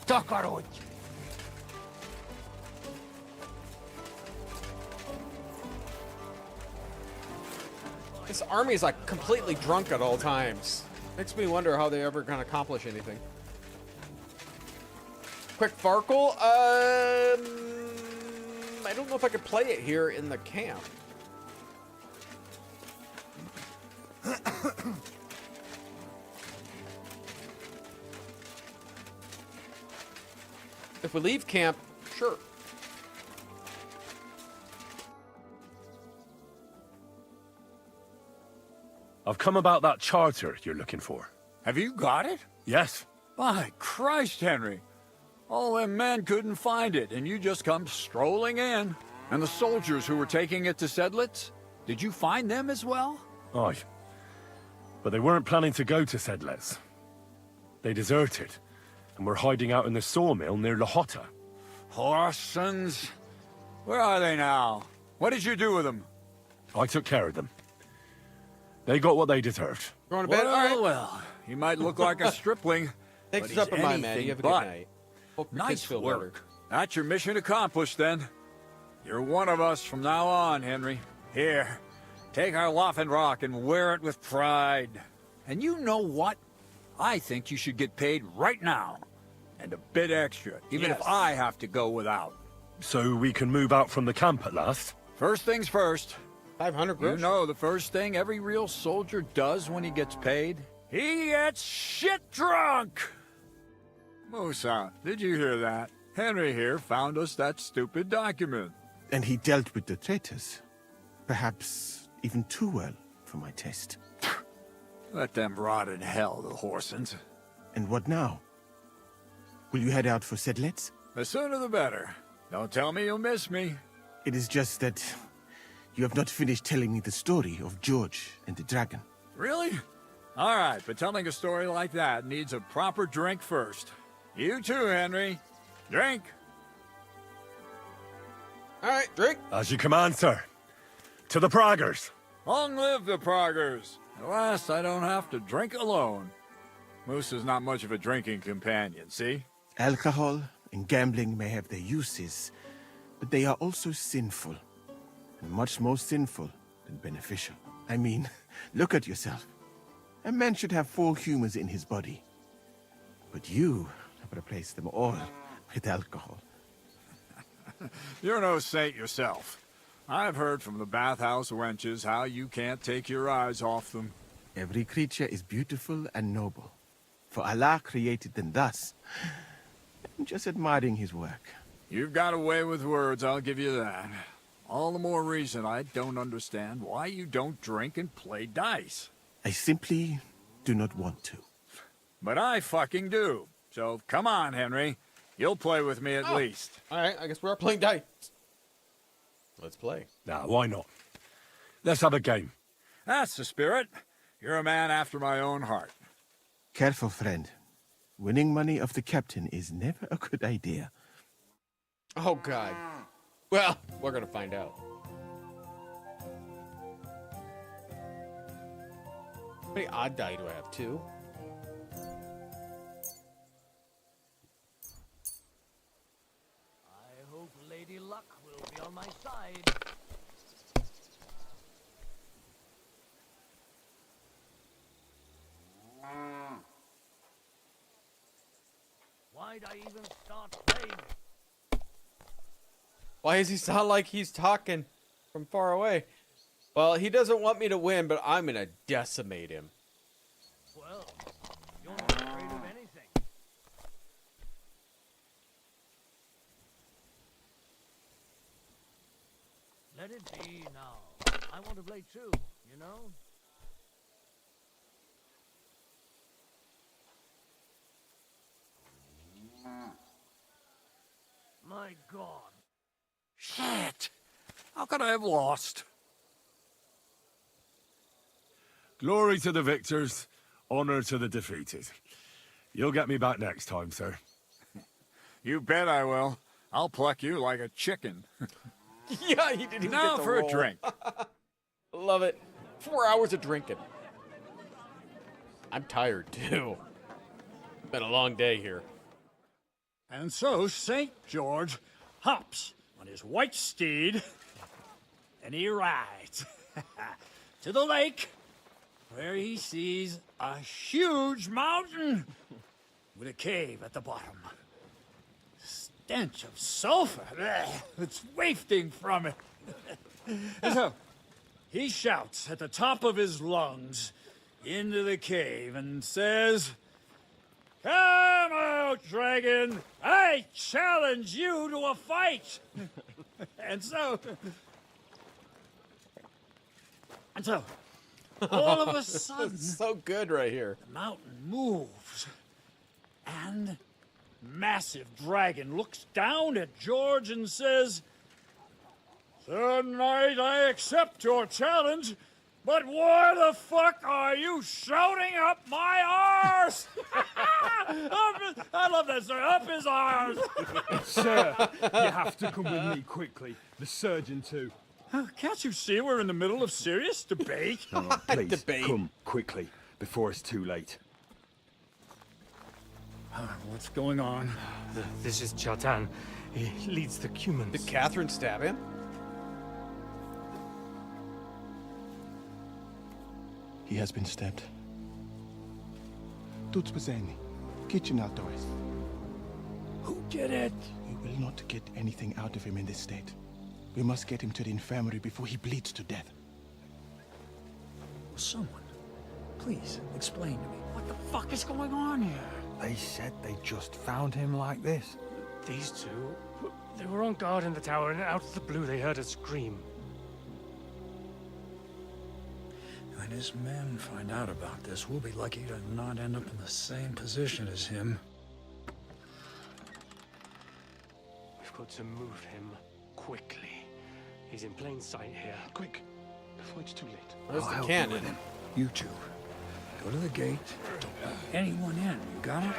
Takarodj! This army is like completely drunk at all times. Makes me wonder how they ever gonna accomplish anything. Quick Farkle, I don't know if I could play it here in the camp. If we leave camp, sure. I've come about that charter you're looking for. Have you got it? Yes. By Christ, Henry. All them men couldn't find it, and you just come strolling in. And the soldiers who were taking it to Sedlitz? Did you find them as well? Aye. But they weren't planning to go to Sedlitz. They deserted, and were hiding out in the sawmill near Lahota. Horsons. Where are they now? What did you do with them? I took care of them. They got what they deserved. Going to bed? Well, All right. well, he might look like a stripling, Thanks but for he's stopping by, man. anything You have a good but. night. Hope your kids Nice feel work. better. That's your mission accomplished, then. You're one of us from now on, Henry. Here, take our Waffenrock and wear it with pride. And you know what? I think you should get paid right now. And a bit extra, even if I have to go without. So we can move out from the camp at last? First things first. 500 You gross. know the first thing every real soldier does when he gets paid? He gets shit drunk! Musa, did you hear that? Henry here found us that stupid document. And he dealt with the traitors. Perhaps even too well for my taste. Let them rot in hell, the Horsens. And what now? Will you head out for Sedlitz? The sooner the better. Don't tell me you'll miss me. It is just that you have not finished telling me the story of George and the dragon. Really? All right, but telling a story like that needs a proper drink first. You too, Henry. Drink. All right, drink. As you command, sir. To the Praggers. Long live the Praggers. At last, I don't have to drink alone. Moose is not much of a drinking companion, see? Alcohol and gambling may have their uses, but they are also sinful. And much more sinful than beneficial. I mean, look at yourself. A man should have 4 humors in his body. But you have replaced them all with alcohol. You're no saint yourself. I've heard from the bathhouse wenches how you can't take your eyes off them. Every creature is beautiful and noble. For Allah created them thus. I'm just admiring his work. You've got a way with words, I'll give you that. All the more reason I don't understand why you don't drink and play dice. I simply do not want to. But I fucking do. So come on, Henry. You'll play with me at least. All right, I guess we are playing dice. Let's play. Nah, why not? Let's have a game. That's the spirit. You're a man after my own heart. Careful, friend. Winning money of the captain is never a good idea. Oh, God. Well, we're going to find out. How many odd die do I have? 2? I hope Lady Luck will be on my side. Why'd I even start playing? Why does he sound like he's talking from far away? Well, he doesn't want me to win, but I'm gonna decimate him. Well, you're not afraid of anything. Let it be now. I want to play too, you know? My God. Shit! How could I have lost? Glory to the victors, honor to the defeated. You'll get me back next time, sir. You bet I will. I'll pluck you like a chicken. Yeah, he didn't even Now get the for roll. a drink. Love it. 4 hours of drinking. I'm tired too. Been a long day here. And so St. George hops on his white steed, and he rides to the lake, where he sees a huge mountain with a cave at the bottom. Stench of sulfur, it's wafting from it. And so he shouts at the top of his lungs into the cave and says, "Come out, dragon! I challenge you to a fight!" And so, all of a sudden, so good right here. the mountain moves, and massive dragon looks down at George and says, "Sir Knight, I accept your challenge, but why the fuck are you shouting up my arse?" I love that, sir. Up his arse. Sir, you have to come with me quickly. The surgeon too. Can't you see we're in the middle of serious debate? No, please, Debate. come quickly before it's too late. What's going on? This is Chatan. He leads the Cumans. Did Catherine stab him? He has been stabbed. Tuts Bazeni, kitchen outdoors. Who did it? We will not get anything out of him in this state. We must get him to the infirmary before he bleeds to death. Someone, please explain to me. What the fuck is going on here? They said they just found him like this. These two, they were on guard in the tower, and out of the blue they heard a scream. When his men find out about this, we'll be lucky to not end up in the same position as him. We've got to move him quickly. He's in plain sight here. Quick, before it's too late. Where's I'll the help cannon? you with him. You two, go to the gate. Don't let anyone in. You got it?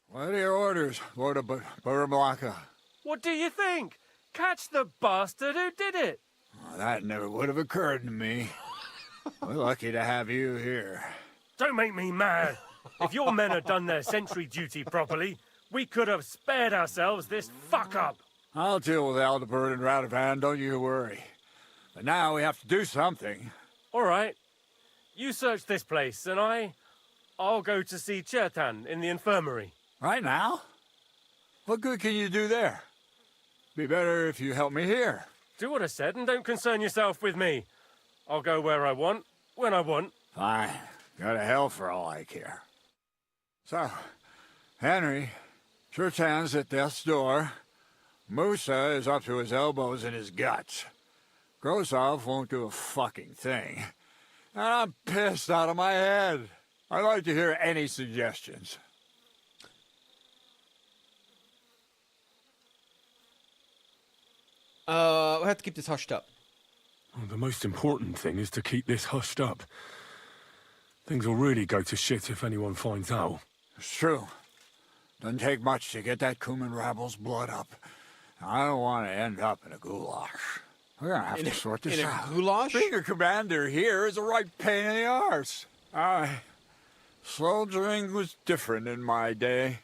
What are your orders, Lord of Burblaka? What do you think? Catch the bastard who did it! Oh, that never would have occurred to me. We're lucky to have you here. Don't make me mad. If your men had done their sentry duty properly, we could have spared ourselves this fuck-up. I'll deal with Aldebert and Radovan, don't you worry. But now we have to do something. All right. You search this place, and I'll go to see Chertan in the infirmary. Right now? What good can you do there? Be better if you help me here. Do what I said, and don't concern yourself with me. I'll go where I want, when I want. Fine. Go to hell for all I care. So, Henry, Chertan's at death's door. Musa is up to his elbows in his guts. Grosov won't do a fucking thing. And I'm pissed out of my head. I'd like to hear any suggestions. We'll have to keep this hushed up. Well, the most important thing is to keep this hushed up. Things will really go to shit if anyone finds out. It's true. Doesn't take much to get that Cuman rabble's blood up. I don't want to end up in a goulash. We're gonna have to sort this out. In a goulash? Being a commander here is a right pain in the arse. Soldiering was different in my day.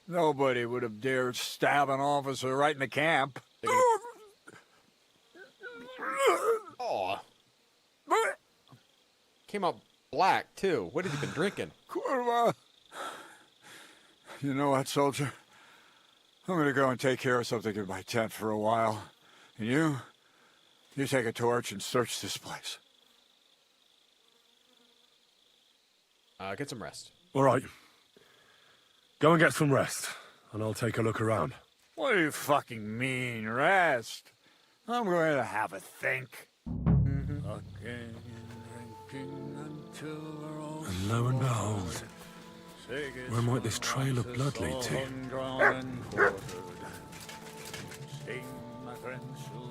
Nobody would have dared stab an officer right in the camp. Oh. Came out black, too. What have you been drinking? Kurva. You know what, soldier? I'm gonna go and take care of something in my tent for a while. And you take a torch and search this place. Get some rest. All right. Go and get some rest, and I'll take a look around. What do you fucking mean, rest? I'm going to have a think. Fucking drinking until we're all And lo and behold, where might this trail of blood lead to?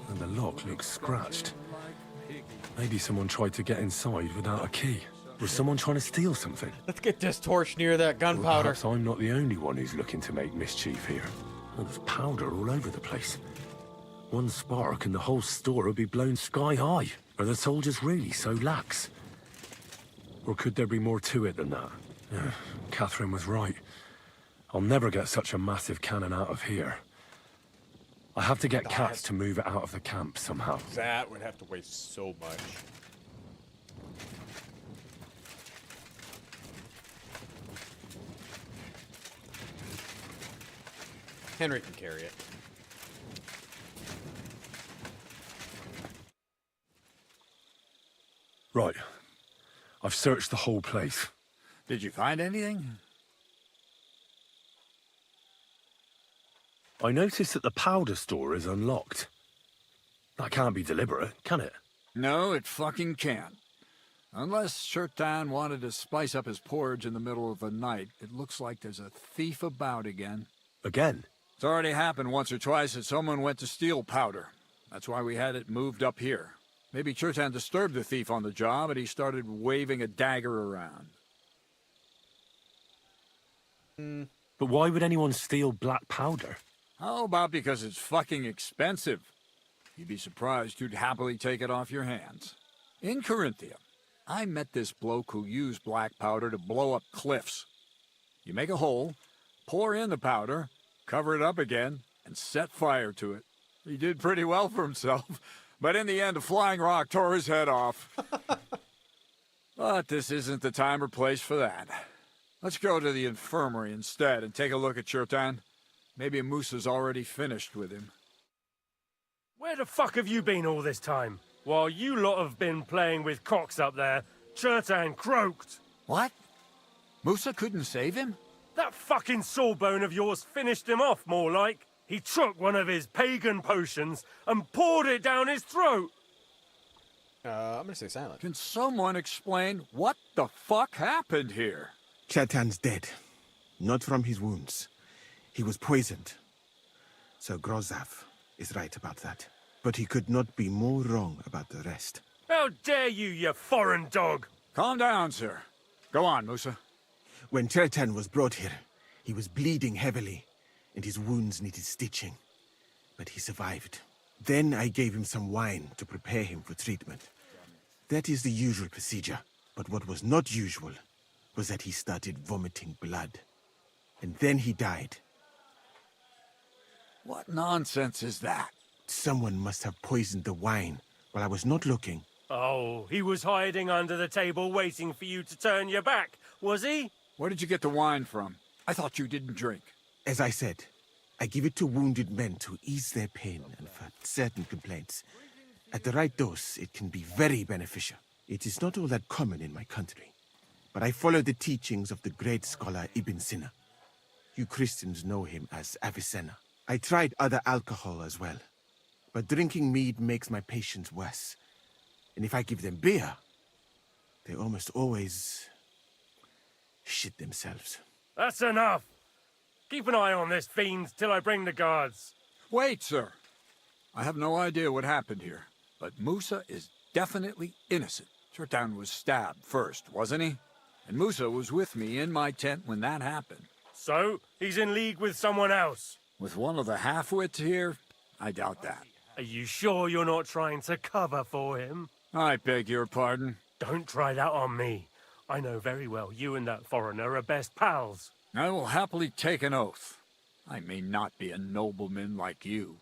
And the lock looks scratched. Maybe someone tried to get inside without a key. Was someone trying to steal something? Let's get this torch near that Well, gunpowder. perhaps I'm not the only one who's looking to make mischief here. Well, there's powder all over the place. One spark and the whole store would be blown sky high. Are the soldiers really so lax? Or could there be more to it than that? Yeah, Catherine was right. I'll never get such a massive cannon out of here. I have to get cats to move it out of the camp somehow. That would have to weigh so much. Henry can carry it. Right. I've searched the whole place. Did you find anything? I noticed that the powder store is unlocked. That can't be deliberate, can it? No, it fucking can't. Unless Shirtan wanted to spice up his porridge in the middle of the night, it looks like there's a thief about again. Again? It's already happened once or twice that someone went to steal powder. That's why we had it moved up here. Maybe Shirtan disturbed the thief on the job and he started waving a dagger around. But why would anyone steal black powder? How about because it's fucking expensive? You'd be surprised you'd happily take it off your hands. In Corinthia, I met this bloke who used black powder to blow up cliffs. You make a hole, pour in the powder, cover it up again, and set fire to it. He did pretty well for himself, but in the end, a flying rock tore his head off. But this isn't the time or place for that. Let's go to the infirmary instead and take a look at Shirtan. Maybe Musa's already finished with him. Where the fuck have you been all this time? While you lot have been playing with cocks up there, Chertan croaked. What? Musa couldn't save him? That fucking sawbone of yours finished him off, more like. He took one of his pagan potions and poured it down his throat. I'm gonna stay silent. Can someone explain what the fuck happened here? Chetan's dead. Not from his wounds. He was poisoned. Sir Grozav is right about that. But he could not be more wrong about the rest. How dare you, you foreign dog! Calm down, sir. Go on, Musa. When Chetan was brought here, he was bleeding heavily, and his wounds needed stitching. But he survived. Then I gave him some wine to prepare him for treatment. That is the usual procedure. But what was not usual was that he started vomiting blood. And then he died. What nonsense is that? Someone must have poisoned the wine while I was not looking. Oh, he was hiding under the table waiting for you to turn your back, was he? Where did you get the wine from? I thought you didn't drink. As I said, I give it to wounded men to ease their pain and for certain complaints. At the right dose, it can be very beneficial. It is not all that common in my country. But I follow the teachings of the great scholar Ibn Sina. You Christians know him as Avicenna. I tried other alcohol as well. But drinking mead makes my patients worse. And if I give them beer, they almost always shit themselves. That's enough. Keep an eye on this fiend till I bring the guards. Wait, sir. I have no idea what happened here, but Musa is definitely innocent. Shirtan was stabbed first, wasn't he? And Musa was with me in my tent when that happened. So, he's in league with someone else. With one of the half-wits here, I doubt that. Are you sure you're not trying to cover for him? I beg your pardon. Don't try that on me. I know very well you and that foreigner are best pals. I will happily take an oath. I may not be a nobleman like you,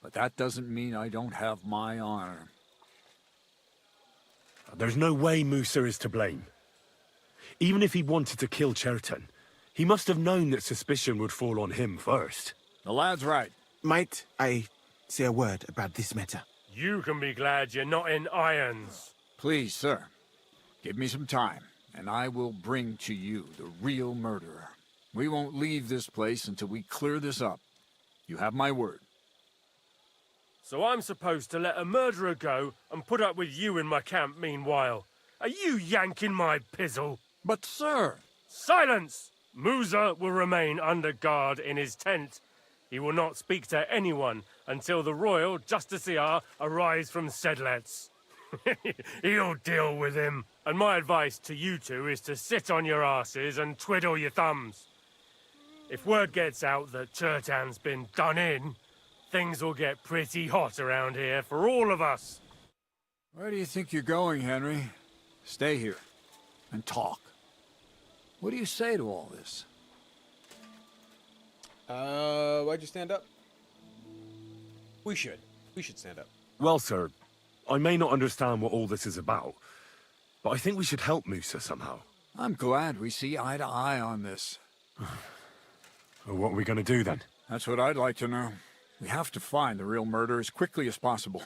but that doesn't mean I don't have my honor. There's no way Musa is to blame. Even if he wanted to kill Cherton, he must have known that suspicion would fall on him first. The lad's right. Might I say a word about this matter? You can be glad you're not in irons. Please, sir, give me some time, and I will bring to you the real murderer. We won't leave this place until we clear this up. You have my word. So I'm supposed to let a murderer go and put up with you in my camp meanwhile. Are you yanking my pizzle? But, sir... Silence! Musa will remain under guard in his tent. He will not speak to anyone until the royal justiciar arrives from Sedlets. He'll deal with him. And my advice to you two is to sit on your asses and twiddle your thumbs. If word gets out that Chertan's been done in, things will get pretty hot around here for all of us. Where do you think you're going, Henry? Stay here and talk. What do you say to all this? Why'd you stand up? We should stand up. Well, sir, I may not understand what all this is about, but I think we should help Musa somehow. I'm glad we see eye to eye on this. Well, what are we going to do then? That's what I'd like to know. We have to find the real murderer as quickly as possible.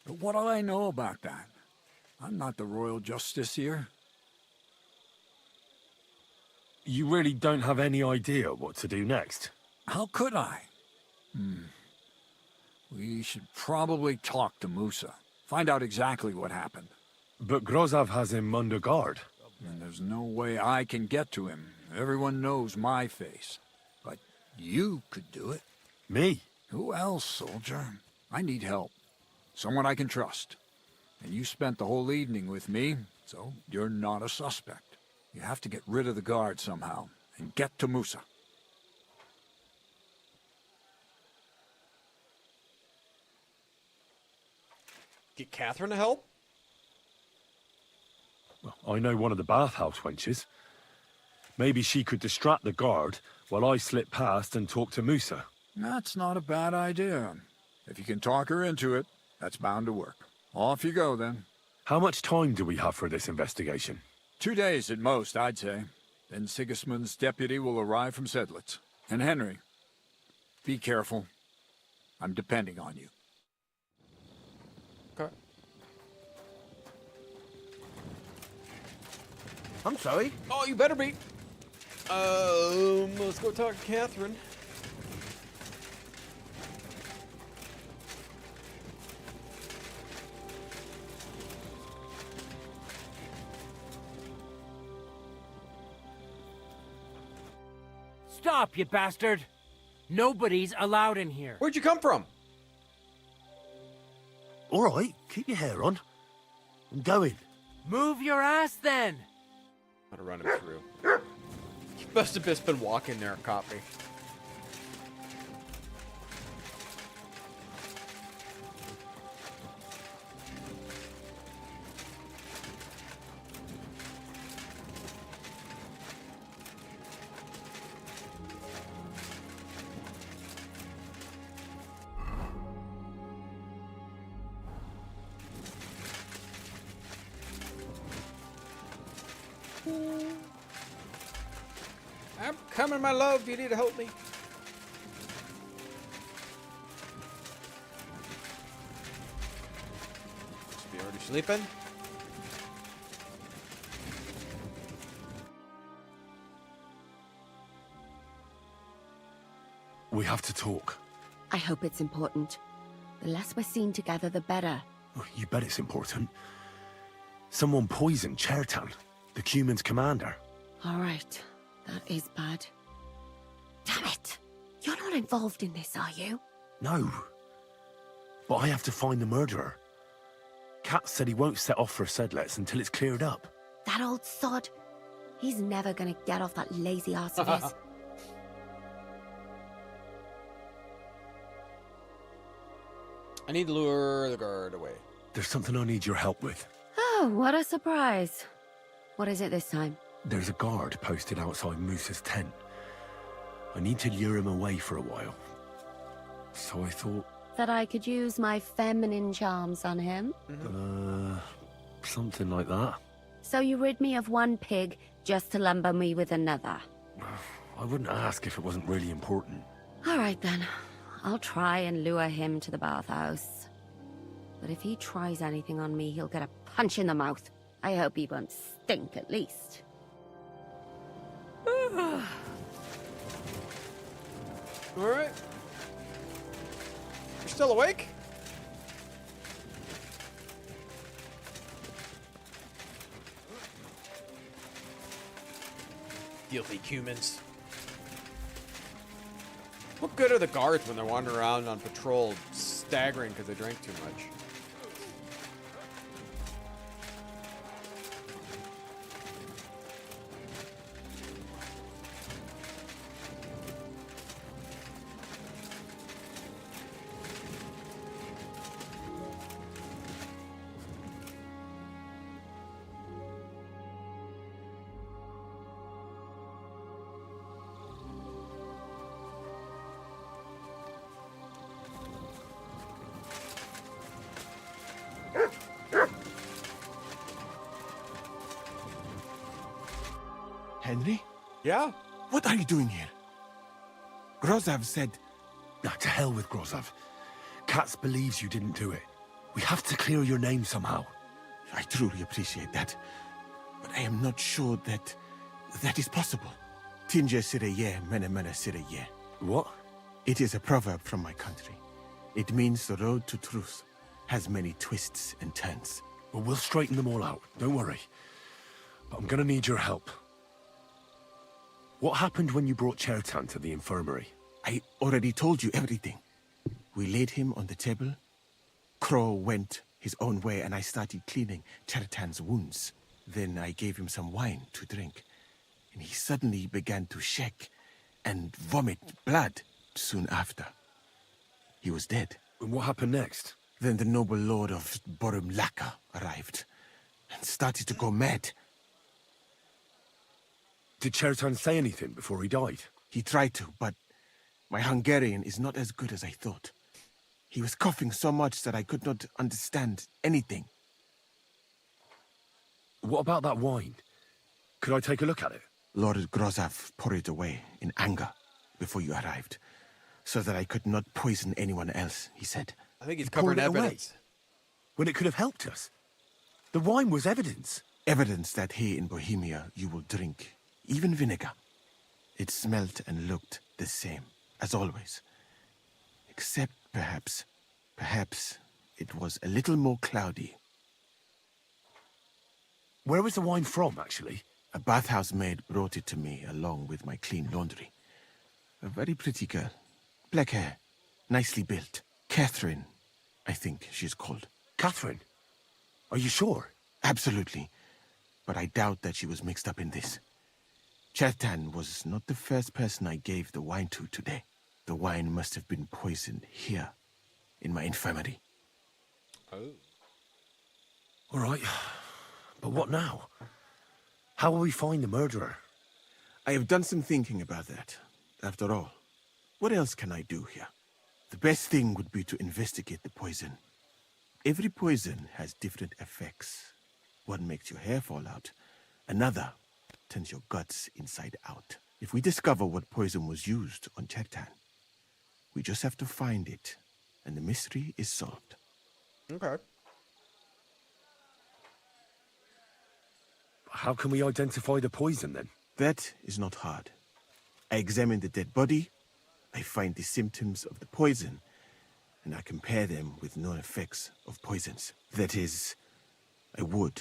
But what do I know about that? I'm not the royal justiciar. You really don't have any idea what to do next? How could I? We should probably talk to Musa. Find out exactly what happened. But Grozav has him under guard. And there's no way I can get to him. Everyone knows my face. But you could do it. Me? Who else, soldier? I need help. Someone I can trust. And you spent the whole evening with me, so you're not a suspect. You have to get rid of the guard somehow, and get to Musa. Get Catherine to help? Well, I know one of the bathhouse wenches. Maybe she could distract the guard while I slip past and talk to Musa. That's not a bad idea. If you can talk her into it, that's bound to work. Off you go, then. How much time do we have for this investigation? 2 days at most, I'd say. Then Sigismund's deputy will arrive from Sedlitz. And Henry, be careful. I'm depending on you. Okay. I'm sorry? Oh, you better be. Let's go talk to Catherine. Stop, you bastard! Nobody's allowed in here. Where'd you come from? All right, keep your hair on. I'm going. Move your ass, then! I'm gonna run him through. You must have just been walking there, caught me. I'm coming, my love. You need to help me. Must be already sleeping. We have to talk. I hope it's important. The less we're seen together, the better. Oh, you bet it's important. Someone poisoned Chertan, the Cuman's commander. All right. That is bad. Damn it! You're not involved in this, are you? No. But I have to find the murderer. Kat said he won't set off for Sedlets until it's cleared up. That old sod. He's never gonna get off that lazy arse of his. I need to lure the guard away. There's something I need your help with. Oh, what a surprise. What is it this time? There's a guard posted outside Moose's tent. I need to lure him away for a while. So I thought... That I could use my feminine charms on him? Something like that. So you rid me of one pig just to lumber me with another? I wouldn't ask if it wasn't really important. All right then. I'll try and lure him to the bathhouse. But if he tries anything on me, he'll get a punch in the mouth. I hope he won't stink at least. Alright. You're still awake? Filthy humans. What good are the guards when they're wandering around on patrol, staggering because they drank too much? Henry? Yeah? What are you doing here? Grozav said... Now, to hell with Grozav. Katz believes you didn't do it. We have to clear your name somehow. I truly appreciate that. But I am not sure that is possible. Tinja sireye, mene mene sireye. What? It is a proverb from my country. It means the road to truth has many twists and turns. Well, we'll straighten them all out. Don't worry. But I'm gonna need your help. What happened when you brought Chertan to the infirmary? I already told you everything. We laid him on the table. Crow went his own way and I started cleaning Chertan's wounds. Then I gave him some wine to drink. And he suddenly began to shake and vomit blood soon after. He was dead. And what happened next? Then the noble lord of Borumlaka arrived and started to go mad. Did Chertan say anything before he died? He tried to, but my Hungarian is not as good as I thought. He was coughing so much that I could not understand anything. What about that wine? Could I take a look at it? Lord Grozav poured it away in anger before you arrived, so that I could not poison anyone else, he said. I think he's He covering poured it away? evidence. When it could have helped us. The wine was evidence. Evidence that here in Bohemia you will drink, even vinegar. It smelt and looked the same, as always. Except perhaps it was a little more cloudy. Where was the wine from, actually? A bathhouse maid brought it to me along with my clean laundry. A very pretty girl. Black hair, nicely built. Catherine, I think she's called. Catherine? Are you sure? Absolutely. But I doubt that she was mixed up in this. Chertan was not the first person I gave the wine to today. The wine must have been poisoned here, in my infirmary. Oh. All right. But what now? How will we find the murderer? I have done some thinking about that. After all, what else can I do here? The best thing would be to investigate the poison. Every poison has different effects. One makes your hair fall out. Another turns your guts inside out. If we discover what poison was used on Chertan, we just have to find it, and the mystery is solved. Okay. How can we identify the poison, then? That is not hard. I examine the dead body, I find the symptoms of the poison, and I compare them with known effects of poisons. That is, I would,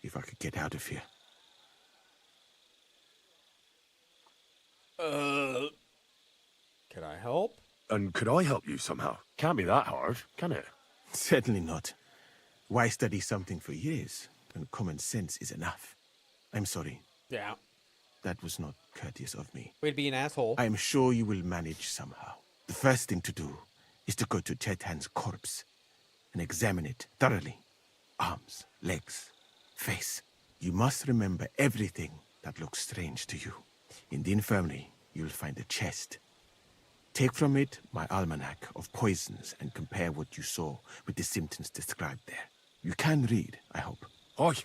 if I could get out of here. Can I help? And could I help you somehow? Can't be that hard, can it? Certainly not. Why study something for years when common sense is enough? I'm sorry. Yeah. That was not courteous of me. Way to be an asshole. I am sure you will manage somehow. The first thing to do is to go to Chetan's corpse and examine it thoroughly. Arms, legs, face. You must remember everything that looks strange to you. In the infirmary, you'll find a chest. Take from it my almanac of poisons and compare what you saw with the symptoms described there. You can read, I hope. Aye,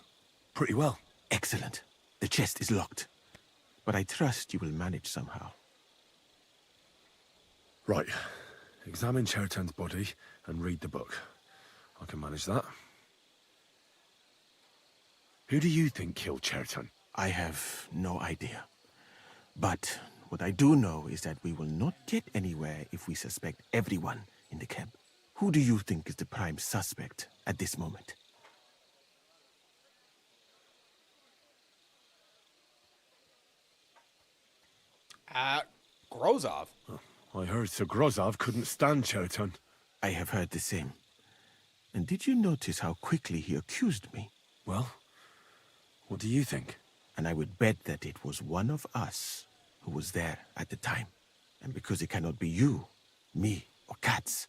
pretty well. Excellent. The chest is locked, but I trust you will manage somehow. Right. Examine Chertan's body and read the book. I can manage that. Who do you think killed Chertan? I have no idea. But what I do know is that we will not get anywhere if we suspect everyone in the camp. Who do you think is the prime suspect at this moment? Grozov. I heard Sir Grozov couldn't stand Chertan. I have heard the same. And did you notice how quickly he accused me? Well, what do you think? And I would bet that it was one of us who was there at the time. And because it cannot be you, me, or Katz,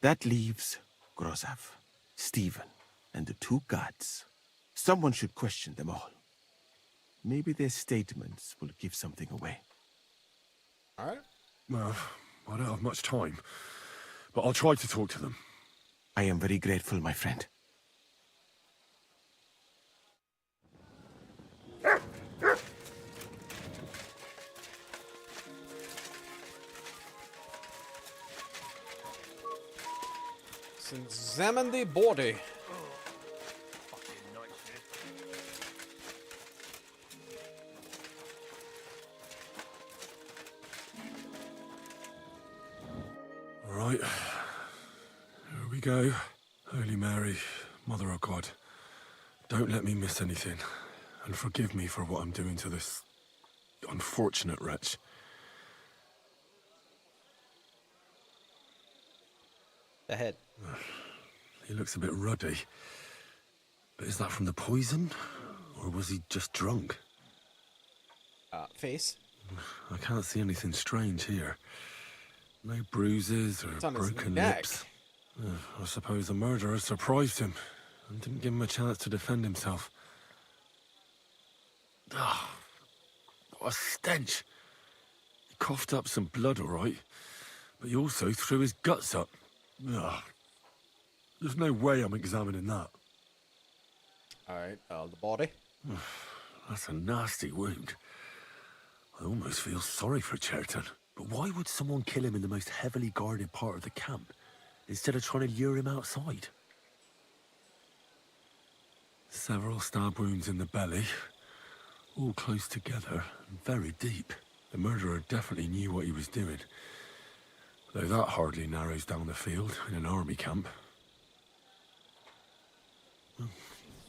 that leaves Grozov, Stephen, and the two guards. Someone should question them all. Maybe their statements will give something away. All right. Well, I don't have much time, but I'll try to talk to them. I am very grateful, my friend. Let's examine the body. All right. Here we go. Holy Mary, Mother of God, don't let me miss anything, and forgive me for what I'm doing to this unfortunate wretch. The head. He looks a bit ruddy. But is that from the poison? Or was he just drunk? Face. I can't see anything strange here. No bruises or It's on his broken neck. lips. I suppose the murderer surprised him and didn't give him a chance to defend himself. Ah, what a stench. He coughed up some blood, all right, but he also threw his guts up. Ugh. There's no way I'm examining that. All right, the body. That's a nasty wound. I almost feel sorry for Chertan. But why would someone kill him in the most heavily guarded part of the camp, instead of trying to lure him outside? Several stab wounds in the belly, all close together and very deep. The murderer definitely knew what he was doing. Though that hardly narrows down the field in an army camp.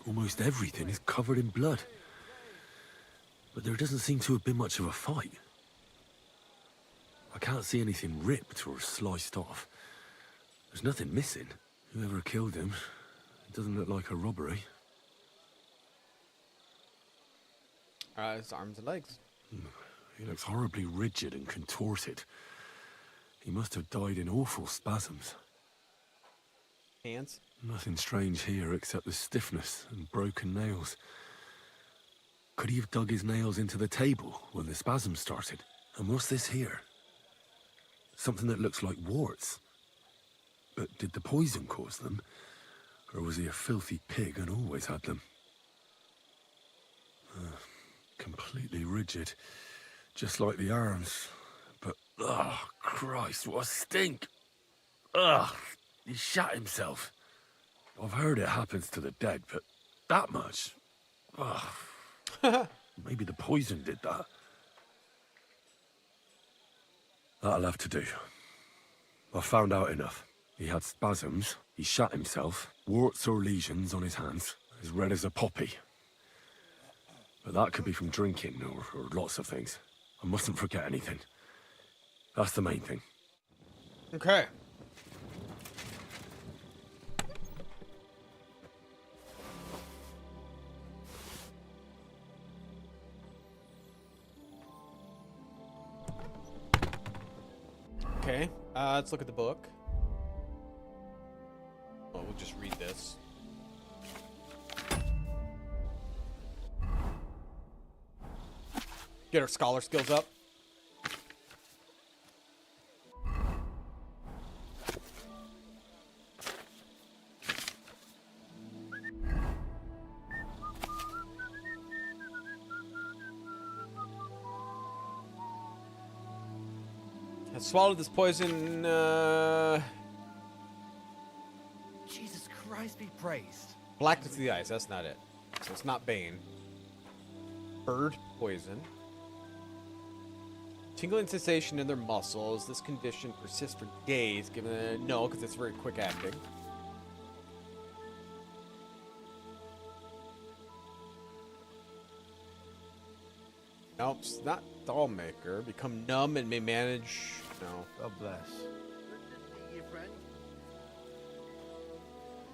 Almost everything is covered in blood. But there doesn't seem to have been much of a fight. I can't see anything ripped or sliced off. There's nothing missing. Whoever killed him, it doesn't look like a robbery. His arms and legs. He looks horribly rigid and contorted. He must have died in awful spasms. Hands. Nothing strange here except the stiffness and broken nails. Could he have dug his nails into the table when the spasms started? And what's this here? Something that looks like warts. But did the poison cause them? Or was he a filthy pig and always had them? Completely rigid. Just like the arms. But, oh, Christ, what a stink! Ugh, he shot himself. I've heard it happens to the dead, but that much? Ugh. Maybe the poison did that. That'll have to do. I found out enough. He had spasms, he shot himself, warts or lesions on his hands, as red as a poppy. But that could be from drinking or lots of things. I mustn't forget anything. That's the main thing. Okay. Okay. Let's look at the book. Oh, we'll just read this. Get our scholar skills up. I swallowed this poison, Jesus Christ be praised. blackness of the eyes, that's not it. So it's not Bane. Bird poison. Tingling sensation in their muscles. This condition persists for days, given no, because it's very quick acting. Nope, it's not doll maker. Become numb and may manage. No. God bless.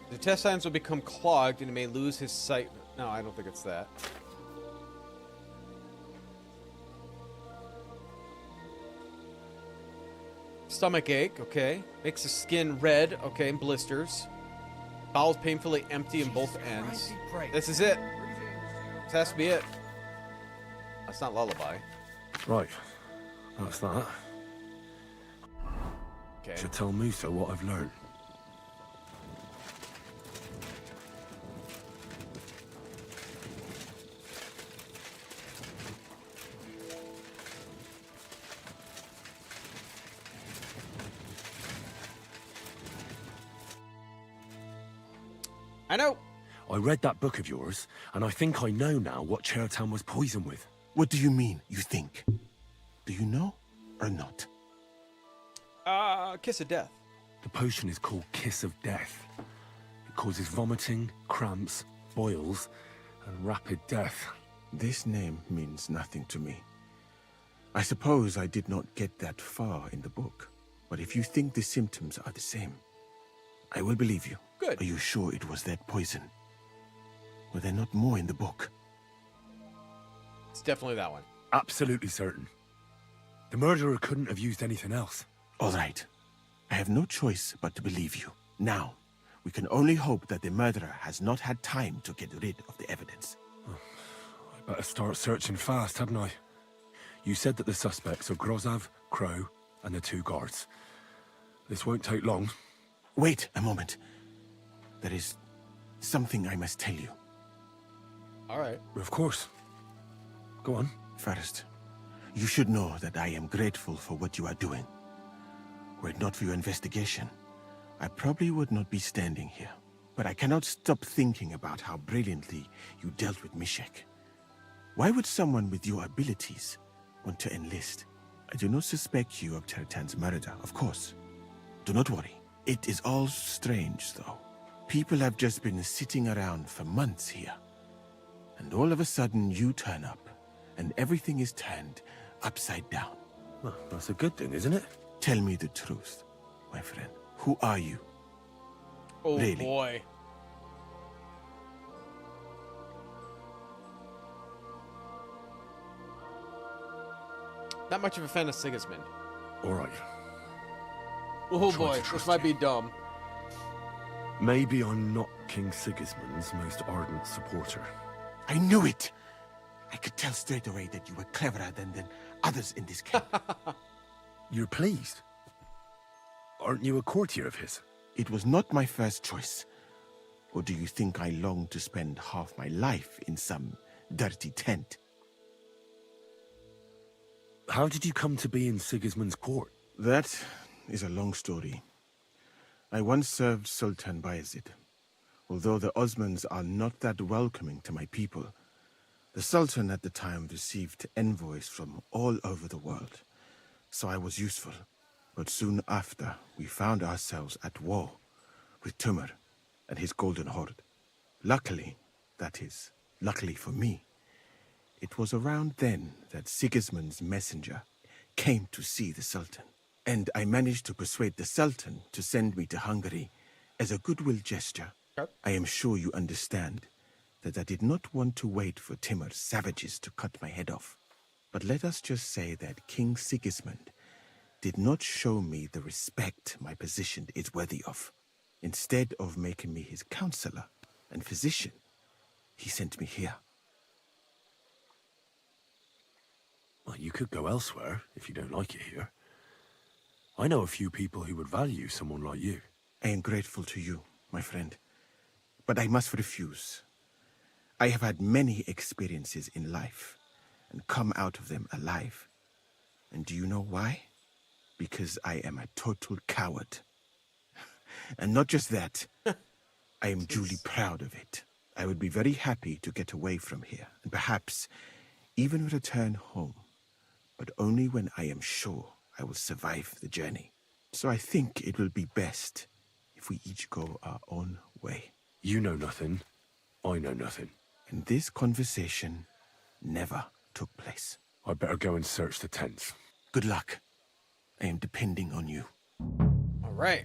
The intestines will become clogged and he may lose his sight. No, I don't think it's that. Stomach ache, okay. Makes the skin red, okay, and blisters. Bowels painfully empty in both ends. This is it. This has to be it. That's not lullaby. Right. That's that. Okay. Should tell Musa what I've learned. I know. I read that book of yours, and I think I know now what Chertown was poisoned with. What do you mean, you think? Do you know or not? Kiss of death. The potion is called Kiss of Death. It causes vomiting, cramps, boils, and rapid death. This name means nothing to me. I suppose I did not get that far in the book, but if you think the symptoms are the same, I will believe you. Good. Are you sure it was that poison? Were there not more in the book? It's definitely that one. Absolutely certain. The murderer couldn't have used anything else. All right. I have no choice but to believe you. Now, we can only hope that the murderer has not had time to get rid of the evidence. I better start searching fast, hadn't I? You said that the suspects are Grozav, Crow, and the 2 guards. This won't take long. Wait a moment. There is something I must tell you. All right. Of course. Go on. First, you should know that I am grateful for what you are doing. Were it not for your investigation, I probably would not be standing here. But I cannot stop thinking about how brilliantly you dealt with Mishek. Why would someone with your abilities want to enlist? I do not suspect you of Chertan's murder, of course. Do not worry. It is all strange, though. People have just been sitting around for months here. And all of a sudden you turn up, and everything is turned upside down. Well, that's a good thing, isn't it? Tell me the truth, my friend. Who are you? Oh, really? Boy. Not much of a fan of Sigismund. All right. Oh boy, this might be dumb. Maybe I'm not King Sigismund's most ardent supporter. I knew it! I could tell straight away that you were cleverer than others in this camp. You're pleased? Aren't you a courtier of his? It was not my first choice. Or do you think I long to spend half my life in some dirty tent? How did you come to be in Sigismund's court? That is a long story. I once served Sultan Bayezid. Although the Osmans are not that welcoming to my people, the Sultan at the time received envoys from all over the world, so I was useful. But soon after, we found ourselves at war with Timur and his Golden Horde. Luckily, that is, luckily for me, it was around then that Sigismund's messenger came to see the Sultan. And I managed to persuade the Sultan to send me to Hungary as a goodwill gesture. I am sure you understand that I did not want to wait for Timur's savages to cut my head off. But let us just say that King Sigismund did not show me the respect my position is worthy of. Instead of making me his counselor and physician, he sent me here. Well, you could go elsewhere if you don't like it here. I know a few people who would value someone like you. I am grateful to you, my friend, but I must refuse. I have had many experiences in life and come out of them alive. And do you know why? Because I am a total coward. And not just that, I am duly proud of it. I would be very happy to get away from here and perhaps even return home, but only when I am sure I will survive the journey. So I think it will be best if we each go our own way. You know nothing. I know nothing. And this conversation never took place. I'd better go and search the tents. Good luck. I am depending on you. All right.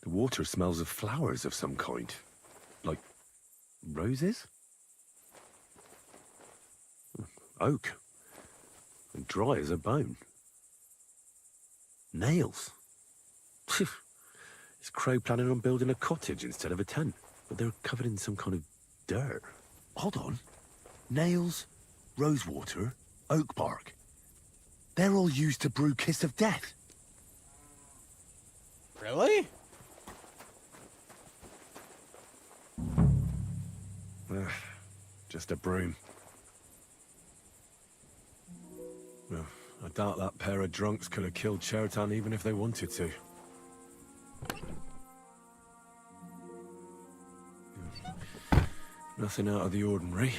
The water smells of flowers of some kind. Like roses? Oak. And dry as a bone. Nails. Is Crow planning on building a cottage instead of a tent? But they're covered in some kind of dirt. Hold on. Nails, rosewater, oak bark. They're all used to brew Kiss of Death. Really? Just a broom. Well, I doubt that pair of drunks could have killed Chertan even if they wanted to. Nothing out of the ordinary.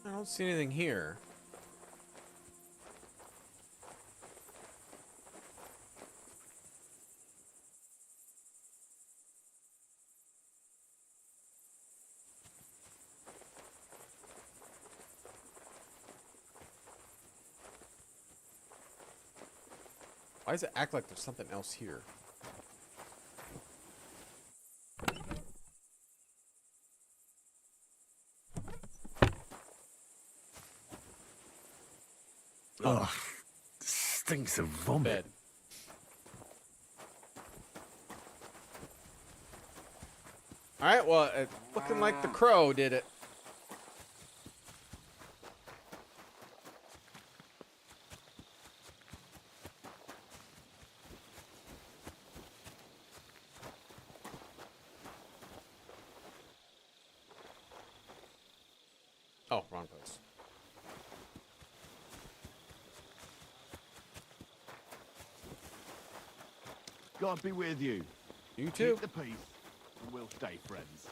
I don't see anything here. Why does it act like there's something else here? Ugh, stinks of vomit. Alright, well, it's looking like the crow did it. Oh, wrong place. God be with you. You too. Keep the peace, and we'll stay friends.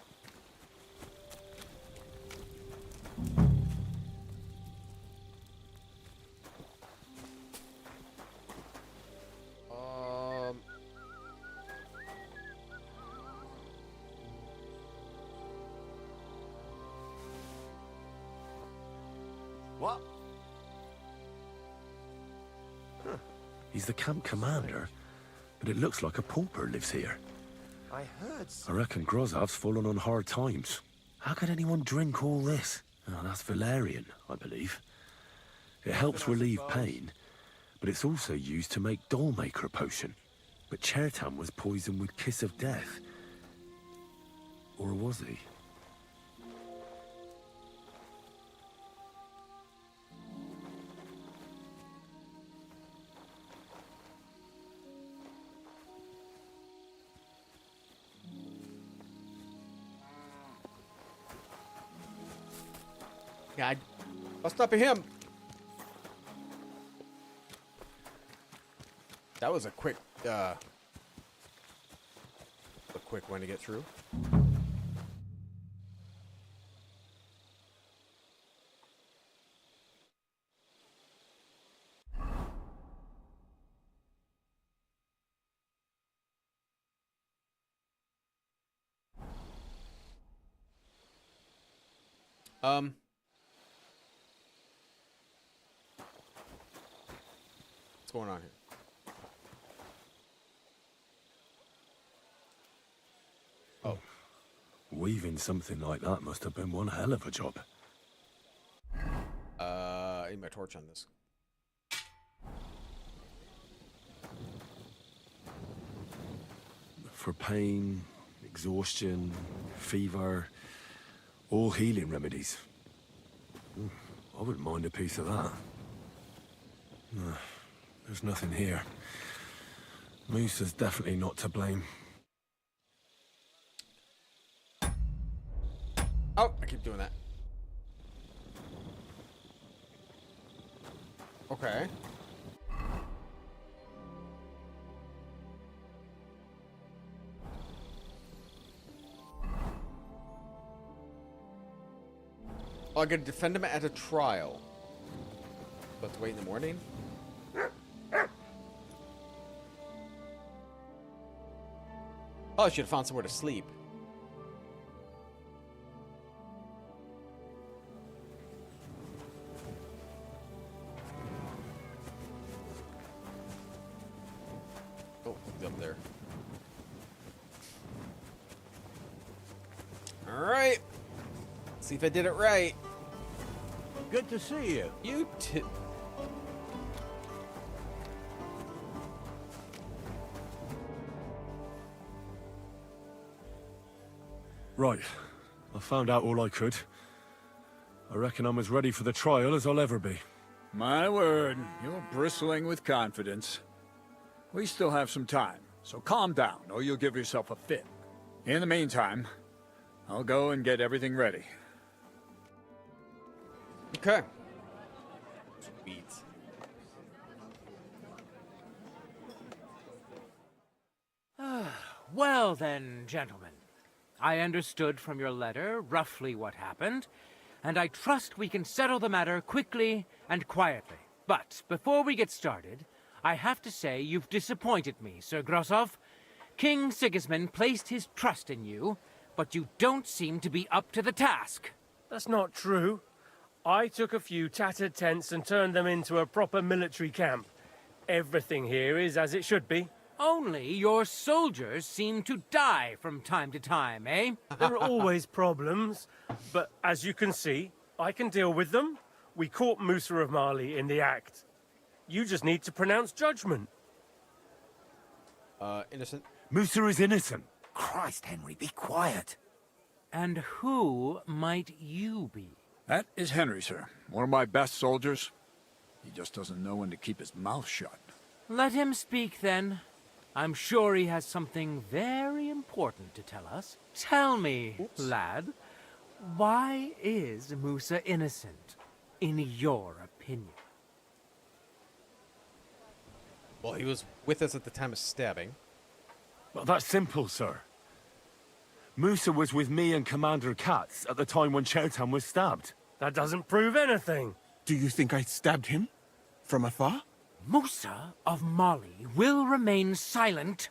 What? Huh. He's the camp commander, but it looks like a pauper lives here. I heard I reckon Grozav's fallen on hard times. How could anyone drink all this? Oh, that's valerian, I believe. It helps relieve pain, but it's also used to make Dollmaker potion. But Chertan was poisoned with Kiss of Death. Or was he? God. What's up with him? That was a quick one to get through. What's going on here? Oh. Weaving something like that must have been one hell of a job. I need my torch on this. For pain, exhaustion, fever, all healing remedies. I wouldn't mind a piece of that. No, there's nothing here. Moosa's definitely not to blame. Oh, I keep doing that. Okay. Oh, I gotta defend him at a trial. Let's wait in the morning. Oh, I should have found somewhere to sleep. Oh, he's up there. All right. See if I did it right. Good to see you. You too. Right. I found out all I could. I reckon I'm as ready for the trial as I'll ever be. My word, you're bristling with confidence. We still have some time, so calm down, or you'll give yourself a fit. In the meantime, I'll go and get everything ready. Okay. Sweet. Well then, gentlemen. I understood from your letter roughly what happened, and I trust we can settle the matter quickly and quietly. But before we get started, I have to say you've disappointed me, Sir Grosov. King Sigismund placed his trust in you, but you don't seem to be up to the task. That's not true. I took a few tattered tents and turned them into a proper military camp. Everything here is as it should be. Only your soldiers seem to die from time to time, eh? There are always problems, but as you can see, I can deal with them. We caught Musa of Mali in the act. You just need to pronounce judgment. Innocent. Musa is innocent. Christ, Henry, be quiet. And who might you be? That is Henry, sir. One of my best soldiers. He just doesn't know when to keep his mouth shut. Let him speak, then. I'm sure he has something very important to tell us. Tell me, lad, why is Musa innocent, in your opinion? Well, he was with us at the time of stabbing. Well, that's simple, sir. Musa was with me and Commander Katz at the time when Chertan was stabbed. That doesn't prove anything. Do you think I stabbed him? From afar? Musa of Mali will remain silent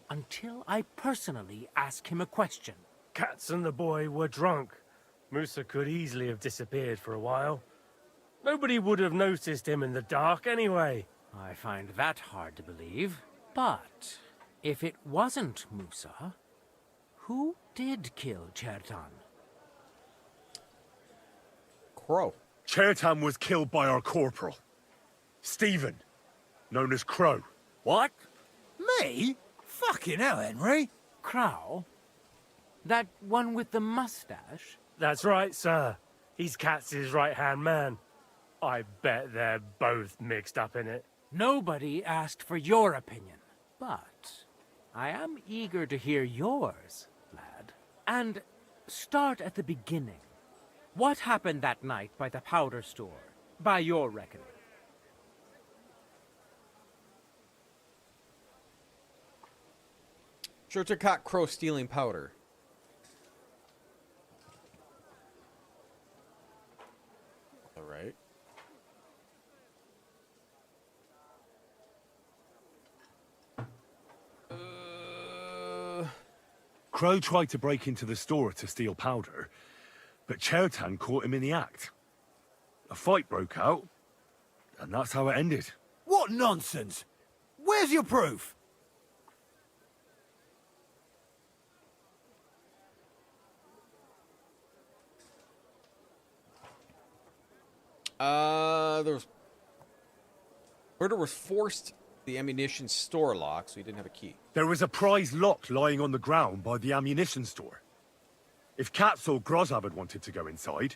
until I personally ask him a question. Katz and the boy were drunk. Musa could easily have disappeared for a while. Nobody would have noticed him in the dark anyway. I find that hard to believe. But if it wasn't Musa, who did kill Chertan? Crow. Chertan was killed by our corporal, Stephen, known as Crow. What? Me? Fucking hell, Henry. Crow? That one with the mustache? That's right, sir. He's Katz's right-hand man. I bet they're both mixed up in it. Nobody asked for your opinion, but I am eager to hear yours, lad. And start at the beginning. What happened that night by the powder store, by your reckoning? Shorter caught Crow stealing powder. All right. Crow tried to break into the store to steal powder, but Chertan caught him in the act. A fight broke out, and that's how it ended. What nonsense! Where's your proof? Murder was forced the ammunition store lock, so he didn't have a key. There was a prize lock lying on the ground by the ammunition store. If Katz or Grozab had wanted to go inside,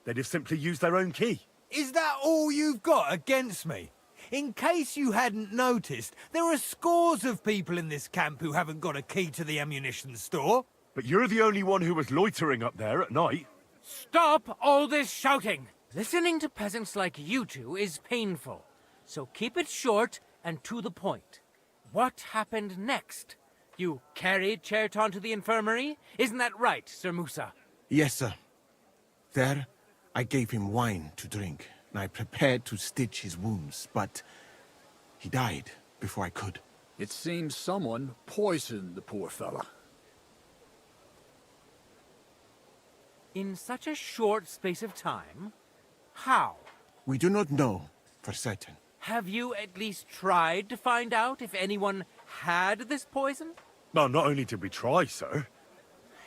they'd have simply used their own key. Is that all you've got against me? In case you hadn't noticed, there are scores of people in this camp who haven't got a key to the ammunition store. But you're the only one who was loitering up there at night. Stop all this shouting! Listening to peasants like you two is painful, so keep it short and to the point. What happened next? You carried Chertan to the infirmary? Isn't that right, Sir Musa? Yes, sir. There, I gave him wine to drink, and I prepared to stitch his wounds, but he died before I could. It seems someone poisoned the poor fella. In such a short space of time? How? We do not know for certain. Have you at least tried to find out if anyone had this poison? Well, not only did we try, sir.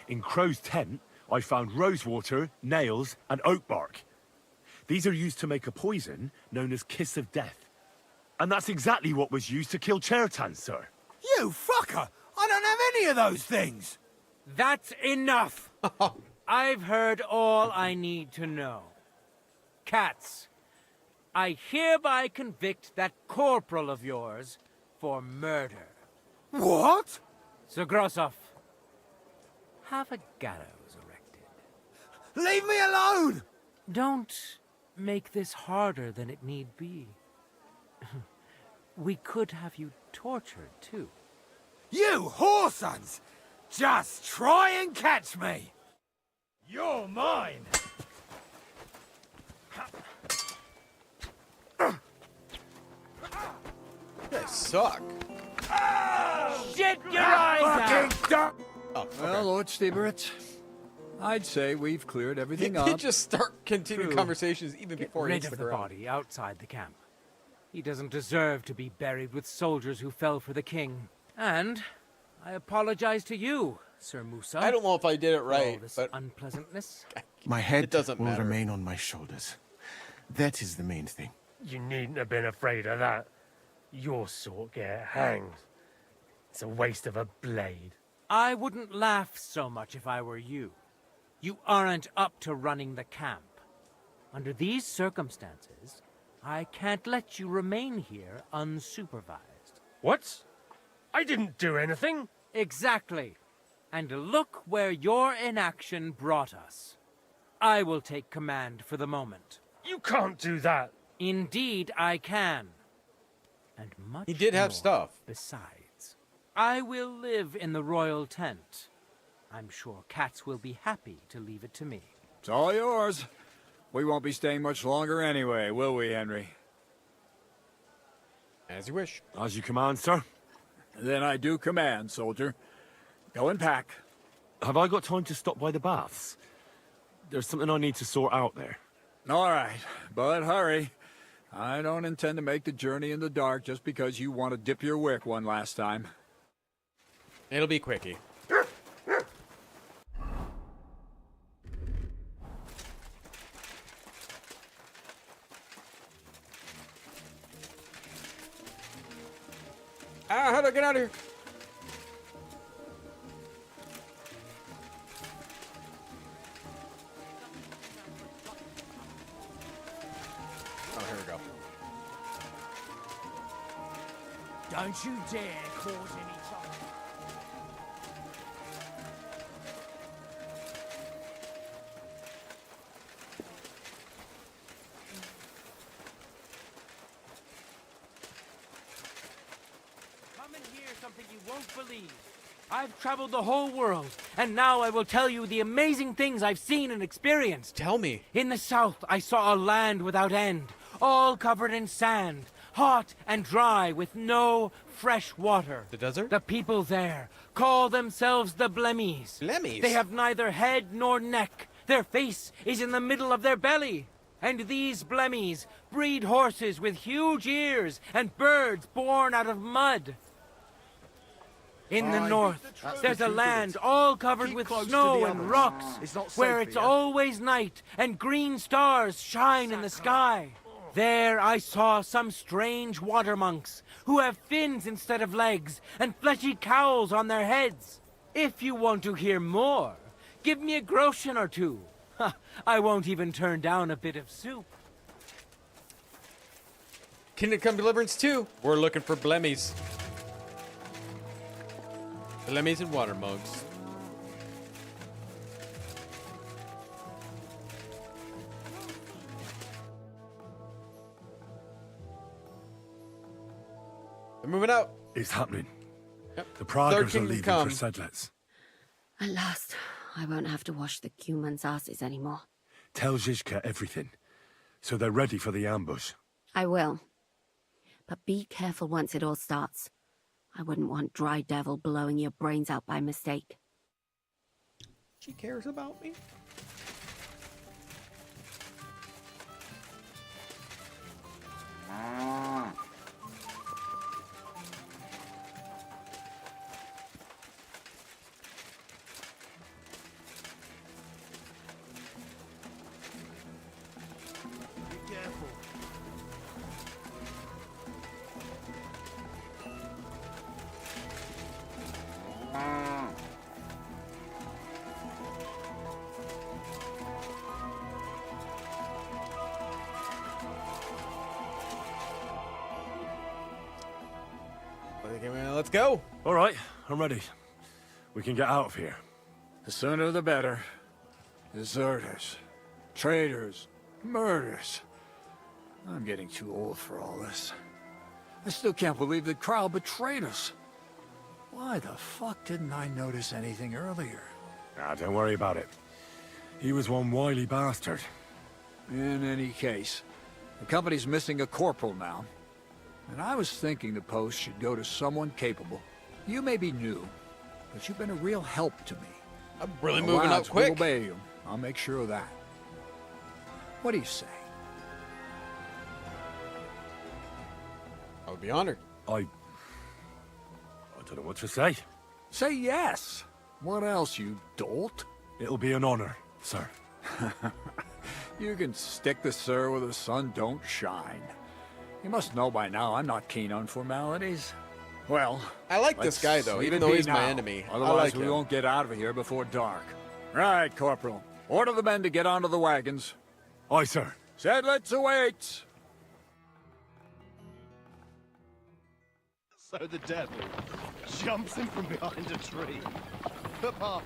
In Crow's tent, I found rosewater, nails, and oak bark. These are used to make a poison known as Kiss of Death. And that's exactly what was used to kill Chertan, sir. You fucker! I don't have any of those things! That's enough! I've heard all I need to know. Katz, I hereby convict that corporal of yours for murder. What? Sir Grossoff, have a gallows erected. Leave me alone! Don't make this harder than it need be. We could have you tortured, too. You whoresons! Just try and catch me! You're mine! You guys suck. Shit your eyes out! Oh, okay. Well, Lord Stieberitz, I'd say we've cleared everything He'd up. just start continuing True. conversations even Get before he rid hits of the the ground. body outside the camp. He doesn't deserve to be buried with soldiers who fell for the king. And I apologize to you, Sir Musa. I don't know if I did it for right, all this but unpleasantness. My head doesn't will matter. remain on my shoulders. That is the main thing. You needn't have been afraid of that. Your sort get hanged. It's a waste of a blade. I wouldn't laugh so much if I were you. You aren't up to running the camp. Under these circumstances, I can't let you remain here unsupervised. What? I didn't do anything. Exactly. And look where your inaction brought us. I will take command for the moment. You can't do that. Indeed, I can. And much He did have more stuff. Besides, I will live in the royal tent. I'm sure Katz will be happy to leave it to me. It's all yours. We won't be staying much longer anyway, will we, Henry? As you wish. As you command, sir. Then I do command, soldier. Go and pack. Have I got time to stop by the baths? There's something I need to sort out there. All right, but hurry. I don't intend to make the journey in the dark just because you want to dip your wick one last time. It'll be quickie. Ah, how do I get out of here? Oh, here we go. Don't you dare cause any trouble. won't believe. I've traveled the whole world, and now I will tell you the amazing things I've seen and experienced. Tell me. In the south, I saw a land without end, all covered in sand, hot and dry with no fresh water. The desert? The people there call themselves the Blemmies. Blemmies? They have neither head nor neck. Their face is in the middle of their belly. And these Blemmies breed horses with huge ears and birds born out of mud. In the north, there's a land all covered with snow and rocks, where it's always night and green stars shine in the sky. There I saw some strange water monks who have fins instead of legs and fleshy cowls on their heads. If you want to hear more, give me a groschen or two. I won't even turn down a bit of soup. Kingdom Come Deliverance 2. We're looking for Blemmies. Blemmies and water monks. They're moving out. It's happening. Yep. The Third Praguers are Kingdom leaving come. for Sedlets. At last, I won't have to wash the Cumans' asses anymore. Tell Zizka everything, so they're ready for the ambush. I will. But be careful once it all starts. I wouldn't want Dry Devil blowing your brains out by mistake. She cares about me. Be careful. Let's go. All right, I'm ready. We can get out of here. The sooner the better. Deserters, traitors, murders. I'm getting too old for all this. I still can't believe that Kryle betrayed us. Why the fuck didn't I notice anything earlier? Ah, don't worry about it. He was one wily bastard. In any case, the company's missing a corporal now. And I was thinking the post should go to someone capable. You may be new, but you've been a real help to me. I'm really The moving up lads will quick. obey you. I'll make sure of that. What do you say? I would be honored. I don't know what to say. Say yes. What else, you dolt? It'll be an honor, sir. You can stick the sir where the sun don't shine. You must know by now I'm not keen on formalities. Well, I like let's this guy, though, leave even it though be he's my now. enemy. I Otherwise, like we him. won't get out of here before dark. Right, Corporal. Order the men to get onto the wagons. Aye, sir. Sedlets awaits. So the devil jumps in from behind a tree. But Pa,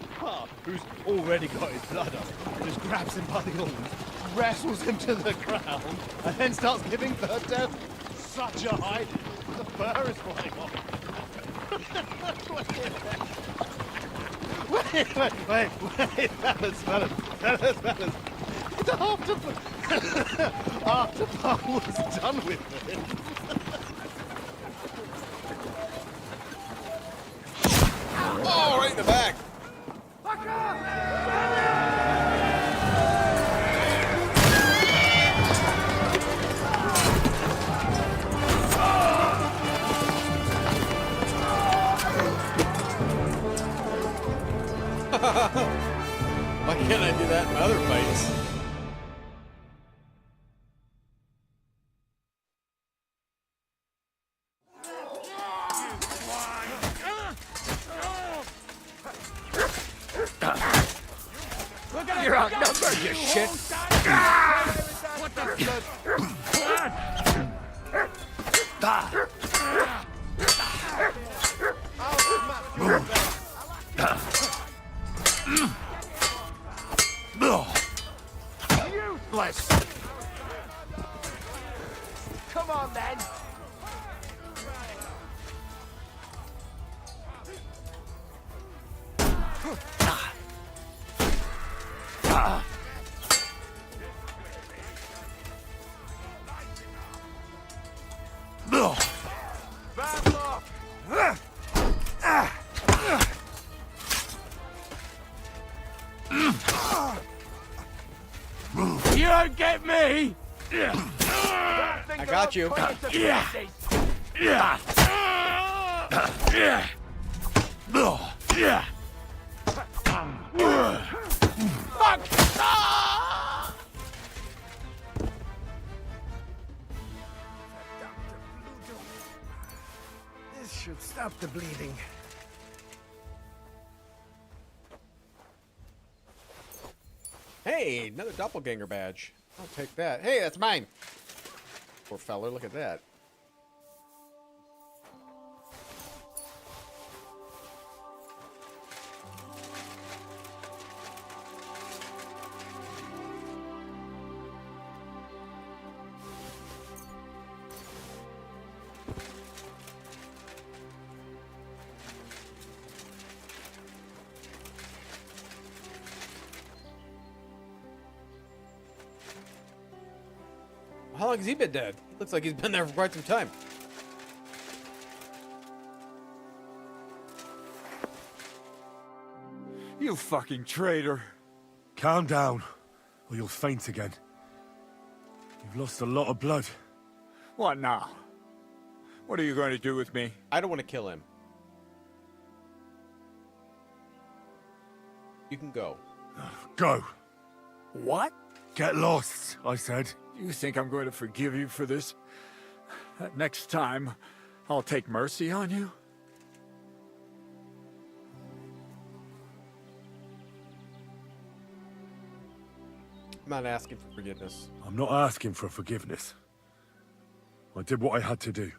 who's already got his blood up, just grabs him by the horns, wrestles him to the ground, and then starts giving the devil such a hiding. The fur is flying off. Wait, fellas. After Pa was done with it. Oh, right in the back. Why can't I do that in other fights? You're outnumbered, you shit. What Useless! Come on, then! You don't get me! I got you. This should stop the bleeding. Hey, another doppelganger badge. I'll take that. Hey, that's mine. Poor fella, look at that. How long has he been dead? He looks like he's been there for quite some time. You fucking traitor. Calm down, or you'll faint again. You've lost a lot of blood. What now? What are you going to do with me? I don't want to kill him. You can go. Go. What? Get lost, I said. You think I'm going to forgive you for this? That next time, I'll take mercy on you? I'm not asking for forgiveness. I'm not asking for forgiveness. I did what I had to do.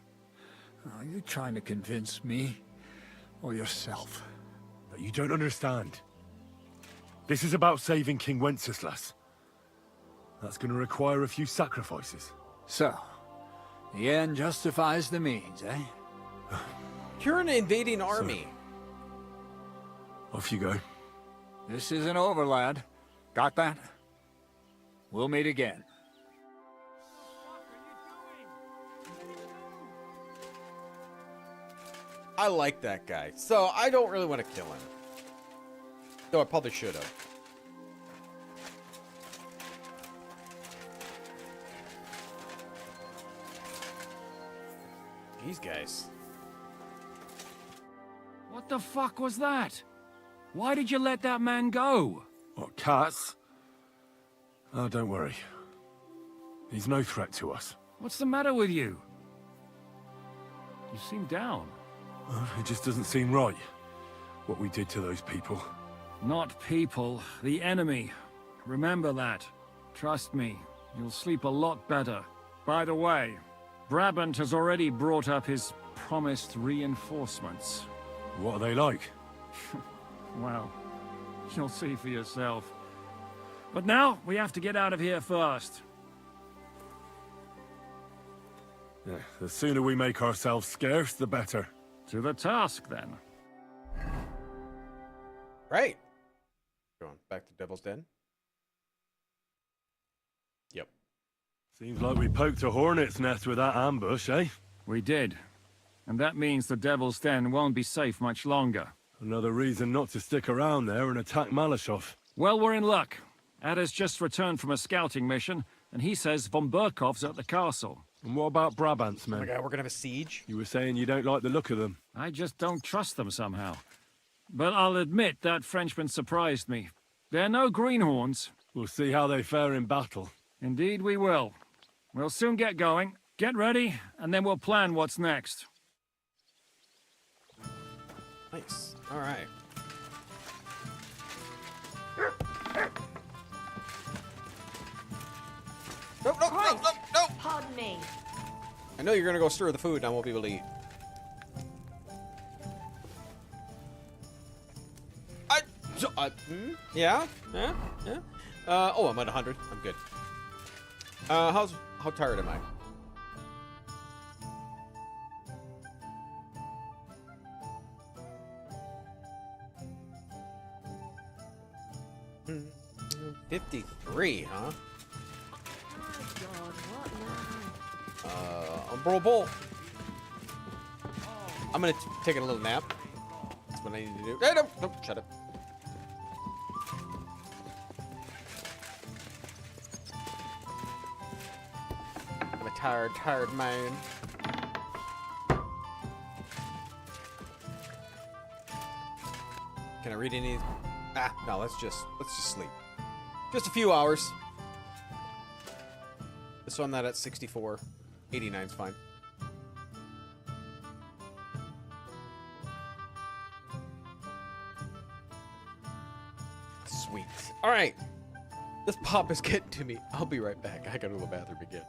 Are you trying to convince me or yourself? That you don't understand. This is about saving King Wenceslas. That's going to require a few sacrifices. So, the end justifies the means, eh? You're an invading army. Off you go. This isn't over, lad. Got that? We'll meet again. I like that guy, so I don't really want to kill him. Though I probably should have. These guys. What the fuck was that? Why did you let that man go? What, cats? Oh, don't worry. He's no threat to us. What's the matter with you? You seem down. It just doesn't seem right, what we did to those people. Not people, the enemy. Remember that. Trust me, you'll sleep a lot better. By the way, Brabant has already brought up his promised reinforcements. What are they like? Well, you'll see for yourself. But now, we have to get out of here first. Yeah, the sooner we make ourselves scarce, the better. To the task, then. Right. Going back to Devil's Den. Yep. Seems like we poked a hornet's nest with that ambush, eh? We did. And that means the Devil's Den won't be safe much longer. Another reason not to stick around there and attack Malashov. Well, we're in luck. Ada's just returned from a scouting mission, and he says von Burkov's at the castle. And what about Brabant's men? Oh my god, we're gonna have a siege? You were saying you don't like the look of them. I just don't trust them somehow. But I'll admit that Frenchman surprised me. They're no greenhorns. We'll see how they fare in battle. Indeed we will. We'll soon get going. Get ready, and then we'll plan what's next. Nice. Alright. Nope, nope, nope, nope, nope! Pardon me. I know you're gonna go stir the food and I won't be able to eat. Yeah? Yeah? Yeah? Oh, I'm at 100. I'm good. How tired am I? 53, huh? Unbroable. I'm gonna take a little nap. That's what I need to do. Hey, no, shut up. I'm a tired man. Can I read any? No, let's just sleep. Just a few hours. So I'm not at 64. 89's fine. Sweet. All right. This pop is getting to me. I'll be right back. I gotta go to the bathroom again.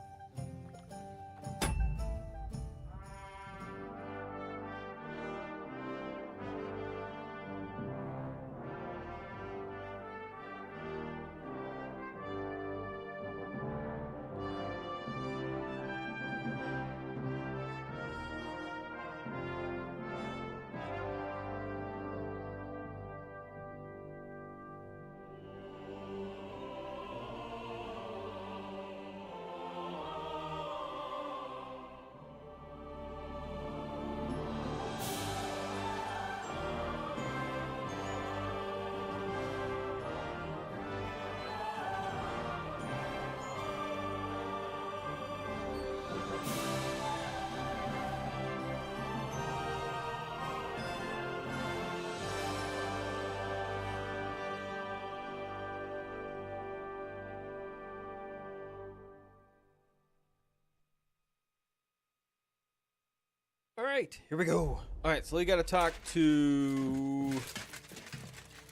All right, here we go. All right, so we got to talk to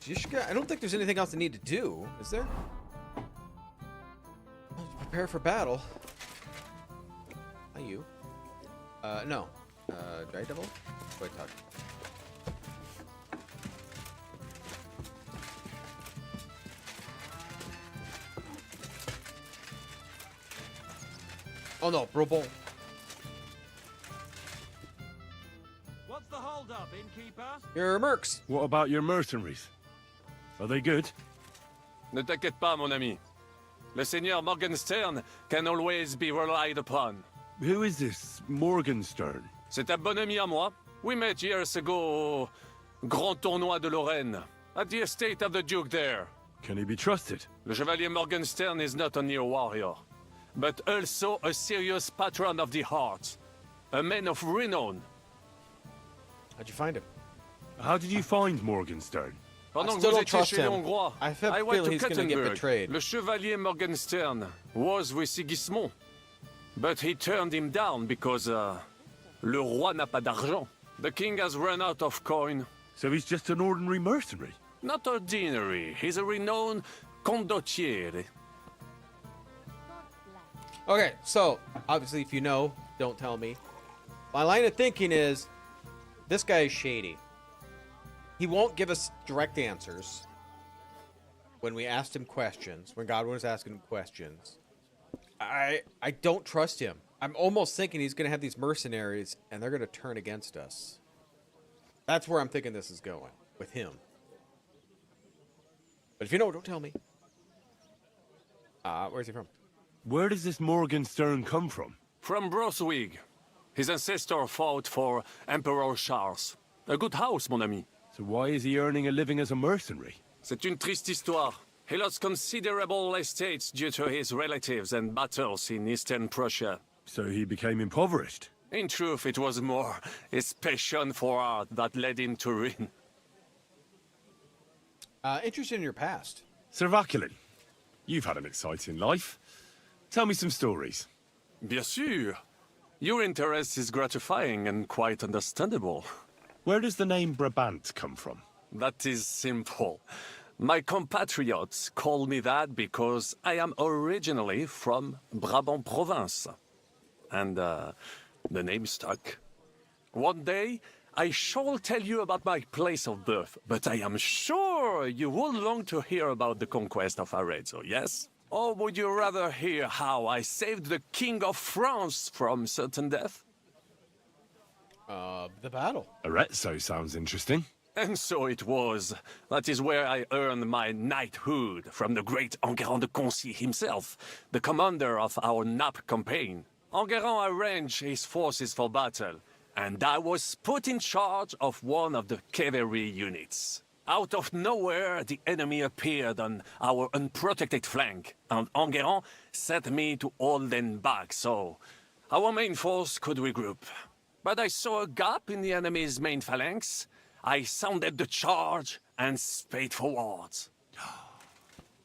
Jishka. I don't think there's anything else I need to do, is there? Prepare for battle. Hi, you. No. Dry Devil? Wait, talk. Oh no, bro ball. What's the hold up, innkeeper? Your mercs. What about your mercenaries? Are they good? Ne t'inquiète pas, mon ami. Le Seigneur Morgenstern can always be relied upon. Who is this Morgenstern? C'est un bon ami à moi. We met years ago au Grand Tournoi de Lorraine, at the estate of the Duke there. Can he be trusted? Le Chevalier Morgenstern is not only a warrior, but also a serious patron of the heart. A man of renown. How'd you find him? How did you find Morgenstern? Pendant I que still vous don't étiez trust chez les him. Hongrois, I have a I went feeling to he's gonna get Kuttenberg. betrayed. Le Chevalier Morgenstern was with Sigismund, but he turned him down because, le roi n'a pas d'argent. The king has run out of coin. So he's just an ordinary mercenary? Not ordinary. He's a renowned condottiere. Okay, so obviously, if you know, don't tell me. My line of thinking is, this guy is shady. He won't give us direct answers when we asked him questions, when Godwin was asking him questions. I don't trust him. I'm almost thinking he's going to have these mercenaries, and they're going to turn against us. That's where I'm thinking this is going, with him. But if you know, don't tell me. Where's he from? Where does this Morgenstern come from? From Brunswick. His ancestor fought for Emperor Charles. A good house, mon ami. So why is he earning a living as a mercenary? C'est une triste histoire. He lost considerable estates due to his relatives and battles in Eastern Prussia. So he became impoverished? In truth, it was more his passion for art that led him to ruin. Interested in your past. Sir Vaculin, you've had an exciting life. Tell me some stories. Bien sûr. Your interest is gratifying and quite understandable. Where does the name Brabant come from? That is simple. My compatriots call me that because I am originally from Brabant province. And, the name stuck. One day, I shall tell you about my place of birth, but I am sure you would long to hear about the conquest of Arezzo, yes? Or would you rather hear how I saved the King of France from certain death? The battle. Arezzo sounds interesting. And so it was. That is where I earned my knighthood from the great Enguerrand de Concy himself, the commander of our Nap campaign. Enguerrand arranged his forces for battle, and I was put in charge of one of the cavalry units. Out of nowhere, the enemy appeared on our unprotected flank, and Enguerrand set me to hold them back so our main force could regroup. But I saw a gap in the enemy's main phalanx. I sounded the charge and sped forwards.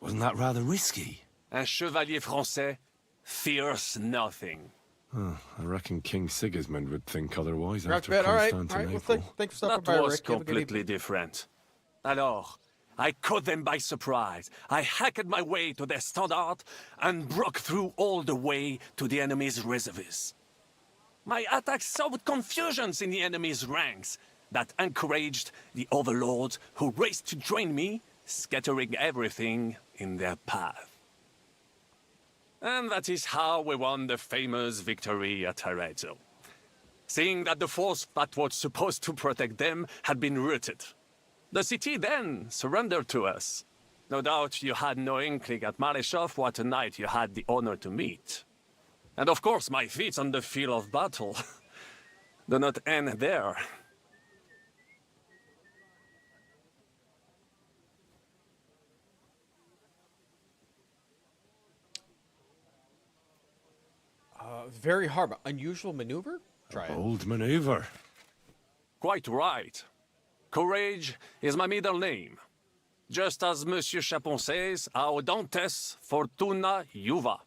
Wasn't that rather risky? Un chevalier français fears nothing. I reckon King Sigismund would think otherwise Rock after bed. All right. Constantinople. Well, thanks for stopping That by, was Rick. Have a good completely different. Alors, I caught them by surprise. I hacked my way to their standard and broke through all the way to the enemy's reservoirs. My attack sowed confusions in the enemy's ranks that encouraged the overlords who raced to join me, scattering everything in their path. And that is how we won the famous victory at Arezzo. Seeing that the force that was supposed to protect them had been routed. The city then surrendered to us. No doubt you had no inkling at Maleshov what a knight you had the honor to meet. And of course my feats on the field of battle do not end there. Very hard, but unusual maneuver? Try it. Bold maneuver. Quite right. Courage is my middle name. Just as Monsieur Chapon says, Audantes Fortuna Juva.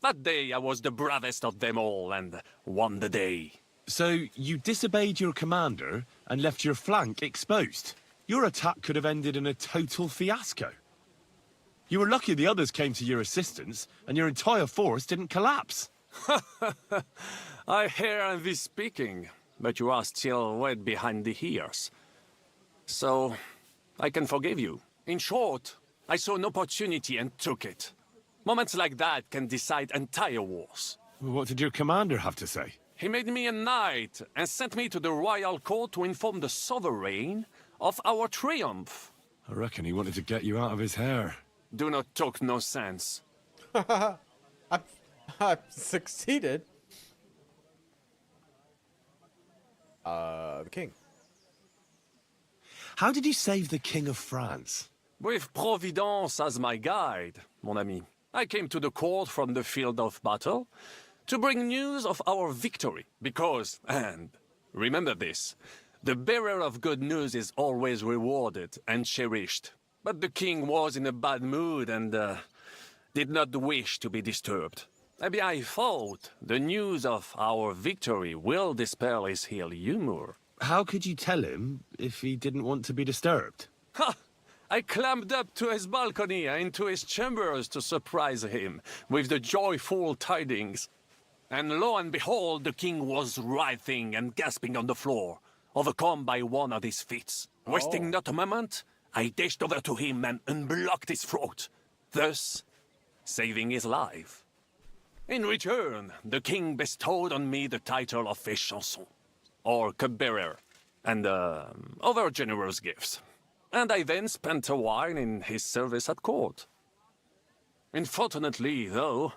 That day I was the bravest of them all and won the day. So you disobeyed your commander and left your flank exposed. Your attack could have ended in a total fiasco. You were lucky the others came to your assistance and your entire force didn't collapse. I hear thee speaking, but you are still wet behind the ears. So, I can forgive you. In short, I saw an opportunity and took it. Moments like that can decide entire wars. What did your commander have to say? He made me a knight and sent me to the royal court to inform the sovereign of our triumph. I reckon he wanted to get you out of his hair. Do not talk no sense. I've succeeded. The king. How did you save the King of France? With Providence as my guide, mon ami. I came to the court from the field of battle to bring news of our victory, because, and remember this, the bearer of good news is always rewarded and cherished. But the king was in a bad mood and did not wish to be disturbed. Maybe I thought the news of our victory will dispel his ill humor. How could you tell him if he didn't want to be disturbed? Ha! I climbed up to his balcony and into his chambers to surprise him with the joyful tidings. And lo and behold, the king was writhing and gasping on the floor, overcome by one of his fits. Wasting not a moment, I dashed over to him and unblocked his throat, thus saving his life. In return, the king bestowed on me the title of Échanson, or cupbearer, and other generous gifts. And I then spent a while in his service at court. Unfortunately, though,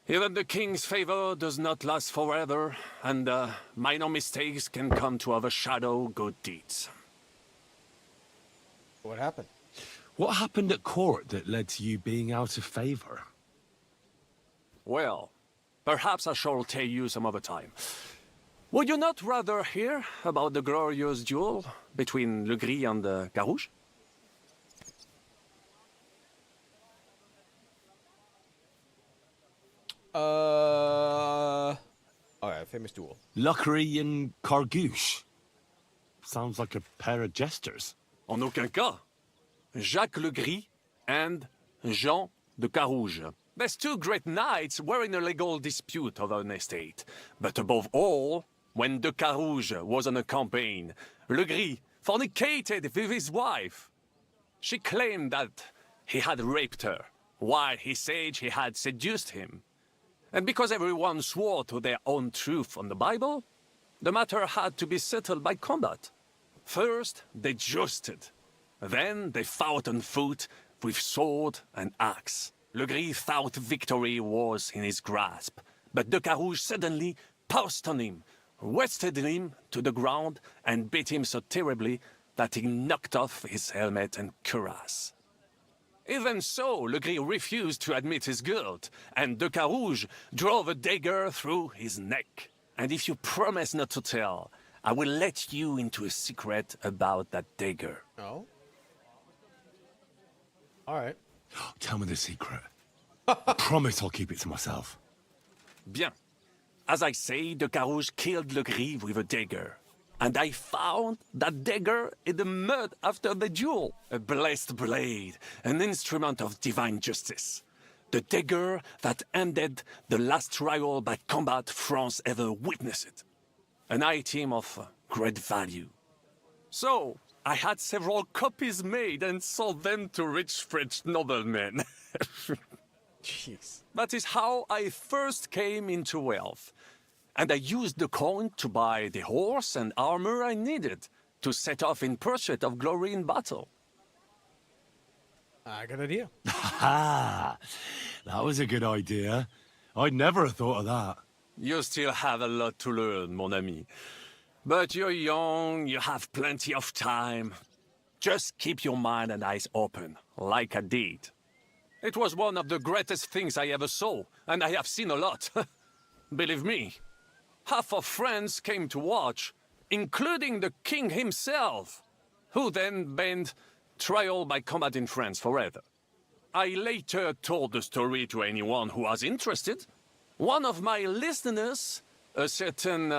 even the king's favor does not last forever, and minor mistakes can come to overshadow good deeds. What happened? What happened at court that led to you being out of favor? Well, perhaps I shall tell you some other time. Would you not rather hear about the glorious duel between Le Gris and Carouge? Alright, famous duel. Luckery and Cargouche. Sounds like a pair of jesters. En aucun cas. Jacques Le Gris and Jean de Carouge. There's two great knights were in a legal dispute over an estate. But above all, when de Carouge was on a campaign, Le Gris fornicated with his wife. She claimed that he had raped her, while he said he had seduced him. And because everyone swore to their own truth on the Bible, the matter had to be settled by combat. First, they jousted. Then they fought on foot with sword and axe. Legris thought victory was in his grasp, but de Carouge suddenly pounced on him, wrested him to the ground, and beat him so terribly that he knocked off his helmet and cuirass. Even so, Legris refused to admit his guilt, and de Carouge drove a dagger through his neck. And if you promise not to tell, I will let you into a secret about that dagger. Oh? Alright. Tell me the secret. I promise I'll keep it to myself. Bien. As I say, de Carouge killed Legris with a dagger. And I found that dagger in the mud after the duel. A blessed blade, an instrument of divine justice. The dagger that ended the last trial by combat France ever witnessed. An item of great value. So, I had several copies made and sold them to rich French noblemen. Jeez. That is how I first came into wealth. And I used the coin to buy the horse and armor I needed to set off in pursuit of glory in battle. I got an idea. Ha! That was a good idea. I'd never have thought of that. You still have a lot to learn, mon ami. But you're young, you have plenty of time. Just keep your mind and eyes open, like I did. It was one of the greatest things I ever saw, and I have seen a lot. Believe me, half of France came to watch, including the king himself, who then banned trial by combat in France forever. I later told the story to anyone who was interested. One of my listeners, a certain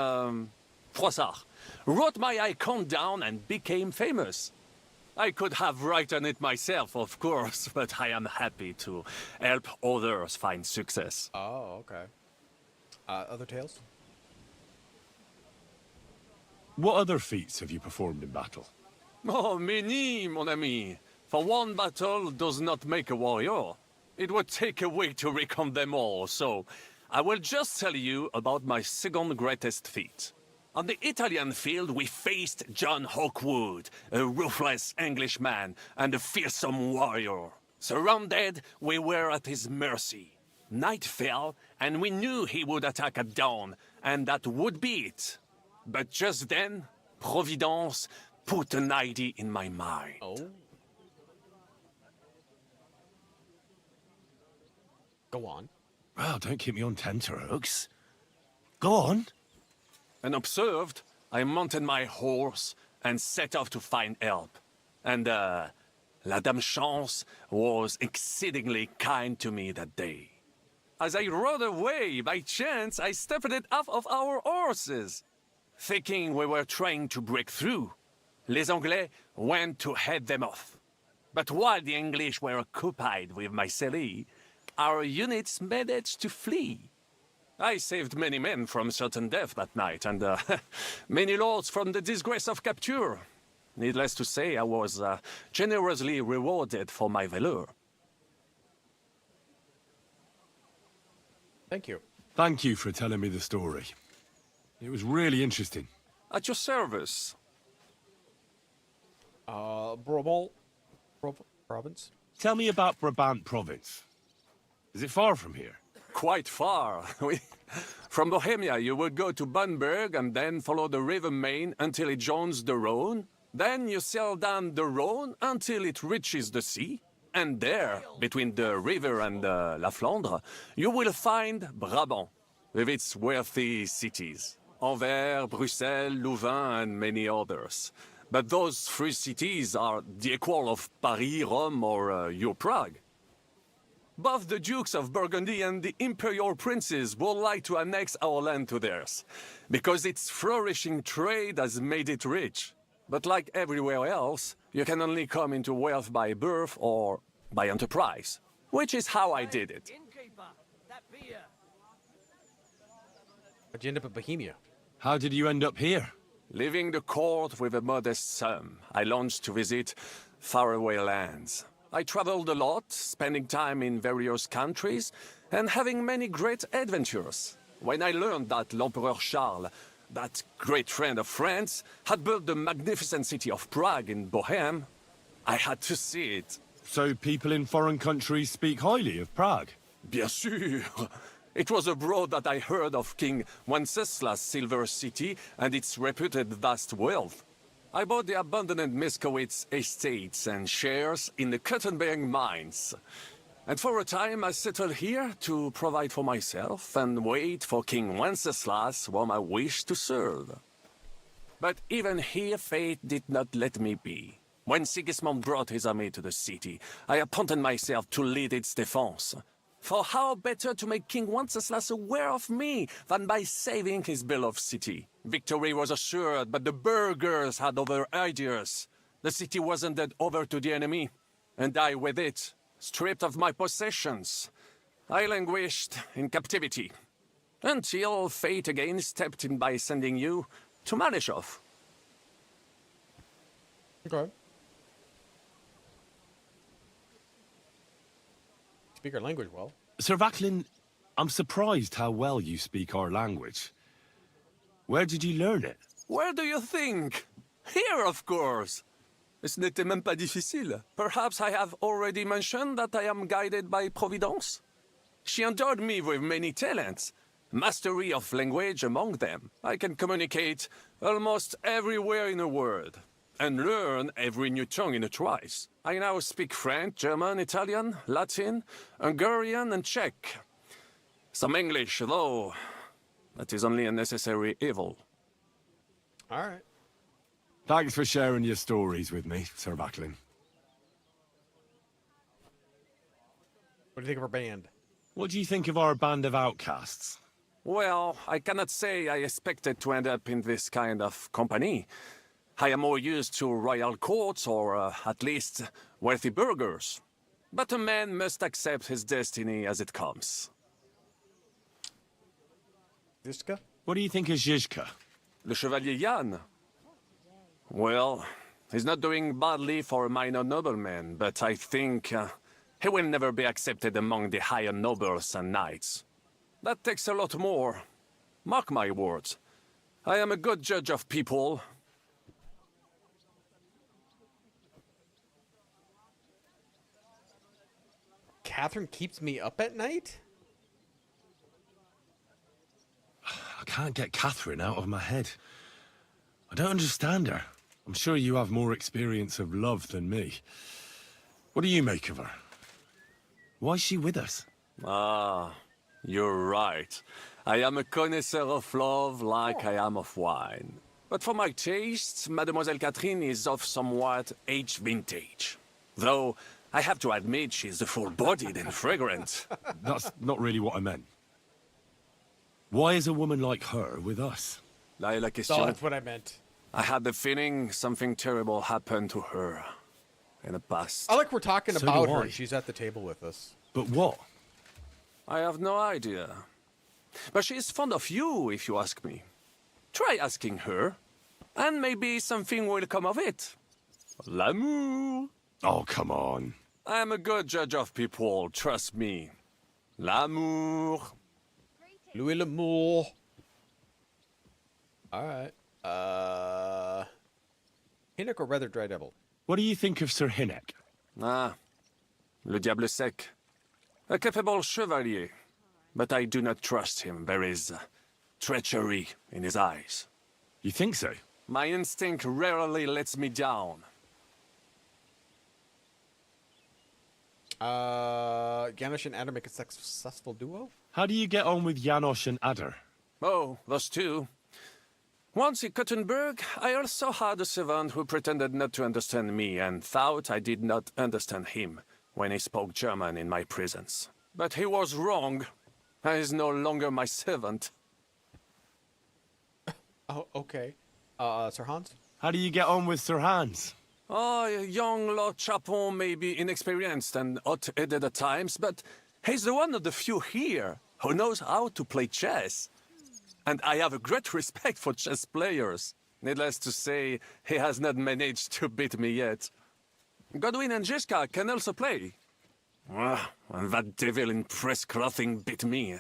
Froissart, wrote my icon down and became famous. I could have written it myself, of course, but I am happy to help others find success. Oh, okay. Other tales? What other feats have you performed in battle? Oh, many, mon ami. For one battle does not make a warrior. It would take a week to recount them all, so I will just tell you about my second greatest feat. On the Italian field, we faced John Hawkwood, a ruthless Englishman and a fearsome warrior. Surrounded, we were at his mercy. Night fell, and we knew he would attack at dawn, and that would be it. But just then, Providence put an idea in my mind. Oh. Go on. Well, don't keep me on tenterhooks. Go on. And observed, I mounted my horse and set off to find help. And, La Dame Chance was exceedingly kind to me that day. As I rode away, by chance, I stepped off of our horses. Thinking we were trying to break through, Les Anglais went to head them off. But while the English were occupied with Myceli, our units managed to flee. I saved many men from certain death that night, and many lords from the disgrace of capture. Needless to say, I was generously rewarded for my valor. Thank you. Thank you for telling me the story. It was really interesting. At your service. Brabant province? Tell me about Brabant province. Is it far from here? Quite far. From Bohemia, you would go to Bamberg and then follow the river Main until it joins the Rhone. Then you sail down the Rhone until it reaches the sea. And there, between the river and La Flandre, you will find Brabant, with its wealthy cities. Anvers, Bruxelles, Louvain, and many others. But those three cities are the equal of Paris, Rome, or your Prague. Both the Dukes of Burgundy and the Imperial Princes would like to annex our land to theirs, because its flourishing trade has made it rich. But like everywhere else, you can only come into wealth by birth or by enterprise, which is how I did it. How'd you end up in Bohemia? How did you end up here? Leaving the court with a modest sum, I launched to visit faraway lands. I traveled a lot, spending time in various countries, and having many great adventures. When I learned that l'Empereur Charles that great friend of France, had built the magnificent city of Prague in Bohème. I had to see it. So people in foreign countries speak highly of Prague? Bien sûr. It was abroad that I heard of King Wenceslas' silver city and its reputed vast wealth. I bought the abandoned Miskowitz estates and shares in the Kuttenberg mines. And for a time I settled here to provide for myself and wait for King Wenceslas, whom I wished to serve. But even here fate did not let me be. When Sigismund brought his army to the city, I appointed myself to lead its defense. For how better to make King Wenceslas aware of me than by saving his beloved city? Victory was assured, but the burghers had other ideas. The city was handed over to the enemy, and I with it, stripped of my possessions. I languished in captivity, until fate again stepped in by sending you to Malishov. Okay. Speak our language well. Sir Vaclin, I'm surprised how well you speak our language. Where did you learn it? Where do you think? Here, of course. Ce n'était même pas difficile. Perhaps I have already mentioned that I am guided by Providence. She endowed me with many talents, mastery of language among them. I can communicate almost everywhere in a word, and learn every new tongue in a trice. I now speak French, German, Italian, Latin, Hungarian, and Czech. Some English, though that is only a necessary evil. All right. Thanks for sharing your stories with me, Sir Vaclin. What do you think of our band? What do you think of our band of outcasts? Well, I cannot say I expected to end up in this kind of company. I am more used to royal courts or, at least, wealthy burghers. But a man must accept his destiny as it comes. Zizka? What do you think of Zizka? Le Chevalier Jan? Well, he's not doing badly for a minor nobleman, but I think he will never be accepted among the higher nobles and knights. That takes a lot more. Mark my words. I am a good judge of people. Catherine keeps me up at night? I can't get Catherine out of my head. I don't understand her. I'm sure you have more experience of love than me. What do you make of her? Why is she with us? Ah, you're right. I am a connoisseur of love like I am of wine. But for my tastes, Mademoiselle Catherine is of somewhat aged vintage. Though, I have to admit she's full-bodied and fragrant. That's not really what I meant. Why is a woman like her with us? La question. Oh, that's what I meant. I had the feeling something terrible happened to her in the past. I like we're talking So about do her I. and she's at the table with us. But what? I have no idea. But she is fond of you, if you ask me. Try asking her, and maybe something will come of it. L'amour. Oh, come on. I am a good judge of people, trust me. L'amour. Louis L'Amour. Alright. Hinnock or rather Dry Devil? What do you think of Sir Hinnock? Ah, le diable sec. A capable chevalier. But I do not trust him. There is treachery in his eyes. You think so? My instinct rarely lets me down. Janusz and Adder make a successful duo? How do you get on with Janosch and Adder? Oh, those two. Once in Kuttenberg, I also had a servant who pretended not to understand me and thought I did not understand him when he spoke German in my presence. But he was wrong. He is no longer my servant. Oh, okay. Sir Hans? How do you get on with Sir Hans? Oh, young Lord Chapon may be inexperienced and hot-headed at times, but he's the one of the few here who knows how to play chess. And I have a great respect for chess players. Needless to say, he has not managed to beat me yet. Godwin and Jiska can also play. Ah, and that devil in press clothing beat me.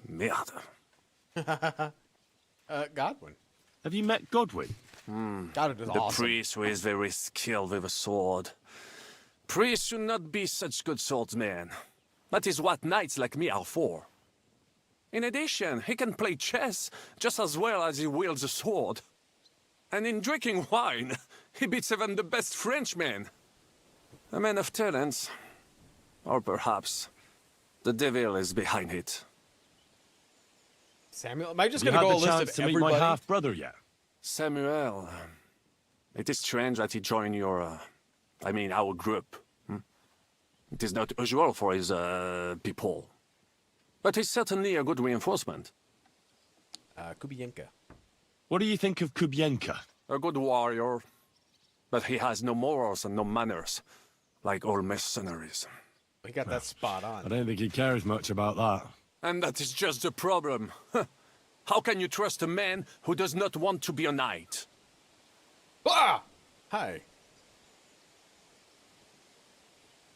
Merde. Godwin. Have you met Godwin? Godwin is The awesome. priest who is very skilled with a sword. Priests should not be such good swordsmen. That is what knights like me are for. In addition, he can play chess just as well as he wields a sword. And in drinking wine, he beats even the best Frenchmen. A man of talents. Or perhaps the devil is behind it. Samuel, am I just Have going you to had go the a list chance of to meet everybody? my half-brother yet? Samuel. It is strange that he joined your, our group. It is not usual for his, people. But he's certainly a good reinforcement. Kubienka. What do you think of Kubienka? A good warrior. But he has no morals and no manners. Like all mercenaries. We got that spot on. I don't think he cares much about that. And that is just the problem. How can you trust a man who does not want to be a knight? Ah! Hi.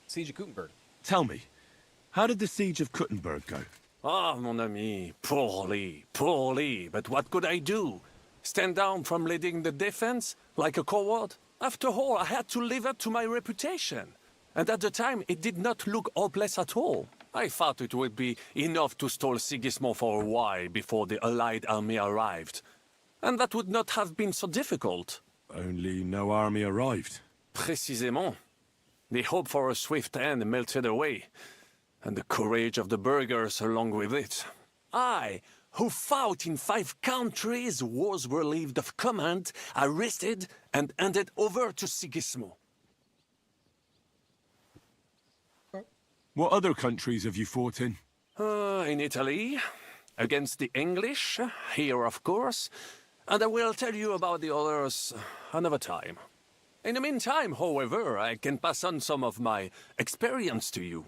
Siege of Gutenberg. Tell me, how did the siege of Kuttenberg go? Ah, mon ami, poorly, poorly. But what could I do? Stand down from leading the defense like a coward? After all, I had to live up to my reputation. And at the time, it did not look hopeless at all. I thought it would be enough to stall Sigismund for a while before the Allied army arrived. And that would not have been so difficult. Only no army arrived. Précisément. The hope for a swift end melted away, and the courage of the burghers along with it. I, who fought in 5 countries, was relieved of command, arrested, and handed over to Sigismund. What other countries have you fought in? In Italy, against the English, here of course, and I will tell you about the others another time. In the meantime, however, I can pass on some of my experience to you.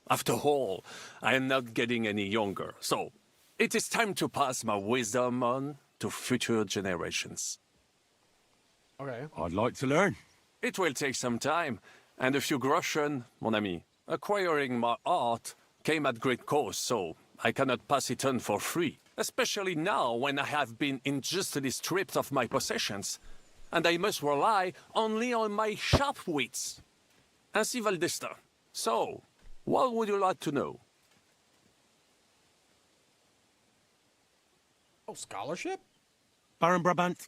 After all, I am not getting any younger, so it is time to pass my wisdom on to future generations. Okay. I'd like to learn. It will take some time, and a few groschen, mon ami. Acquiring my art came at great cost, so I cannot pass it on for free. Especially now, when I have been unjustly stripped of my possessions, and I must rely only on my sharp wits. Ainsi va le destin. So, what would you like to know? Oh, scholarship? Baron Brabant,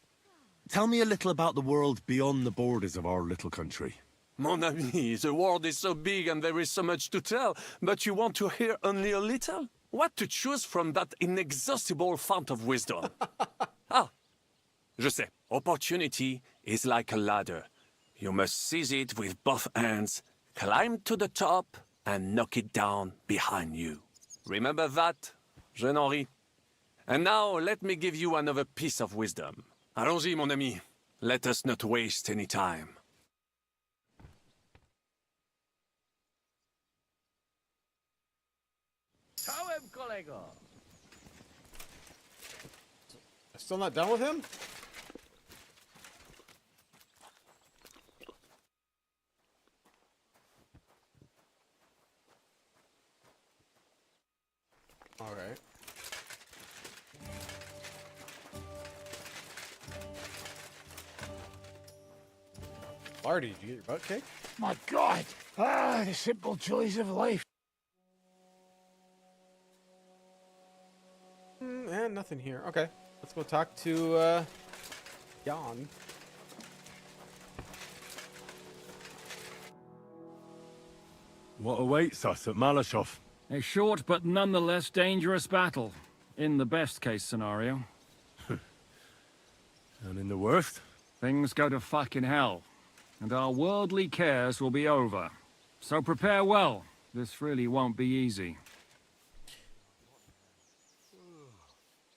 tell me a little about the world beyond the borders of our little country. Mon ami, the world is so big and there is so much to tell, but you want to hear only a little? What to choose from that inexhaustible fount of wisdom? Je sais. Opportunity is like a ladder. You must seize it with both hands, climb to the top, and knock it down behind you. Remember that, jeune Henri? And now, let me give you another piece of wisdom. Allons-y, mon ami. Let us not waste any time. Still not done with him? All right. Marty, did you get your butt kicked? My God! The simple joys of life. And nothing here. Okay. Let's go talk to, Jan. What awaits us at Malashov? A short but nonetheless dangerous battle, in the best case scenario. And in the worst? Things go to fucking hell, and our worldly cares will be over. So prepare well. This really won't be easy.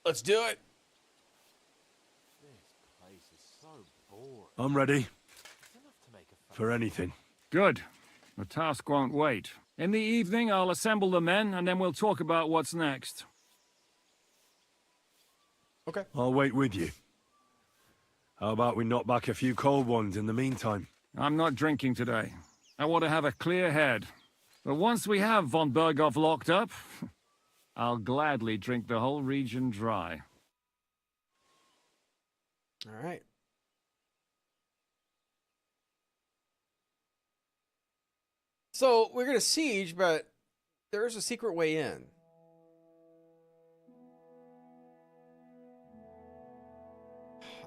Let's do it. I'm ready. For anything. Good. The task won't wait. In the evening, I'll assemble the men, and then we'll talk about what's next. Okay. I'll wait with you. How about we knock back a few cold ones in the meantime? I'm not drinking today. I want to have a clear head. But once we have von Berghoff locked up, I'll gladly drink the whole region dry. All right. So we're gonna siege, but there's a secret way in.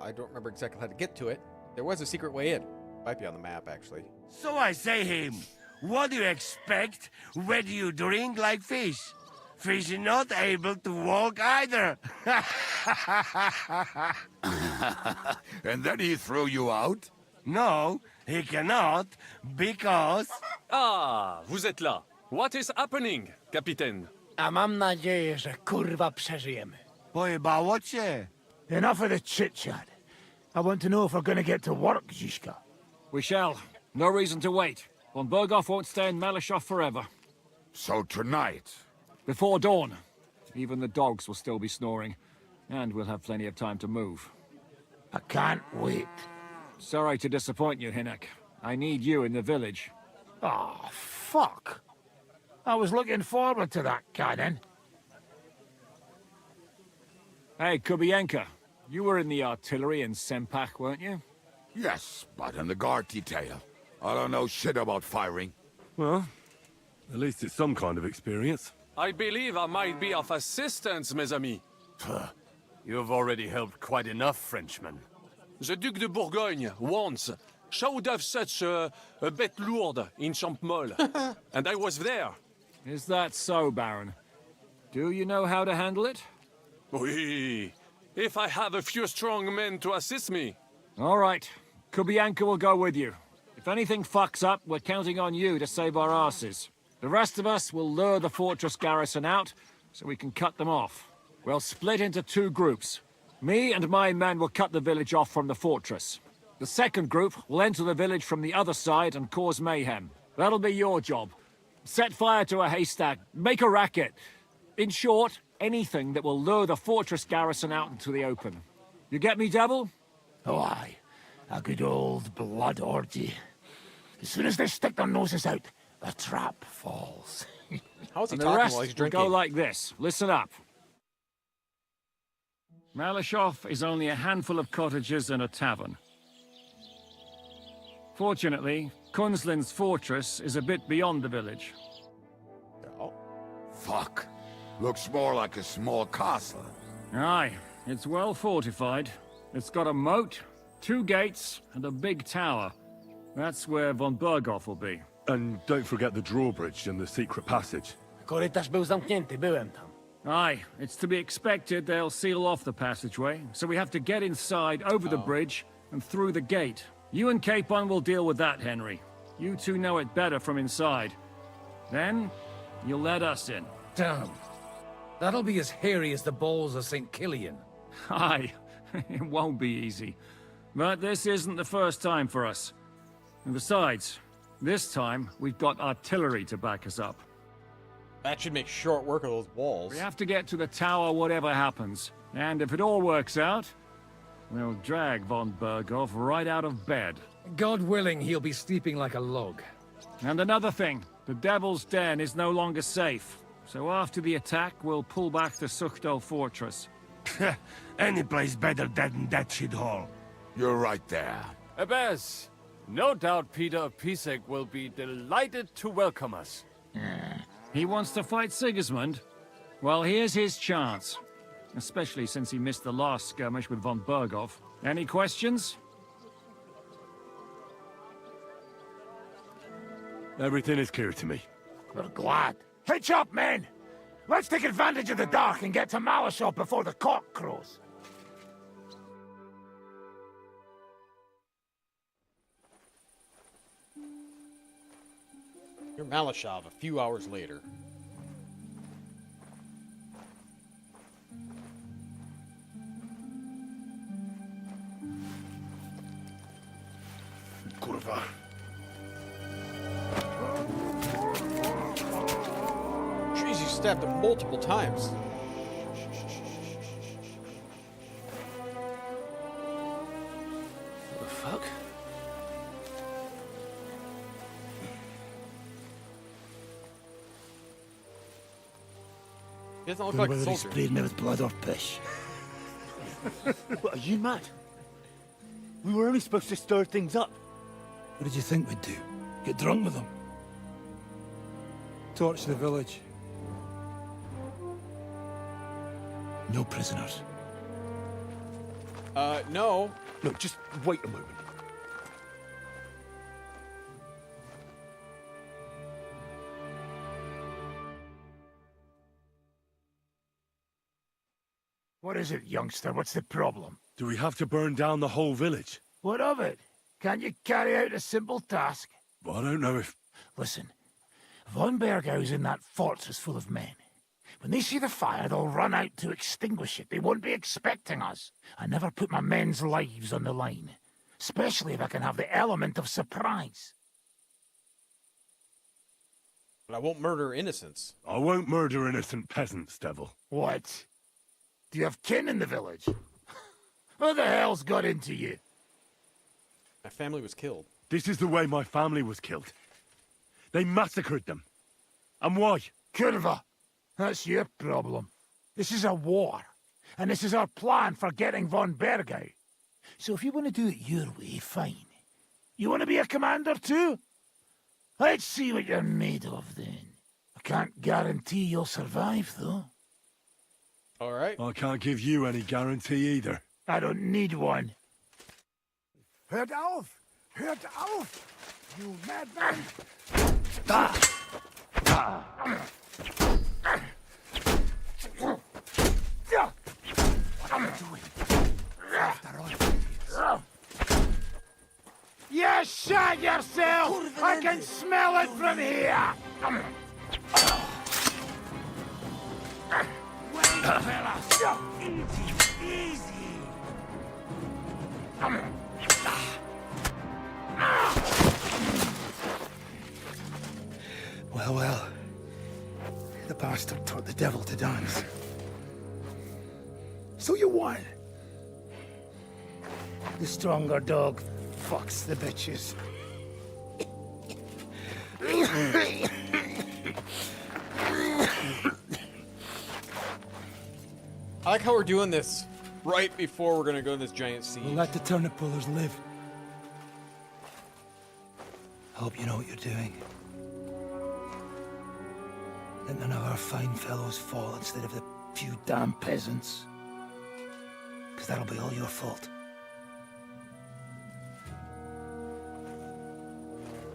I don't remember exactly how to get to it. There was a secret way in. Might be on the map, actually. So I say him, what do you expect? Where do you drink like fish? Fish is not able to walk either. And then he threw you out? No, he cannot, because... Ah, vous êtes là. What is happening, Capitaine? A mam nadzieję, że kurwa przeżyjemy. Pojebało cię. Enough of the chit-chat. I want to know if we're gonna get to work, Zizka. We shall. No reason to wait. Von Berghoff won't stay in Malashov forever. So tonight? Before dawn. Even the dogs will still be snoring. And we'll have plenty of time to move. I can't wait. Sorry to disappoint you, Hinnek. I need you in the village. Oh, fuck. I was looking forward to that, Cannon. Hey, Kubienka. You were in the artillery in Sempak, weren't you? Yes, but in the guard detail. I don't know shit about firing. Well, at least it's some kind of experience. I believe I might be of assistance, mes amis. You've already helped quite enough, Frenchmen. The Duc de Bourgogne, once, showed off such a bête lourde in Champmol. And I was there. Is that so, Baron? Do you know how to handle it? Oui. If I have a few strong men to assist me. All right. Kubianka will go with you. If anything fucks up, we're counting on you to save our asses. The rest of us will lure the fortress garrison out, so we can cut them off. We'll split into 2 groups. Me and my men will cut the village off from the fortress. The second group will enter the village from the other side and cause mayhem. That'll be your job. Set fire to a haystack, make a racket. In short, anything that will lure the fortress garrison out into the open. You get me, Devil? Oh, aye. A good old blood orgy. As soon as they stick their noses out, the trap falls. How's he And the talking rest while he's will drinking? go like this. Listen up. Malashov is only a handful of cottages and a tavern. Fortunately, Kunzlin's fortress is a bit beyond the village. Oh. Fuck. Looks more like a small castle. Aye, it's well fortified. It's got a moat, 2 gates, and a big tower. That's where von Berghoff will be. And don't forget the drawbridge and the secret passage. Korytarz był zamknięty, byłem tam. Aye, it's to be expected they'll seal off the passageway, so we have to get inside, over the bridge, and through the gate. You and Capon will deal with that, Henry. You two know it better from inside. Then, you'll let us in. Damn. That'll be as hairy as the balls of St. Killian. Aye, it won't be easy. But this isn't the first time for us. And besides, this time, we've got artillery to back us up. That should make short work of those walls. We have to get to the tower whatever happens. And if it all works out, we'll drag von Berghoff right out of bed. God willing, he'll be sleeping like a log. And another thing, the Devil's Den is no longer safe. So after the attack, we'll pull back to Sukhto Fortress. Any place better than that shithole. You're right there. Abbas, no doubt Peter of Pisek will be delighted to welcome us. He wants to fight Sigismund? Well, here's his chance. Especially since he missed the last skirmish with von Berghoff. Any questions? Everything is clear to me. We're glad. Hitch up, men! Let's take advantage of the dark and get to Malashov before the cock crows. You're Malashov a few hours later. Kurwa. Jeez, you stabbed him multiple times. What the fuck? He doesn't look like a soldier. sprayed me with blood or piss. What, are you mad? We were only supposed to stir things up. What did you think we'd do? Get drunk with them? Torch the village. No prisoners. No. No, just wait a moment. What is it, youngster? What's the problem? Do we have to burn down the whole village? What of it? Can't you carry out a simple task? Well, I don't know if... Listen, von Bergau's in that fortress full of men. When they see the fire, they'll run out to extinguish it. They won't be expecting us. I never put my men's lives on the line, especially if I can have the element of surprise. But I won't murder innocents. I won't murder innocent peasants, Devil. What? Do you have kin in the village? Who the hell's got into you? My family was killed. This is the way my family was killed. They massacred them. And why? Curva. That's your problem. This is a war. And this is our plan for getting von Bergau. So if you want to do it your way, fine. You want to be a commander too? Let's see what you're made of then. I can't guarantee you'll survive, though. All right. I can't give you any guarantee either. I don't need one. Hört auf! Hört auf! You madman! What are you doing? After all. You shot yourself! I can smell it from here! Wait, fella! Easy, easy! Well, well. The bastard taught the devil to dance. So you won. The stronger dog fucks the bitches. I like how we're doing this right before we're gonna go to this giant siege. We'll let the turnip pullers live. Hope you know what you're doing. Let none of our fine fellows fall instead of the few damn peasants. Because that'll be all your fault.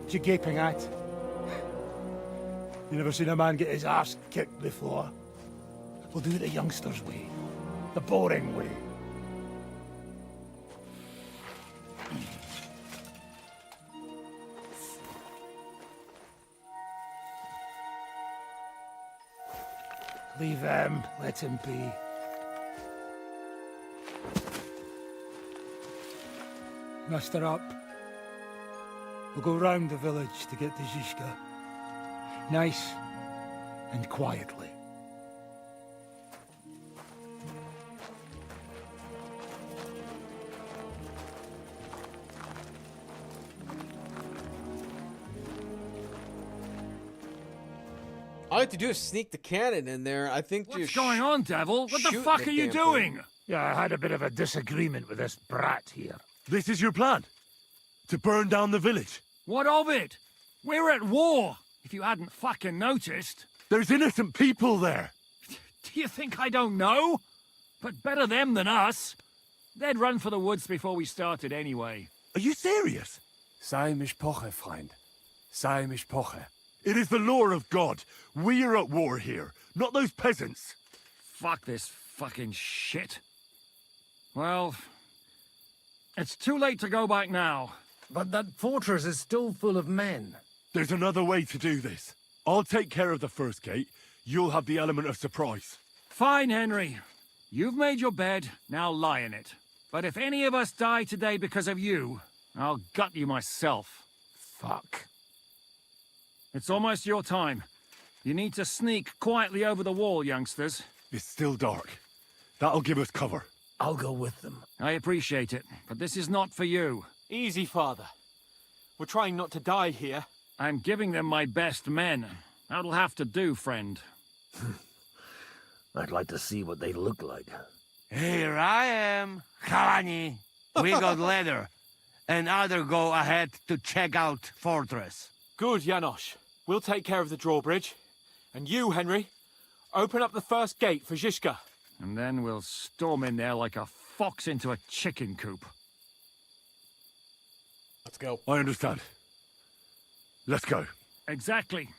What you gaping at? You never seen a man get his arse kicked before? We'll do it the youngsters' way. The boring way. Leave him. Let him be. Muster up. We'll go round the village to get to Zizka. Nice and quietly. All I have to do is sneak the cannon in there. I think What's going on, Devil? What the shoot fuck the are you damn doing? thing. Yeah, I had a bit of a disagreement with this brat here. This is your plan? To burn down the village? What of it? We're at war, if you hadn't fucking noticed. There's innocent people there. Do you think I don't know? But better them than us. They'd run for the woods before we started anyway. Are you serious? Sei mich poche, Freund. Sei mich poche. It is the law of God. We are at war here, not those peasants. Fuck this fucking shit. Well, it's too late to go back now. But that fortress is still full of men. There's another way to do this. I'll take care of the first gate. You'll have the element of surprise. Fine, Henry. You've made your bed, now lie in it. But if any of us die today because of you, I'll gut you myself. Fuck. It's almost your time. You need to sneak quietly over the wall, youngsters. It's still dark. That'll give us cover. I'll go with them. I appreciate it, but this is not for you. Easy, Father. We're trying not to die here. I'm giving them my best men. That'll have to do, friend. I'd like to see what they look like. Here I am, Kalani. We got leather, and other go ahead to check out fortress. Good, Janosch. We'll take care of the drawbridge. And you, Henry, open up the first gate for Zizka. And then we'll storm in there like a fox into a chicken coop. Let's go. I understand. Let's go. Exactly.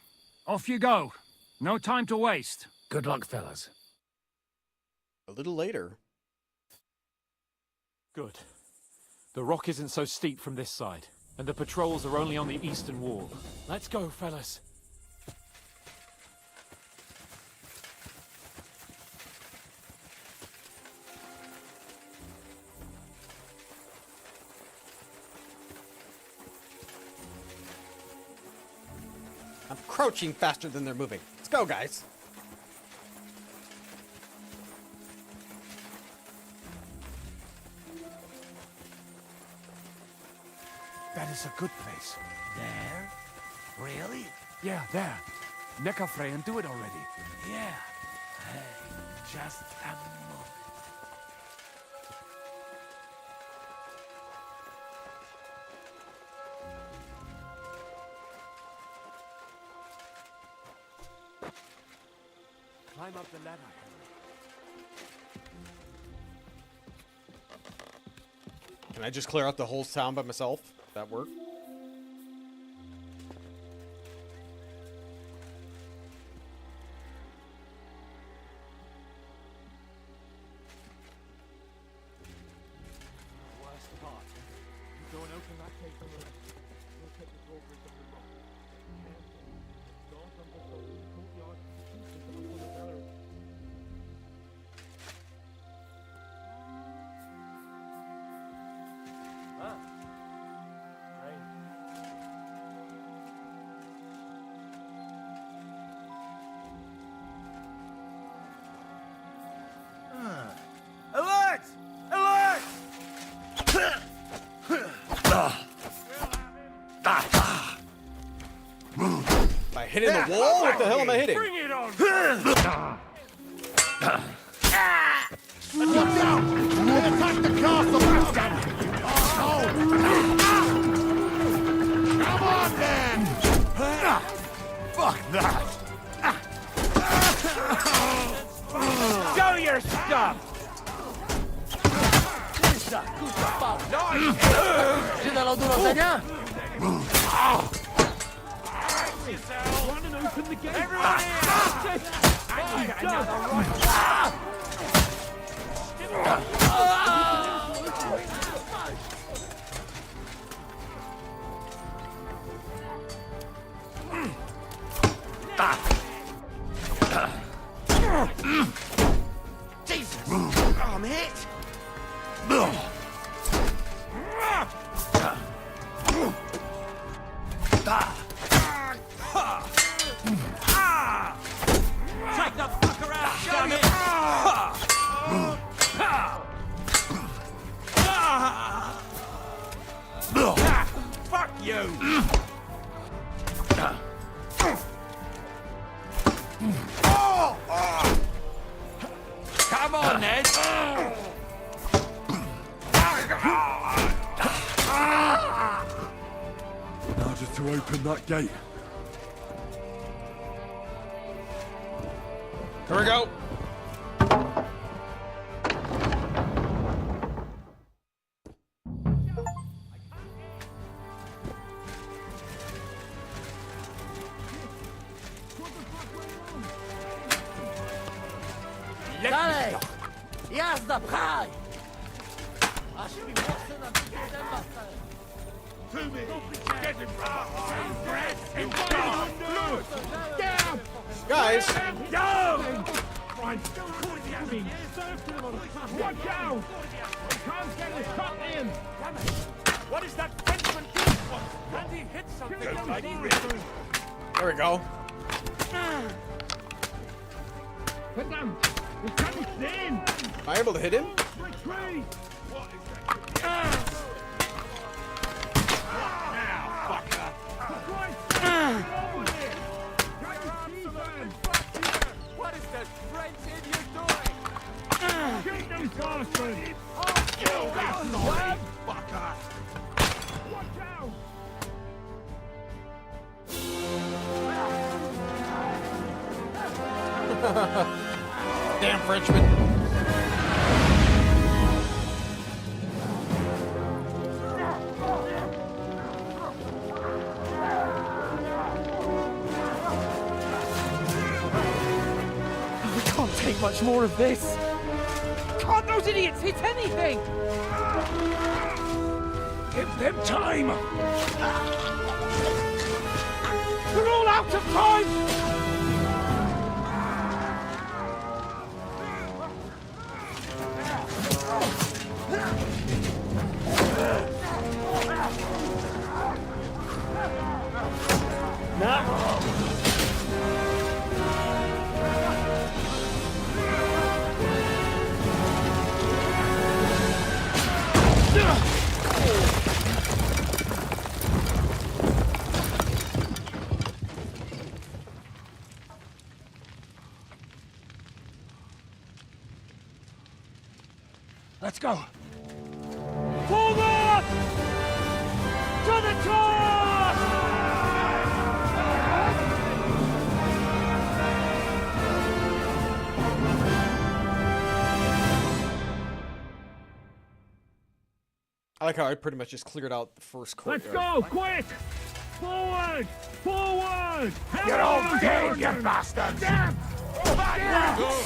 Off you go. No time to waste. Good luck, fellas. A little later. Good. The rock isn't so steep from this side, and the patrols are only on the eastern wall. Let's go, fellas. I'm crouching faster than they're moving. Let's go, guys. That is a good place. There? Really? Yeah, there. Neckarfrey and do it already. Yeah. Hey, just a moment. Climb up the ladder. Can I just clear out the whole town by myself? That work? Worst part. You go and open that gate from the left. We'll take the drawbridge of the rock. Go from the courtyard to the gallery. Alert! Alert! Am I hitting the wall? What the hell am I hitting? Bring it on! Watch out! They attack the castle! Come on, then! Fuck that! Show your stuff! Si te lo duro, señor! Run and open the gate! Everyone Jesus! I'm hit! Take the fucker out, damn it! Fuck you! Come on, Ned! Now just to open that gate. Here we go. Dalej! Jazda, pchaj! Aż mi włosy na dęba stają. Guys! Down! Watch out! I can't get the shot in! What is that Frenchman doing? Can't he hit something? There we go. Put down! He's coming in! Am I able to hit him? Retreat! What is that French idiot doing? Shoot those bastards! You bastard! Fucker! Damn Frenchman. We can't take much more of this. Can't those idiots hit anything? Give them time! They're all out of time! Let's go. Forward! To the top! I like how I pretty much just cleared out the first courtyard. Let's go, quick! Forward! Forward! Get on dead, you bastards!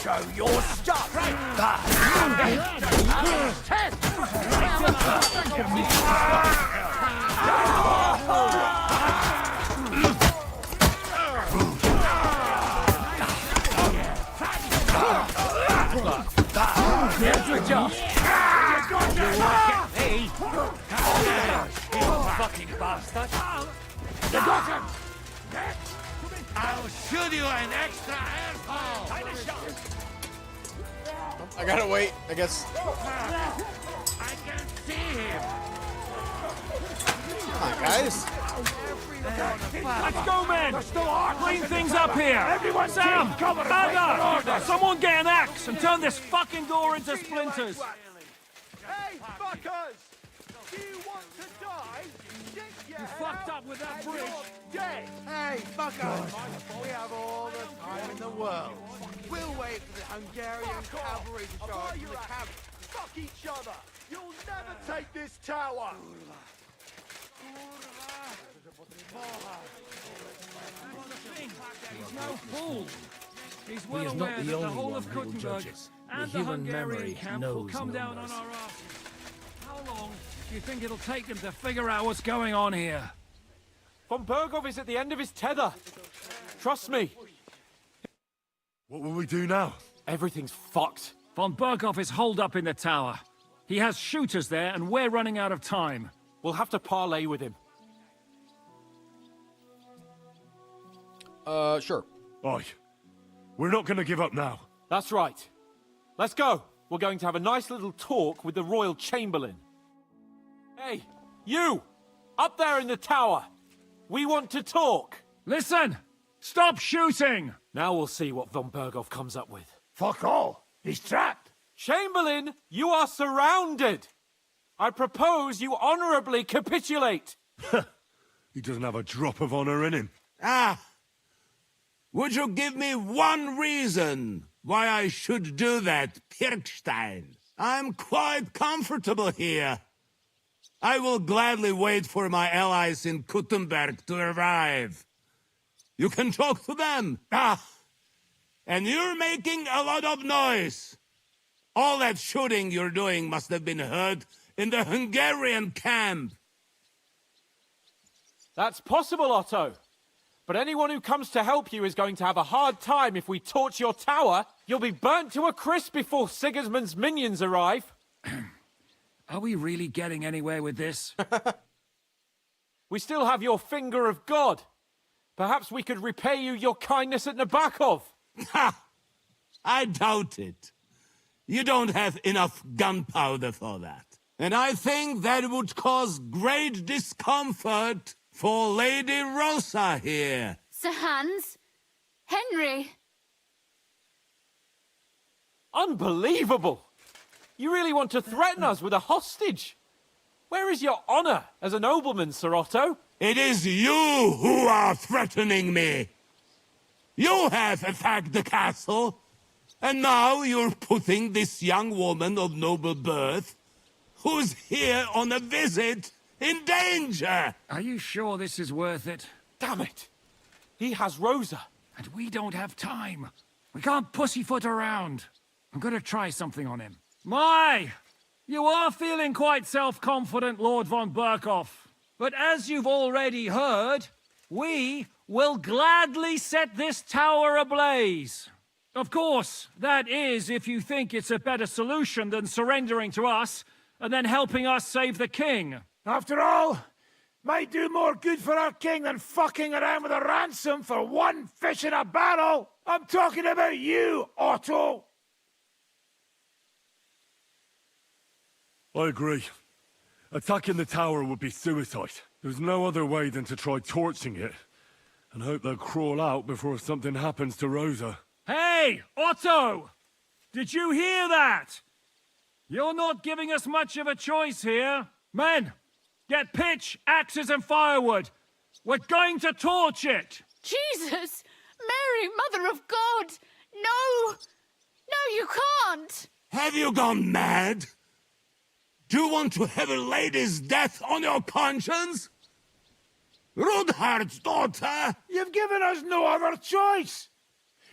Show your stuff! There's your job. Hey! Fucking bastard. You got him! I'll shoot you an extra air ball! I gotta wait, I guess. I can see him! Come on, guys. Let's go, men! Clean things up here! Everyone Sam! take cover and Anna! wait for orders. Someone get an axe and turn this fucking door into splinters! Hey, fuckers! Do you want to die? You fucked up with that bridge! Dead! Hey, fuckers! We have all the time in the world. We'll wait for the Hungarian cavalry to show up in the camp. Fuck each other! You'll never take this tower! He's no fool! He's well He is aware not the that the only whole one of who will Kuttenberg judge us. and The the human Hungarian memory camp will knows come no down on mercy. our asses. How long do you think it'll take them to figure out what's going on here? Von Berghoff is at the end of his tether. Trust me. What will we do now? Everything's fucked. Von Berghoff is holed up in the tower. He has shooters there, and we're running out of time. We'll have to parley with him. Sure. Aye. We're not gonna give up now. That's right. Let's go. We're going to have a nice little talk with the Royal Chamberlain. Hey, you! Up there in the tower! We want to talk! Listen! Stop shooting! Now we'll see what Von Berghoff comes up with. Fuck all! He's trapped! Chamberlain, you are surrounded! I propose you honorably capitulate! He doesn't have a drop of honor in him. Ah! Would you give me one reason why I should do that, Pirkstein? I'm quite comfortable here. I will gladly wait for my allies in Kuttenberg to arrive. You can talk to them. Ah! And you're making a lot of noise. All that shooting you're doing must have been heard in the Hungarian camp. That's possible, Otto. But anyone who comes to help you is going to have a hard time if we torch your tower. You'll be burnt to a crisp before Sigismund's minions arrive. Are we really getting anywhere with this? We still have your finger of God. Perhaps we could repay you your kindness at Nabokov. Ha! I doubt it. You don't have enough gunpowder for that. And I think that would cause great discomfort for Lady Rosa here. Sir Hans? Henry? Unbelievable! You really want to threaten us with a hostage? Where is your honor as a nobleman, Sir Otto? It is you who are threatening me. You have attacked the castle, and now you're putting this young woman of noble birth, who's here on a visit, in danger! Are you sure this is worth it? Damn it! He has Rosa. And we don't have time. We can't pussyfoot around. I'm gonna try something on him. My! You are feeling quite self-confident, Lord von Berkoff. But as you've already heard, we will gladly set this tower ablaze. Of course, that is if you think it's a better solution than surrendering to us and then helping us save the king. After all, might do more good for our king than fucking around with a ransom for one fish in a barrel. I'm talking about you, Otto. I agree. Attacking the tower would be suicide. There's no other way than to try torching it, and hope they'll crawl out before something happens to Rosa. Hey, Otto! Did you hear that? You're not giving us much of a choice here. Men, get pitch, axes, and firewood. We're going to torch it! Jesus! Mary, Mother of God! No! No, you can't! Have you gone mad? Do you want to have a lady's death on your conscience? Rudhard's daughter! You've given us no other choice.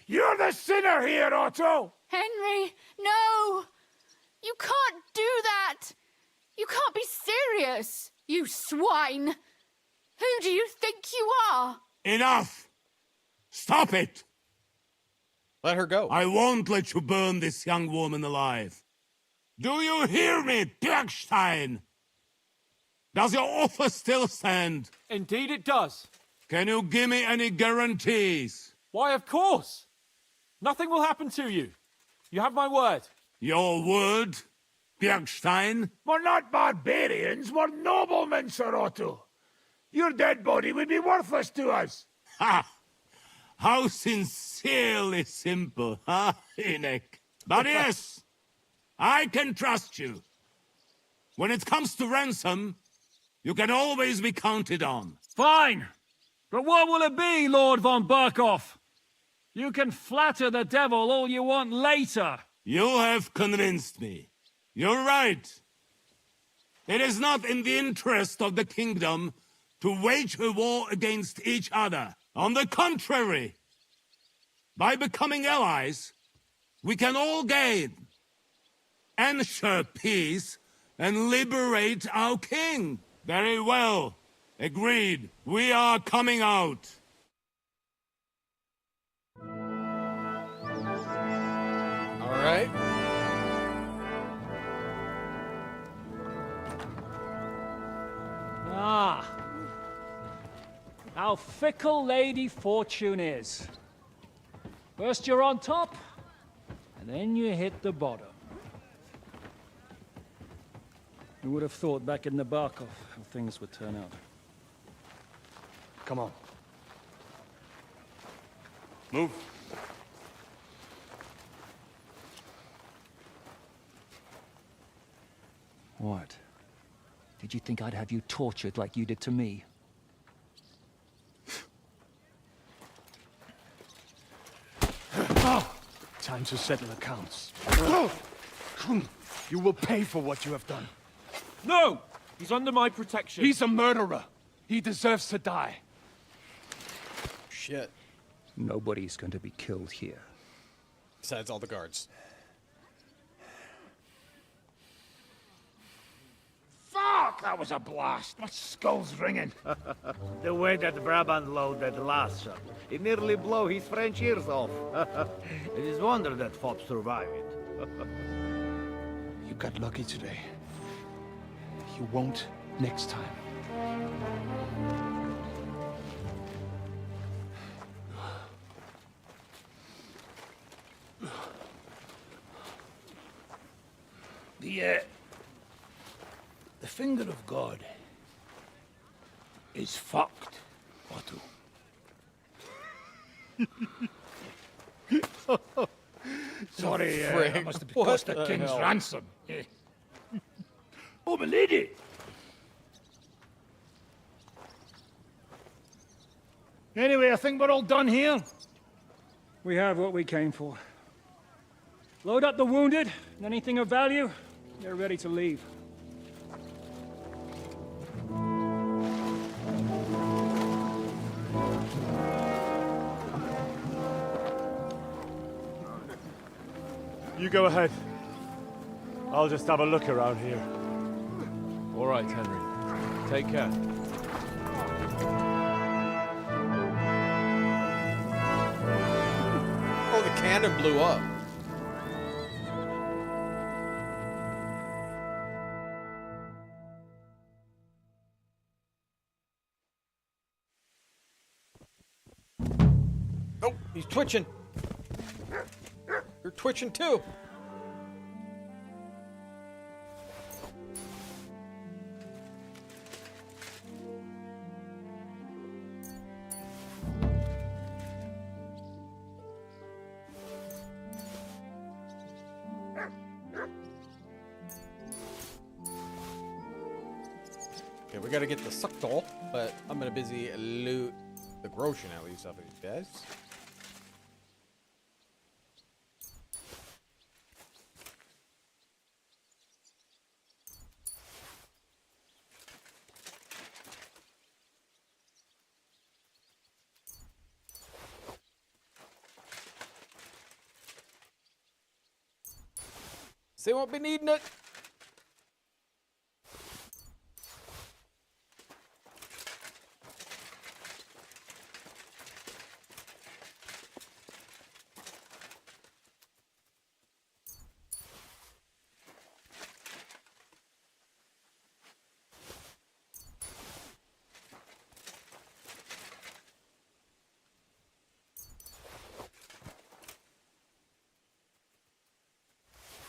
You're the sinner here, Otto. Henry, no! You can't do that! You can't be serious, you swine! Who do you think you are? Enough! Stop it! Let her go. I won't let you burn this young woman alive. Do you hear me, Bjergstein? Does your offer still stand? Indeed it does. Can you give me any guarantees? Why, of course. Nothing will happen to you. You have my word. Your word, Bjergstein? We're not barbarians, we're noblemen, Sir Otto. Your dead body would be worthless to us. Ha! How sincerely simple, huh, Enoch? But yes, I can trust you. When it comes to ransom, you can always be counted on. Fine! But what will it be, Lord von Berkoff? You can flatter the devil all you want later. You have convinced me. You're right. It is not in the interest of the kingdom to wage a war against each other. On the contrary, by becoming allies, we can all gain, ensure peace, and liberate our king. Very well. Agreed. We are coming out. All right. Ah. How fickle Lady Fortune is. First you're on top, and then you hit the bottom. Who would have thought back in the Barkov how things would turn out? Come on. Move. What? Did you think I'd have you tortured like you did to me? Time to settle accounts. You will pay for what you have done. No! He's under my protection. He's a murderer. He deserves to die. Shit. Nobody's going to be killed here. Besides all the guards. Fuck! That was a blast. My skull's ringing. The way that Brabant loaded Lasse, it nearly blow his French ears off. It is wonder that fops survive it. You got lucky today. You won't next time. The finger of God is fucked, Otto. Sorry, I must have cost the king's ransom. Oh, my lady! Anyway, I think we're all done here. We have what we came for. Load up the wounded, and anything of value, they're ready to leave. You go ahead. I'll just have a look around here. All right, Henry. Take care. Oh, the cannon blew up. Oh, he's twitching. You're twitching too. Okay, we gotta get the suck doll, but I'm gonna busy loot the groschen at least of these guys. They won't be needing it.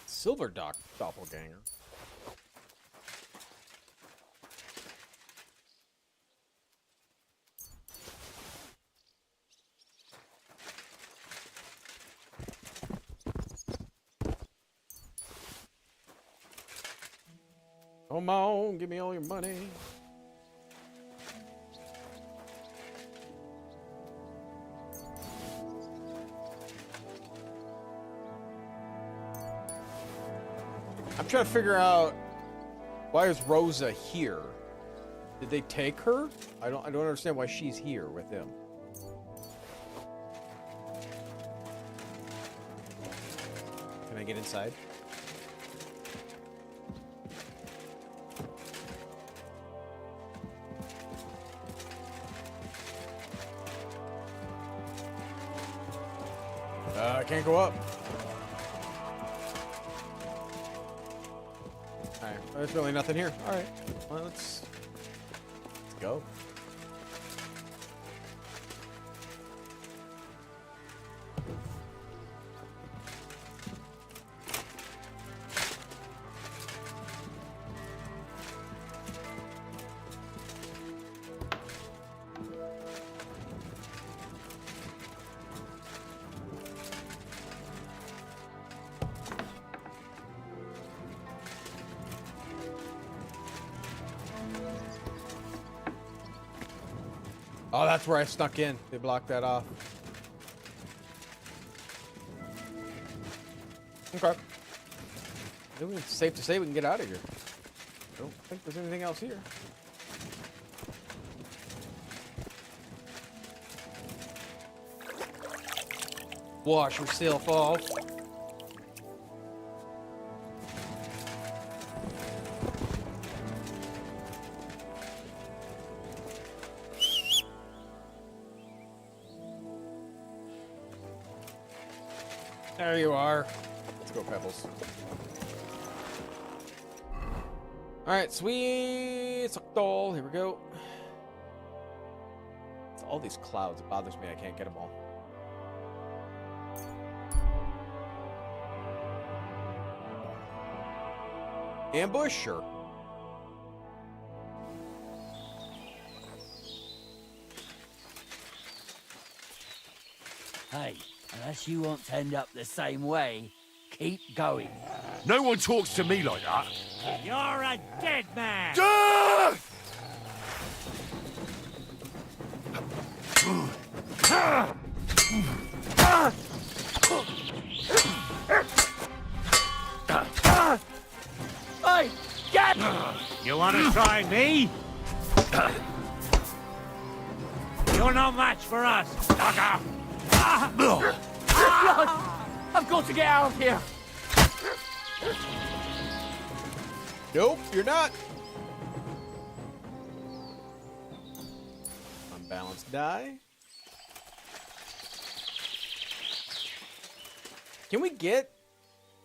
Silver doppelganger. Come on, give me all your money. I'm trying to figure out, why is Rosa here? Did they take her? I don't understand why she's here with him. Can I get inside? I can't go up. Alright, there's really nothing here. Alright, well, let's go. Oh, that's where I snuck in. They blocked that off. Okay. I think it's safe to say we can get out of here. I don't think there's anything else here. Wash yourself off. There you are. Let's go, Pebbles. Alright, sweet doll. Here we go. It's all these clouds. It bothers me. I can't get them all. Ambush? Sure. Hey, unless you want to end up the same way, keep going. No one talks to me like that. You're a dead man! Death! trying me? You're no match for us, Tucker. Blood! I've got to get out of here! Nope, you're not. Unbalanced die. Can we get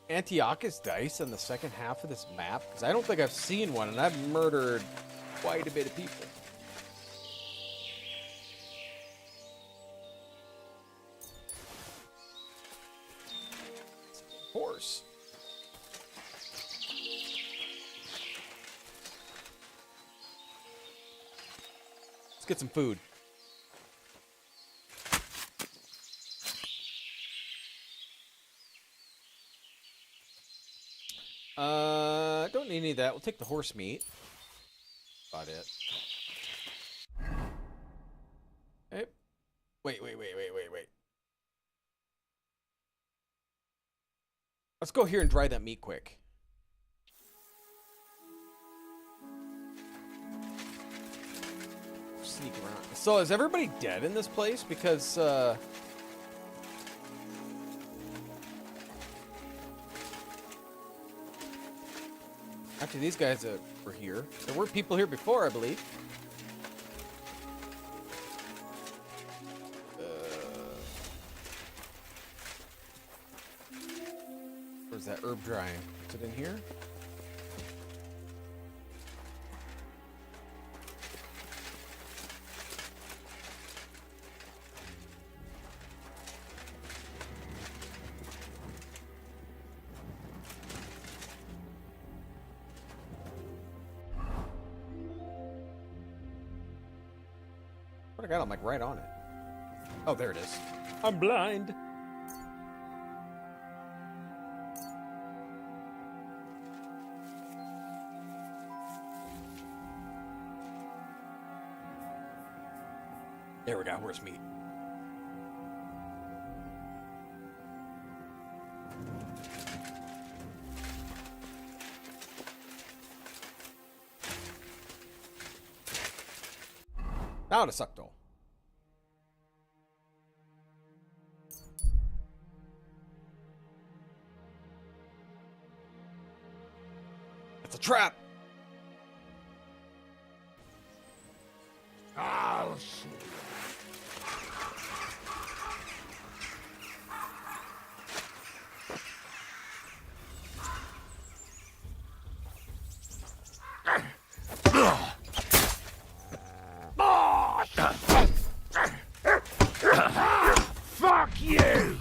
Antiochus dice on the second half of this map? Because I don't think I've seen one, and I've murdered quite a bit of people. Horse. Let's get some food. Don't need any of that. We'll take the horse meat. About it. Okay. Wait. Let's go here and dry that meat quick. Sneak around. So is everybody dead in this place? Because, actually, these guys were here. There were people here before, I believe. Where's that herb drying? Is it in here? What I got? I'm like right on it. Oh, there it is. I'm blind. There we go. Horse meat. Now to Suctal. It's a trap. I'll shoot. Fuck you!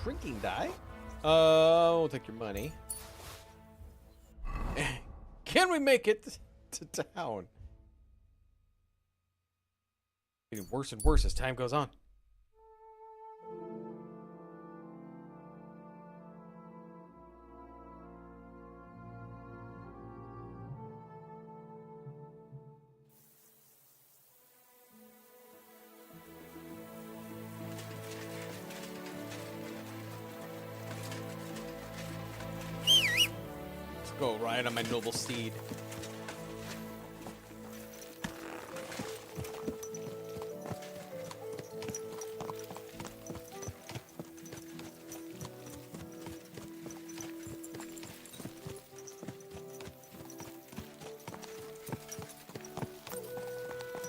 Shrinking die? We'll take your money. Can we make it to town? Getting worse and worse as time goes on. Go ride on my noble steed.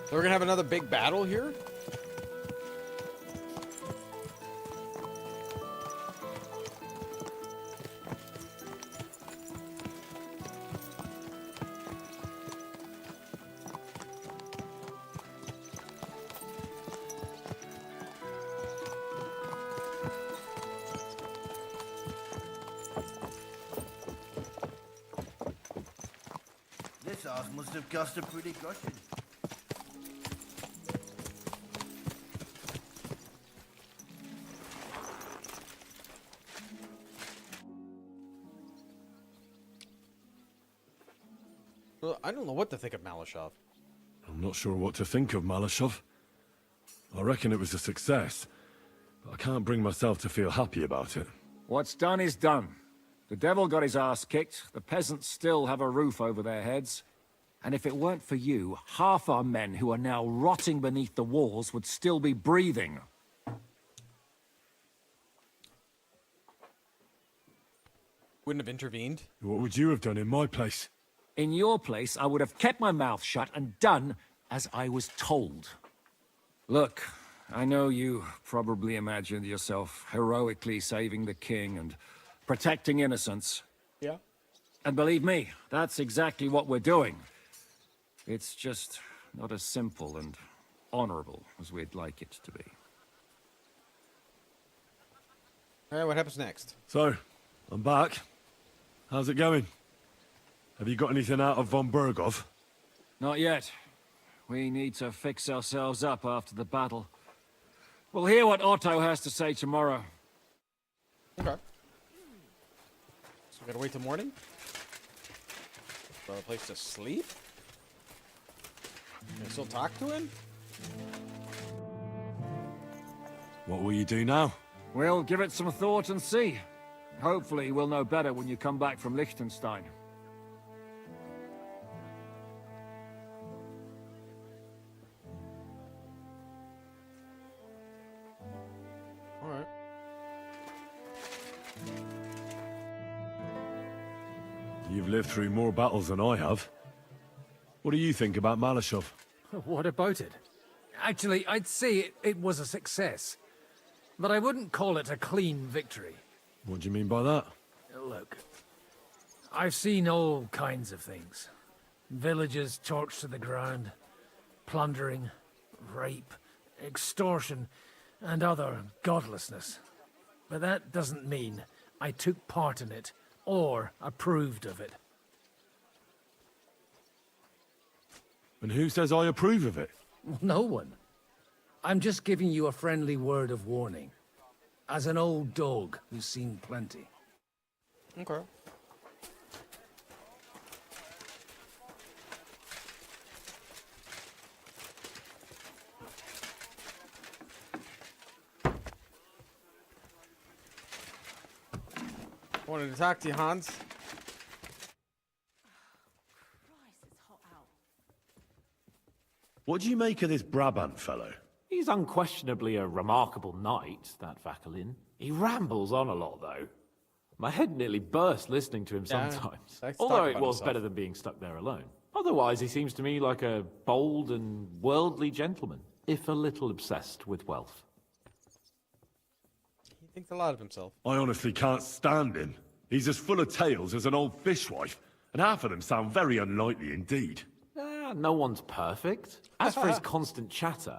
So we're gonna have another big battle here? This house must have cost a pretty gushing. Well, I don't know what to think of Malashov. I'm not sure what to think of Malashov. I reckon it was a success, but I can't bring myself to feel happy about it. What's done is done. The devil got his ass kicked, the peasants still have a roof over their heads. And if it weren't for you, half our men who are now rotting beneath the walls would still be breathing. Wouldn't have intervened. What would you have done in my place? In your place, I would have kept my mouth shut and done as I was told. Look, I know you probably imagined yourself heroically saving the king and protecting innocents. Yeah. And believe me, that's exactly what we're doing. It's just not as simple and honorable as we'd like it to be. Alright, what happens next? So, I'm back. How's it going? Have you got anything out of von Berghoff? Not yet. We need to fix ourselves up after the battle. We'll hear what Otto has to say tomorrow. Okay. So we gotta wait till morning? For a place to sleep? Can I still talk to him? What will you do now? We'll give it some thought and see. Hopefully we'll know better when you come back from Liechtenstein. Alright. You've lived through more battles than I have. What do you think about Malashov? What about it? Actually, I'd say it was a success. But I wouldn't call it a clean victory. What do you mean by that? Look, I've seen all kinds of things. Villages torched to the ground, plundering, rape, extortion, and other godlessness. But that doesn't mean I took part in it or approved of it. And who says I approve of it? No one. I'm just giving you a friendly word of warning. As an old dog who's seen plenty. Okay. Wanted to talk to you, Hans. What do you make of this Brabant fellow? He's unquestionably a remarkable knight, that Vakelin. He rambles on a lot, though. My head nearly burst listening to him Yeah, sometimes. likes to Although talk it about was himself. better than being stuck there alone. Otherwise, he seems to me like a bold and worldly gentleman, if a little obsessed with wealth. He thinks a lot of himself. I honestly can't stand him. He's as full of tales as an old fishwife, and half of them sound very unlikely indeed. No one's perfect. As for his constant chatter,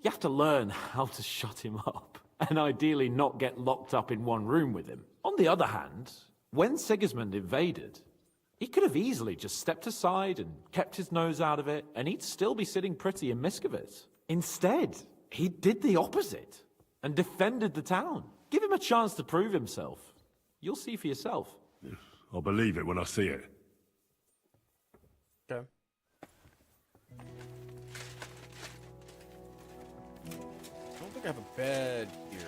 you have to learn how to shut him up, and ideally not get locked up in one room with him. On the other hand, when Sigismund invaded, he could have easily just stepped aside and kept his nose out of it, and he'd still be sitting pretty in Miskovitz. Instead, he did the opposite and defended the town. Give him a chance to prove himself. You'll see for yourself. I'll believe it when I see it. Okay. I don't think I have a bed here.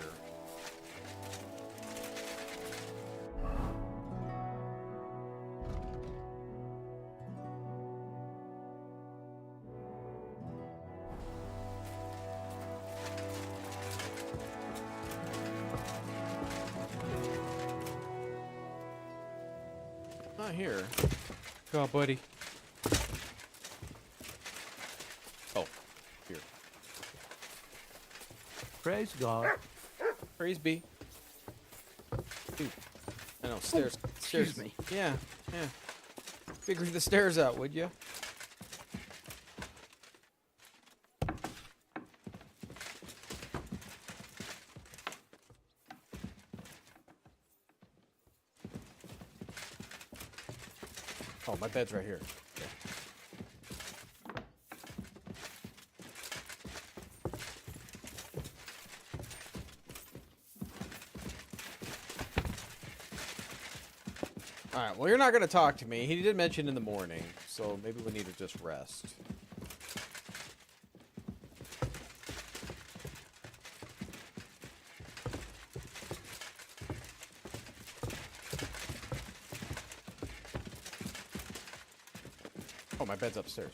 Not here. Go on, buddy. Oh, here. Praise God. Praise be. Dude. I know, stairs. excuse stairs. me. Yeah, yeah. Figure the stairs out, would you? Oh, my bed's right here. Okay. Alright, well, you're not going to talk to me. He did mention in the morning, so maybe we need to just rest. Oh, my bed's upstairs.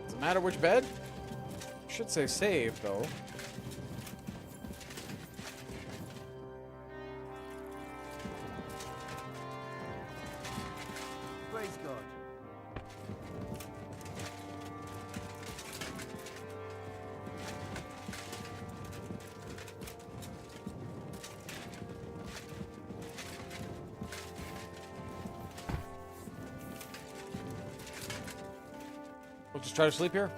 Doesn't matter which bed? Should say save, though. Praise God. We'll just try to sleep here.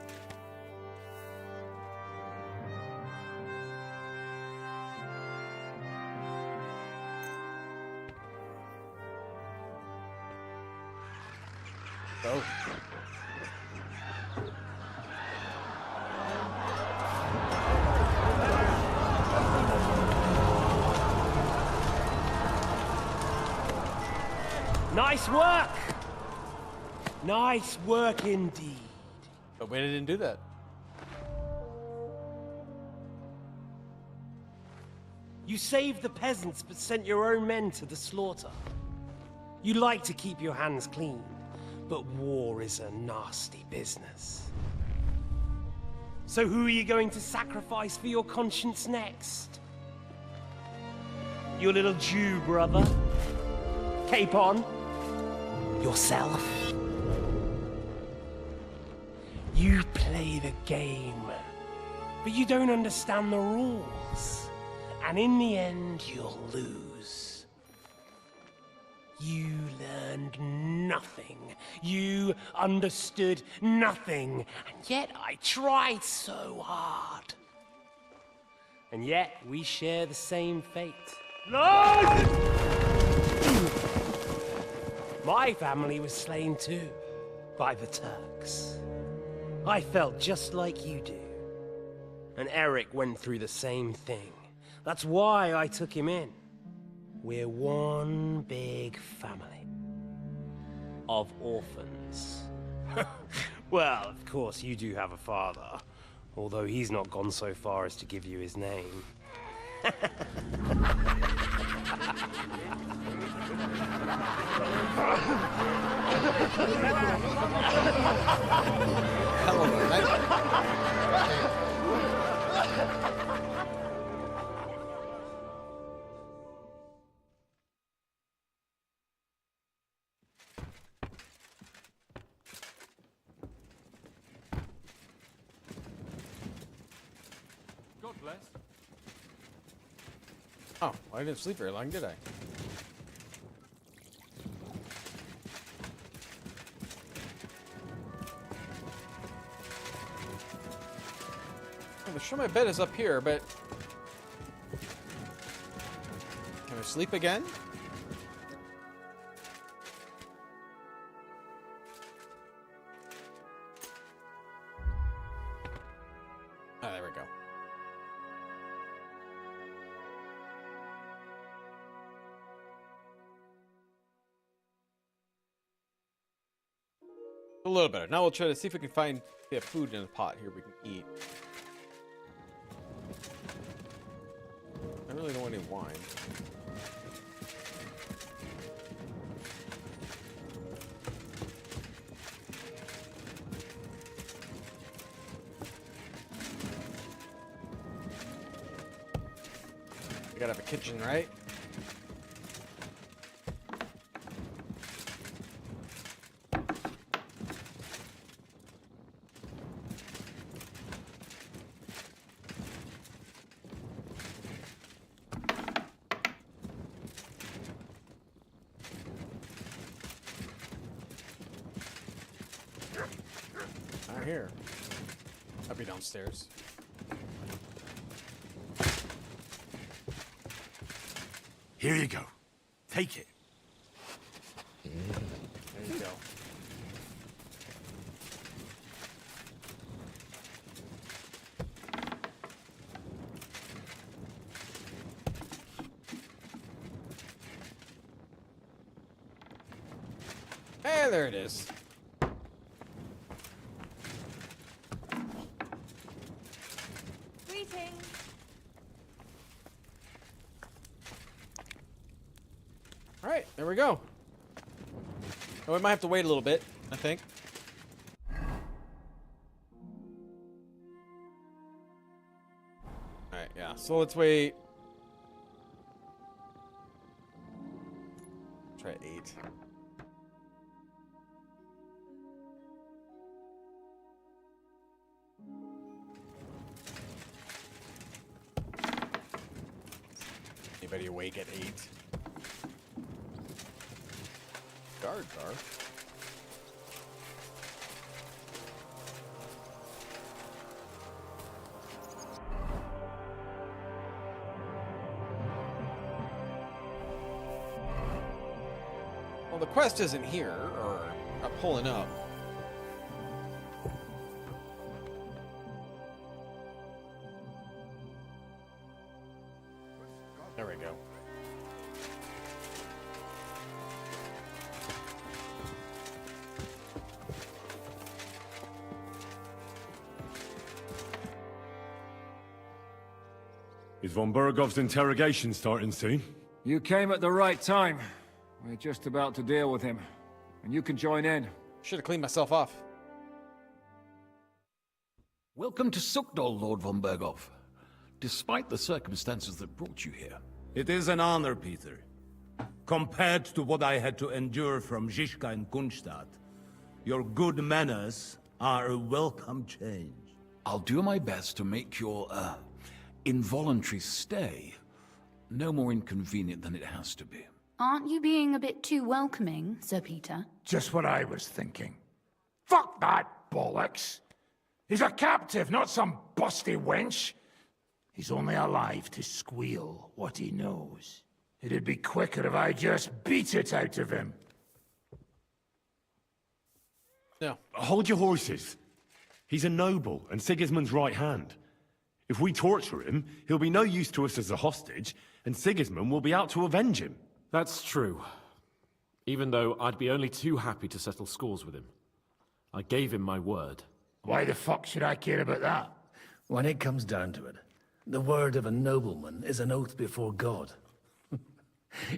Go. Nice work! Nice work indeed. But we didn't do that. You saved the peasants but sent your own men to the slaughter. You like to keep your hands clean, but war is a nasty business. So who are you going to sacrifice for your conscience next? Your little Jew brother? Capon? Yourself? You play the game, but you don't understand the rules. And in the end, you'll lose. You learned nothing. You understood nothing. And yet I tried so hard. And yet we share the same fate. Lord! My family was slain too, by the Turks. I felt just like you do. And Eric went through the same thing. That's why I took him in. We're one big family. Of orphans. Well, of course, you do have a father. Although he's not gone so far as to give you his name. God bless. Oh, I didn't sleep very long, did I? I'm sure my bed is up here, but can I sleep again? Ah, there we go. A little better. Now we'll try to see if we can find we have food in a pot here we can eat. I really don't want any wine. We gotta have a kitchen, right? Not here. I'll be downstairs. Here you go. Take it. There you go. there it is. Greetings. All right, there we go. Oh, we might have to wait a little bit, I think. All right, yeah. So let's wait. Try 8. Anybody awake at 8? Guards are. Well, the quest isn't here, or not pulling up. There we go. Is von Bergov's interrogation starting soon? You came at the right time. We're just about to deal with him. And you can join in. Should have cleaned myself off. Welcome to Sukdol, Lord von Bergov. Despite the circumstances that brought you here. It is an honor, Peter. Compared to what I had to endure from Zizka and Kunstadt, your good manners are a welcome change. I'll do my best to make your, involuntary stay no more inconvenient than it has to be. Aren't you being a bit too welcoming, Sir Peter? Just what I was thinking. Fuck that bollocks! He's a captive, not some busty wench. He's only alive to squeal what he knows. It'd be quicker if I just beat it out of him. No. Hold your horses. He's a noble and Sigismund's right hand. If we torture him, he'll be no use to us as a hostage, and Sigismund will be out to avenge him. That's true. Even though I'd be only too happy to settle scores with him. I gave him my word. Why the fuck should I care about that? When it comes down to it, the word of a nobleman is an oath before God.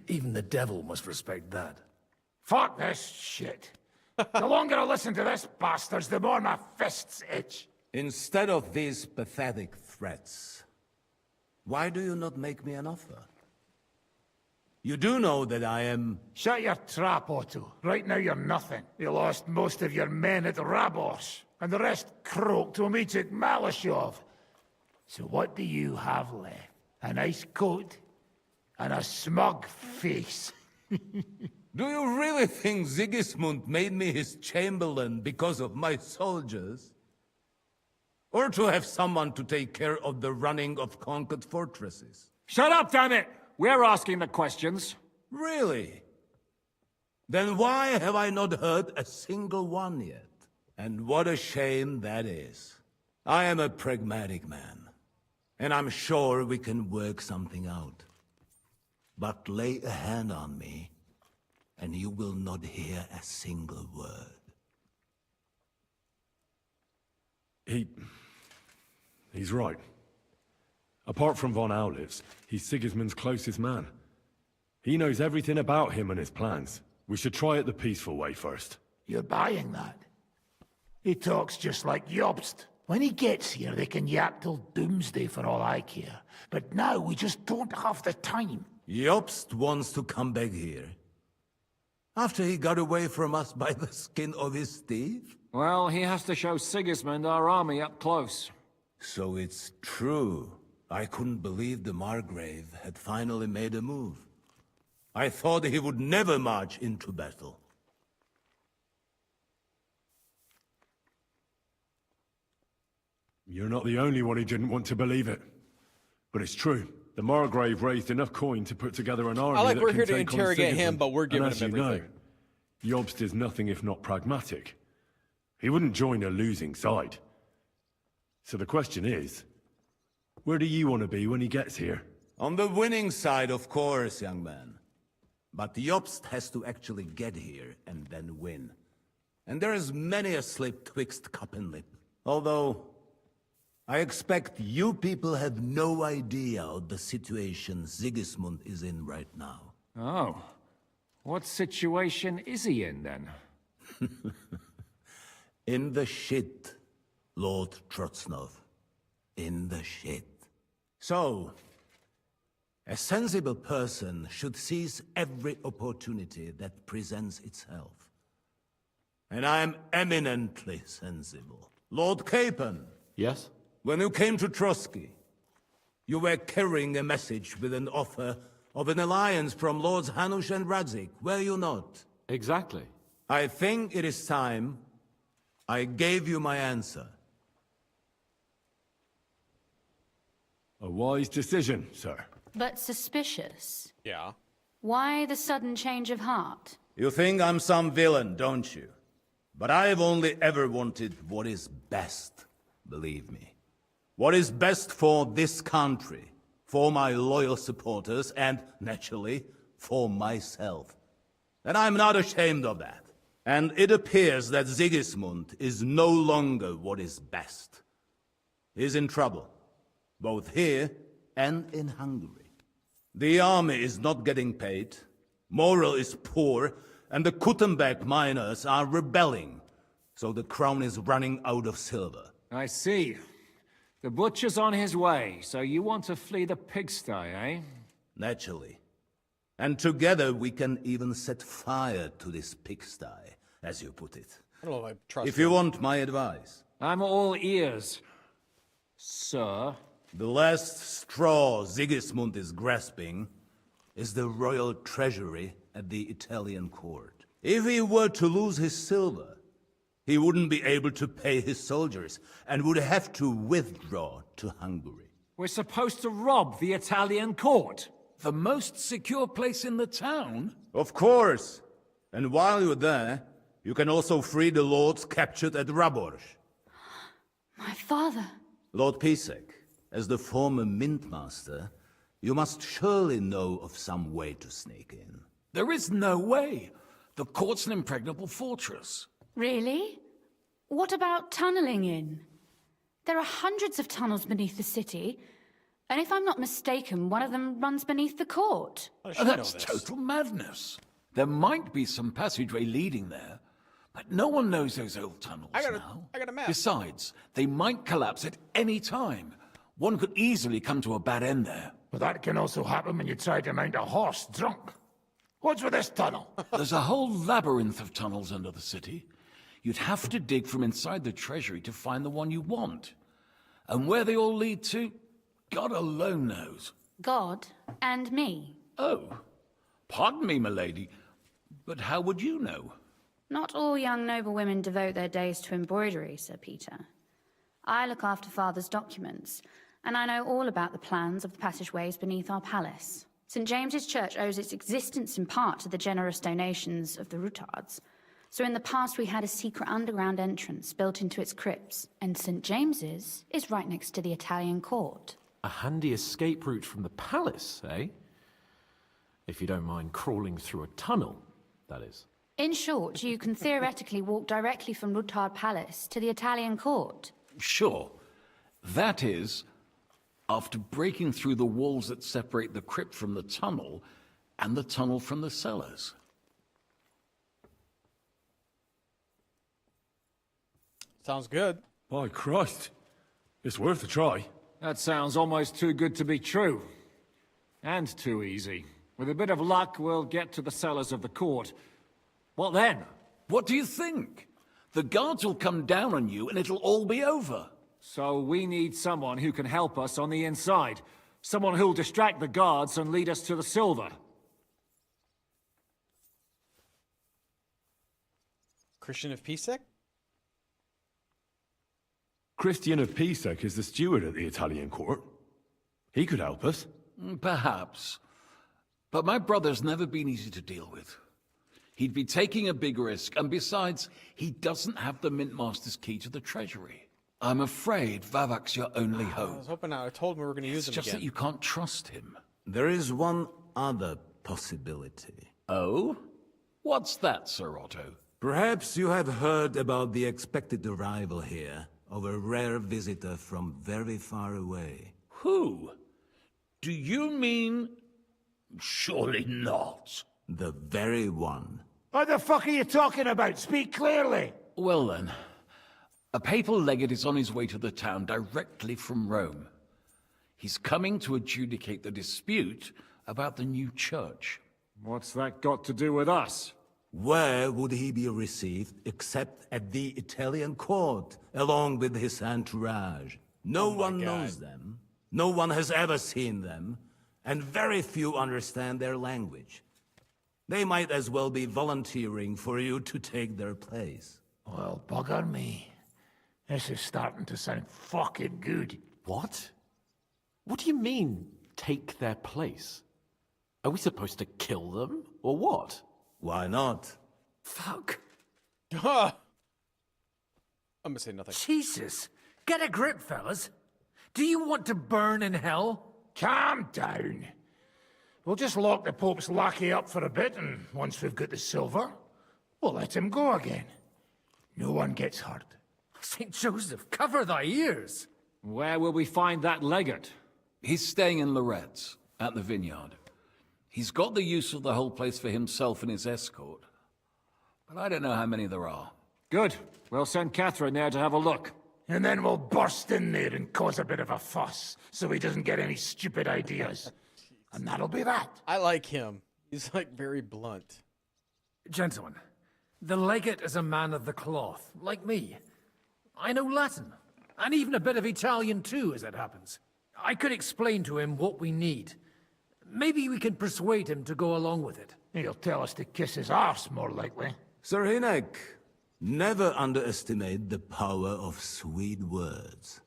Even the devil must respect that. Fuck this shit. The longer I listen to this bastards, the more my fists itch. Instead of these pathetic threats, why do you not make me an offer? You do know that I am... Shut your trap, Otto. Right now you're nothing. You lost most of your men at Rabos, and the rest croaked when we took Malashov. So what do you have left? A nice coat and a smug face. Do you really think Sigismund made me his chamberlain because of my soldiers? Or to have someone to take care of the running of conquered fortresses? Shut up, damn it! We're asking the questions. Really? Then why have I not heard a single one yet? And what a shame that is. I am a pragmatic man, and I'm sure we can work something out. But lay a hand on me, and you will not hear a single word. He's right. Apart from von Aulitz, he's Sigismund's closest man. He knows everything about him and his plans. We should try it the peaceful way first. You're buying that? He talks just like Jobst. When he gets here, they can yap till doomsday for all I care. But now we just don't have the time. Jobst wants to come back here. After he got away from us by the skin of his teeth? Well, he has to show Sigismund our army up close. So it's true. I couldn't believe the Margrave had finally made a move. I thought he would never march into battle. You're not the only one who didn't want to believe it. But it's true. The Margrave raised enough coin to put together an army that we're can here to take on interrogate him, Sigismund. but we're giving And as him you everything. know, Jobst is nothing if not pragmatic. He wouldn't join a losing side. So the question is, where do you want to be when he gets here? On the winning side, of course, young man. But Jobst has to actually get here and then win. and there is many a slip twixt cup and lip. Although, I expect you people have no idea of the situation Sigismund is in right now. Oh. What situation is he in, then? In the shit, Lord Trotznov. In the shit. So, a sensible person should seize every opportunity that presents itself. And I am eminently sensible. Lord Capon. Yes? When you came to Trotsky, you were carrying a message with an offer of an alliance from Lords Hanush and Radzik, were you not? Exactly. I think it is time I gave you my answer. A wise decision, sir. But suspicious. Yeah. Why the sudden change of heart? You think I'm some villain, don't you? But I've only ever wanted what is best, believe me. What is best for this country, for my loyal supporters, and, naturally, for myself. And I'm not ashamed of that. And it appears that Sigismund is no longer what is best. He's in trouble, both here and in Hungary. The army is not getting paid, morale is poor, and the Kuttenberg miners are rebelling, so the crown is running out of silver. I see. The butcher's on his way, so you want to flee the pigsty, eh? Naturally. And together we can even set fire to this pigsty, as you put it. I don't know if I trust If you want my advice. I'm all ears, sir. The last straw Sigismund is grasping is the royal treasury at the Italian court. If he were to lose his silver, he wouldn't be able to pay his soldiers and would have to withdraw to Hungary. We're supposed to rob the Italian court. The most secure place in the town? Of course. And while you're there, you can also free the lords captured at Raborz. My father. Lord Pisek, as the former mintmaster, you must surely know of some way to sneak in. There is no way. The court's an impregnable fortress. Really? What about tunneling in? There are hundreds of tunnels beneath the city, and if I'm not mistaken, one of them runs beneath the court. That's total madness. There might be some passageway leading there, but no one knows those old tunnels now. I got a map. Besides, they might collapse at any time. One could easily come to a bad end there. But that can also happen when you try to mount a horse drunk. What's with this tunnel? There's a whole labyrinth of tunnels under the city. You'd have to dig from inside the treasury to find the one you want. And where they all lead to, God alone knows. God and me. Oh, pardon me, milady, but how would you know? Not all young noble women devote their days to embroidery, Sir Peter. I look after Father's documents, and I know all about the plans of the passageways beneath our palace. St. James's Church owes its existence in part to the generous donations of the Rutards. So in the past we had a secret underground entrance built into its crypts, and St. James's is right next to the Italian court. A handy escape route from the palace, eh? If you don't mind crawling through a tunnel, that is. In short, you can theoretically walk directly from Rutard Palace to the Italian court. Sure. That is, after breaking through the walls that separate the crypt from the tunnel, and the tunnel from the cellars. Sounds good. By Christ. It's worth a try. That sounds almost too good to be true. And too easy. With a bit of luck, we'll get to the cellars of the court. What then? What do you think? The guards will come down on you and it'll all be over. So we need someone who can help us on the inside. Someone who'll distract the guards and lead us to the silver. Christian of Pisek? Christian of Pisek is the steward at the Italian court. He could help us. Perhaps. But my brother's never been easy to deal with. He'd be taking a big risk, and besides, he doesn't have the Mintmaster's key to the treasury. I'm afraid Vavak's your only hope. I was hoping I told him we were going to use him Just again. that you can't trust him. There is one other possibility. Oh? What's that, Sir Otto? Perhaps you have heard about the expected arrival here of a rare visitor from very far away. Who? Do you mean... Surely not. The very one. What the fuck are you talking about? Speak clearly. Well then, a papal legate is on his way to the town directly from Rome. He's coming to adjudicate the dispute about the new church. What's that got to do with us? Where would he be received except at the Italian court, along with his entourage? No one knows them, no one has ever seen them, and very few understand their language. They might as well be volunteering for you to take their place. Well, bugger me. This is starting to sound fucking good. What? What do you mean, take their place? Are we supposed to kill them, or what? Why not? Fuck. I'm gonna say nothing. Jesus! Get a grip, fellas. Do you want to burn in hell? Calm down. We'll just lock the Pope's lackey up for a bit, and once we've got the silver, we'll let him go again. No one gets hurt. St. Joseph, cover thy ears! Where will we find that legate? He's staying in Loretz, at the vineyard. He's got the use of the whole place for himself and his escort. But I don't know how many there are. Good. We'll send Catherine there to have a look. And then we'll burst in there and cause a bit of a fuss, so he doesn't get any stupid ideas. And that'll be that. I like him. He's like very blunt. Gentlemen, the legate is a man of the cloth, like me. I know Latin, and even a bit of Italian too, as it happens. I could explain to him what we need. Maybe we can persuade him to go along with it. He'll tell us to kiss his arse, more likely. Sir Hinek, never underestimate the power of sweet words.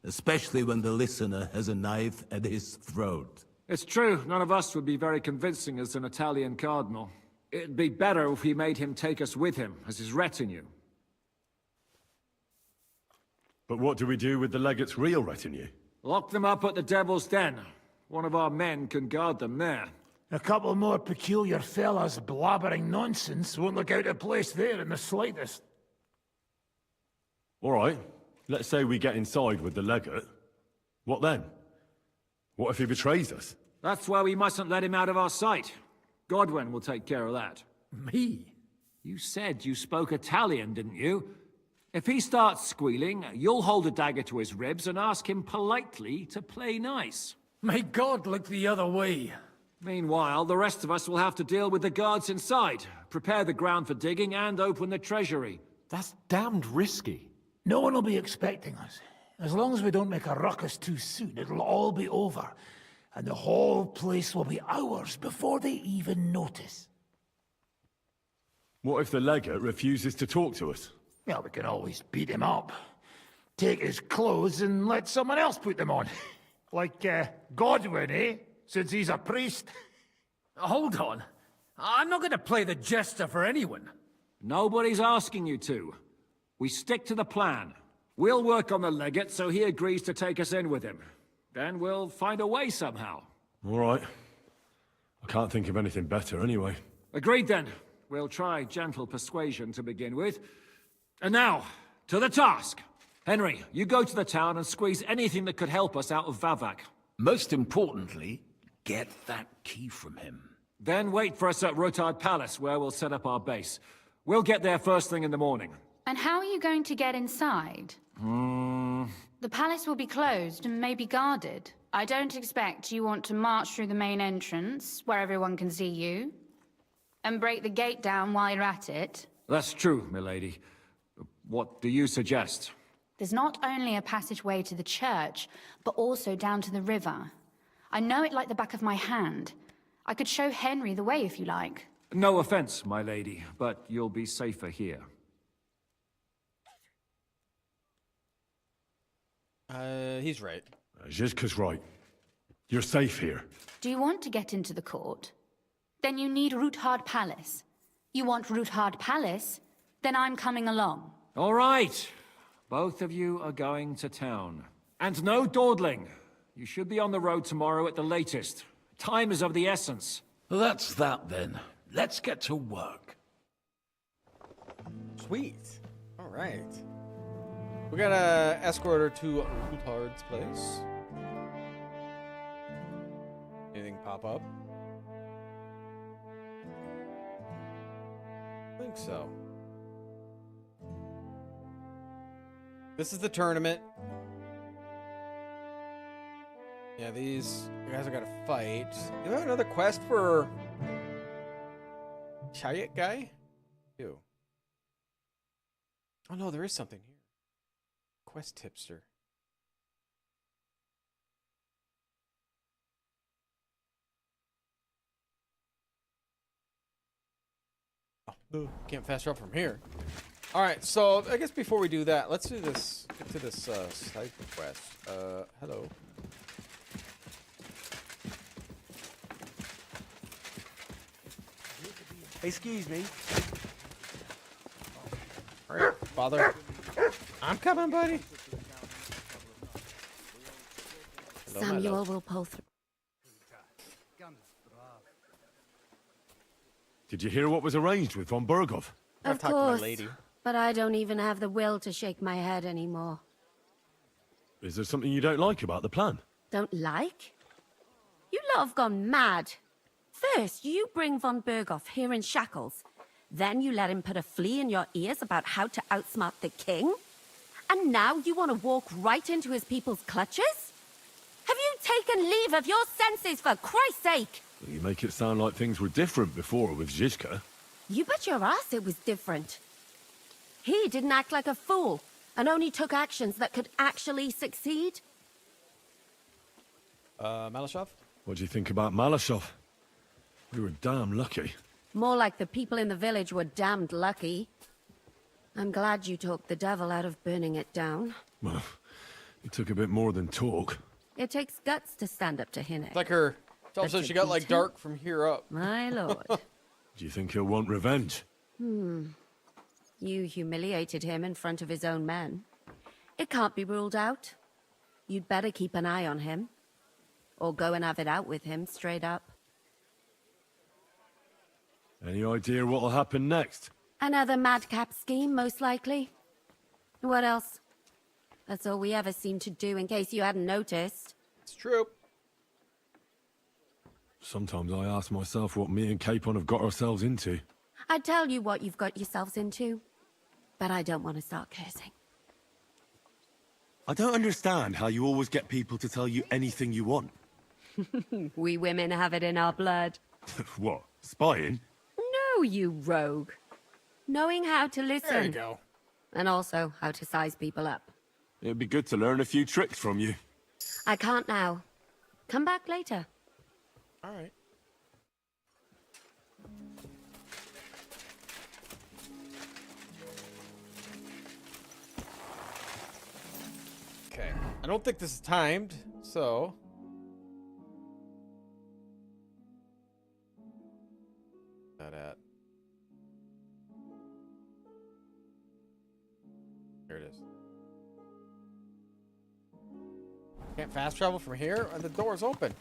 Especially when the listener has a knife at his throat. It's true, none of us would be very convincing as an Italian cardinal. It'd be better if we made him take us with him, as his retinue. But what do we do with the legate's real retinue? Lock them up at the Devil's Den. One of our men can guard them there. A couple more peculiar fellas blabbering nonsense won't look out of place there in the slightest. All right, let's say we get inside with the legate. What then? What if he betrays us? That's why we mustn't let him out of our sight. Godwin will take care of that. Me? You said you spoke Italian, didn't you? If he starts squealing, you'll hold a dagger to his ribs and ask him politely to play nice. May God look the other way. Meanwhile, the rest of us will have to deal with the guards inside, prepare the ground for digging, and open the treasury. That's damned risky. No one will be expecting us. As long as we don't make a ruckus too soon, it'll all be over. And the whole place will be ours before they even notice. What if the legate refuses to talk to us? Well, we can always beat him up. Take his clothes and let someone else put them on. Like, Godwin, eh? Since he's a priest. Hold on. I'm not going to play the jester for anyone. Nobody's asking you to. We stick to the plan. We'll work on the legate so he agrees to take us in with him. Then we'll find a way somehow. All right. I can't think of anything better anyway. Agreed then. We'll try gentle persuasion to begin with. And now, to the task. Henry, you go to the town and squeeze anything that could help us out of Vavak. Most importantly, get that key from him. Then wait for us at Rotard Palace, where we'll set up our base. We'll get there first thing in the morning. And how are you going to get inside? The palace will be closed and maybe guarded. I don't expect you want to march through the main entrance, where everyone can see you, and break the gate down while you're at it. That's true, milady. What do you suggest? There's not only a passageway to the church, but also down to the river. I know it like the back of my hand. I could show Henry the way if you like. No offense, my lady, but you'll be safer here. He's right. Zizka's right. You're safe here. Do you want to get into the court? Then you need Roothard Palace. You want Roothard Palace? Then I'm coming along. All right. Both of you are going to town. And no dawdling. You should be on the road tomorrow at the latest. Time is of the essence. That's that then. Let's get to work. Sweet. All right. We gotta escort her to Lutard's place. Anything pop up? I think so. This is the tournament. Yeah, these guys are gonna fight. Do we have another quest for Chayat guy? Ew. Oh no, there is something here. Quest tipster. Oh, no, can't fast travel from here. All right, so I guess before we do that, let's do this. Get to this side quest. Hello. Excuse me. All right, father. I'm coming, buddy. Hello, my Samuel love. will pull through. Did you hear what was arranged with von Berghoff? Of course, but I don't even have the will to shake my head anymore. Is there something you don't like about the plan? Don't like? You lot have gone mad. First, you bring von Berghoff here in shackles. Then you let him put a flea in your ears about how to outsmart the king? And now you want to walk right into his people's clutches? Have you taken leave of your senses, for Christ's sake? You make it sound like things were different before with Zizka. You bet your ass it was different. He didn't act like a fool, and only took actions that could actually succeed. Malashov? What do you think about Malashov? We were damn lucky. More like the people in the village were damned lucky. I'm glad you talked the devil out of burning it down. Well, it took a bit more than talk. It takes guts to stand up to Hinne. It's like her. It's also she got like dark from here up. My lord. Do you think he'll want revenge? You humiliated him in front of his own men. It can't be ruled out. You'd better keep an eye on him. Or go and have it out with him, straight up. Any idea what'll happen next? Another madcap scheme, most likely. What else? That's all we ever seem to do, in case you hadn't noticed. It's true. Sometimes I ask myself what me and Capon have got ourselves into. I'd tell you what you've got yourselves into, but I don't want to start cursing. I don't understand how you always get people to tell you anything you want. We women have it in our blood. What? Spying? No, you rogue. Knowing how to listen. There you go. And also how to size people up. It'd be good to learn a few tricks from you. I can't now. Come back later. All right. Okay. I don't think this is timed, so. That at. Here it is. Can't fast travel from here? The door's open.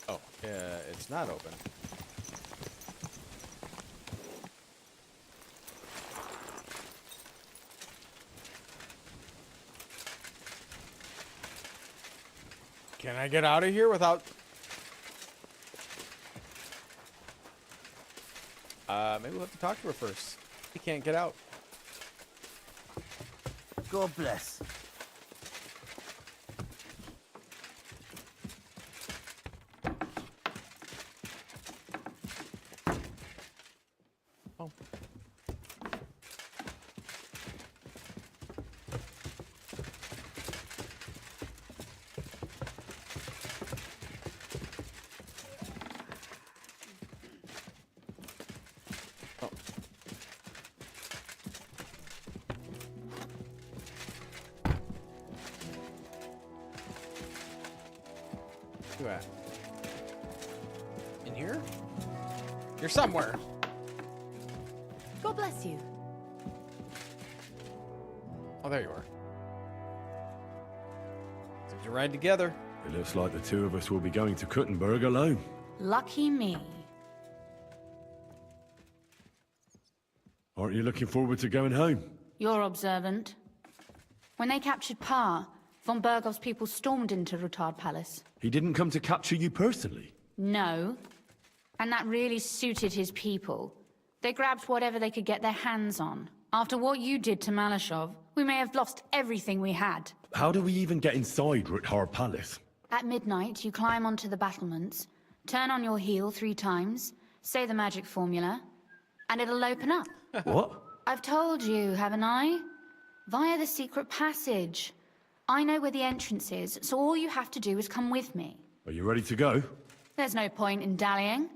Oh, it's not open. Can I get out of here without... maybe we'll have to talk to her first. He can't get out. God bless. Oh. You at? In here? You're somewhere. God bless you. Oh, there you are. To ride together. It looks like the two of us will be going to Kuttenberg alone. Lucky me. Aren't you looking forward to going home? You're observant. When they captured Pa, von Bergov's people stormed into Rutard Palace. He didn't come to capture you personally? No. And that really suited his people. They grabbed whatever they could get their hands on. After what you did to Malashov, we may have lost everything we had. How do we even get inside Rutard Palace? At midnight, you climb onto the battlements, turn on your heel 3 times, say the magic formula, and it'll open up. What? I've told you, haven't I? Via the secret passage. I know where the entrance is, so all you have to do is come with me. Are you ready to go? There's no point in dallying.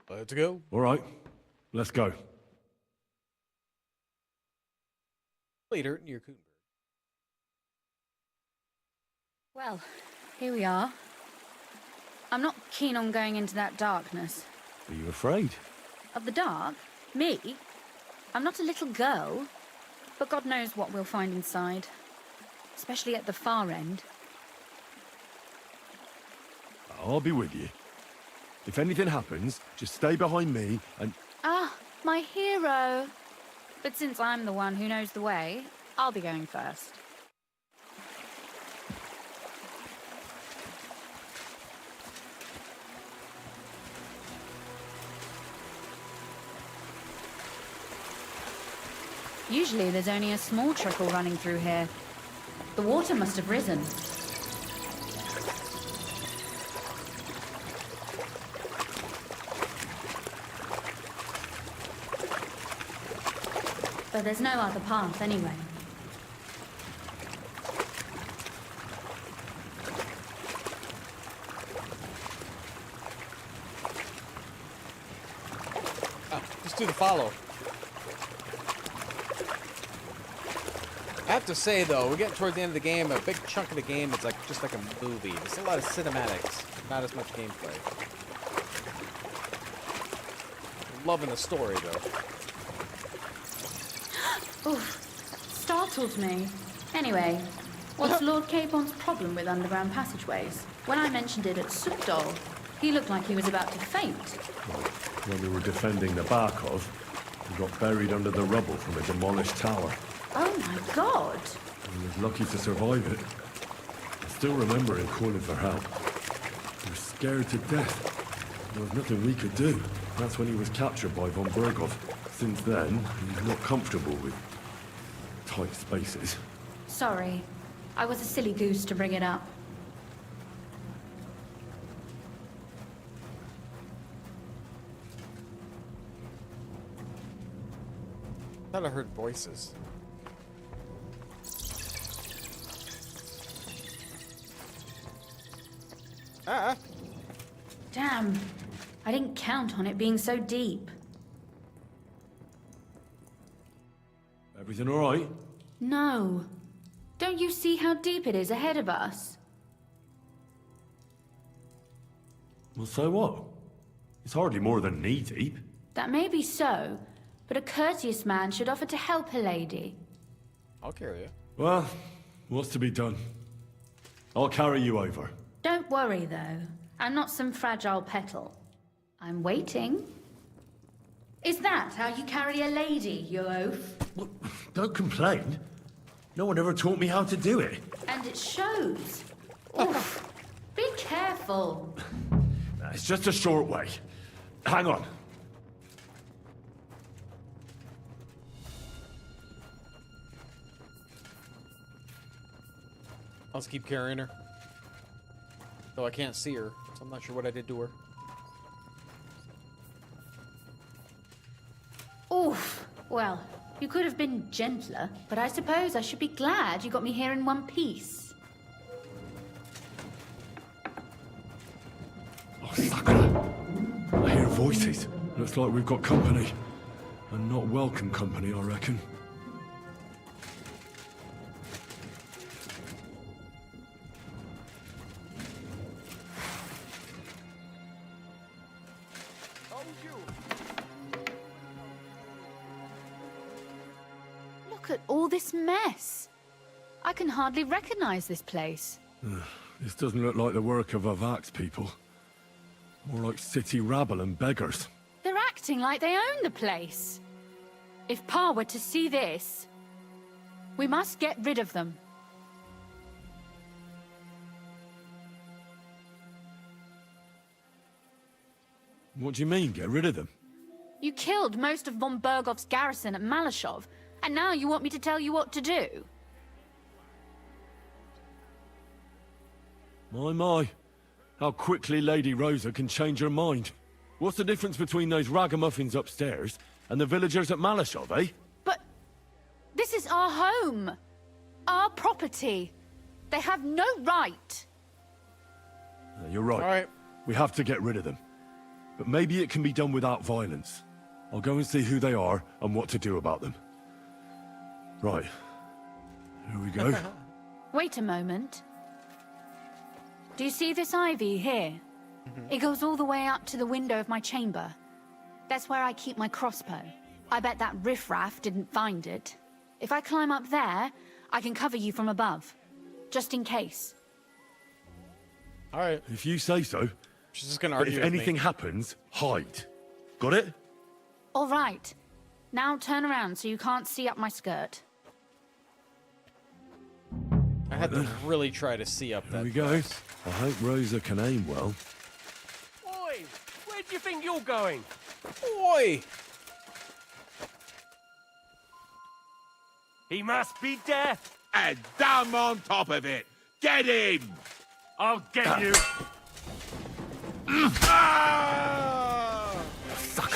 Let's go. All right, let's go. Later, near Kuttenberg. Well, here we are. I'm not keen on going into that darkness. Are you afraid? Of the dark? Me? I'm not a little girl. But God knows what we'll find inside. Especially at the far end. I'll be with you. If anything happens, just stay behind me and... Ah, my hero. But since I'm the one who knows the way, I'll be going first. Usually there's only a small trickle running through here. The water must have risen. But there's no other path anyway. Oh, just do the follow. I have to say though, we're getting toward the end of the game. A big chunk of the game is like just like a movie. There's a lot of cinematics, not as much gameplay. I'm loving the story though. Oof, startled me. Anyway, what's Lord Capon's problem with underground passageways? When I mentioned it at Sukdol, he looked like he was about to faint. When we were defending the Barkov, we got buried under the rubble from a demolished tower. Oh my god! We was lucky to survive it. I still remember him calling for help. We were scared to death. There was nothing we could do. That's when he was captured by von Bergov. Since then, he's not comfortable with tight spaces. Sorry. I was a silly goose to bring it up. I thought I heard voices. Ah! Damn. I didn't count on it being so deep. Everything all right? No. Don't you see how deep it is ahead of us? Well, so what? It's hardly more than knee deep. That may be so, but a courteous man should offer to help a lady. I'll carry you. Well, what's to be done? I'll carry you over. Don't worry, though. I'm not some fragile petal. I'm waiting. Is that how you carry a lady, you oaf? Well, don't complain. No one ever taught me how to do it. And it shows. Oof. Be careful. It's just a short way. Hang on. I'll just keep carrying her. Though I can't see her, so I'm not sure what I did to her. Oof. Well, you could have been gentler, but I suppose I should be glad you got me here in one piece. Oh, Sakura. I hear voices. Looks like we've got company. And not welcome company, I reckon. Look at all this mess. I can hardly recognize this place. This doesn't look like the work of Avak's people. More like city rabble and beggars. They're acting like they own the place. If Pa were to see this, we must get rid of them. What do you mean, get rid of them? You killed most of von Bergov's garrison at Malashov, and now you want me to tell you what to do? My. How quickly Lady Rosa can change her mind. What's the difference between those ragamuffins upstairs and the villagers at Malashov, eh? But this is our home. Our property. They have no right. You're right. All right. We have to get rid of them. But maybe it can be done without violence. I'll go and see who they are and what to do about them. Right. Here we go. Wait a moment. Do you see this ivy here? It goes all the way up to the window of my chamber. That's where I keep my crossbow. I bet that riffraff didn't find it. If I climb up there, I can cover you from above. Just in case. All right. If you say so. She's just gonna But argue if with anything me. happens, hide. Got it? All right. Now turn around so you can't see up my skirt. I had to really try to see up that. There we go. I hope Rosa can aim well. Oi! Where do you think you're going? Oi! He must be deaf. And damn on top of it! Get him! I'll get you.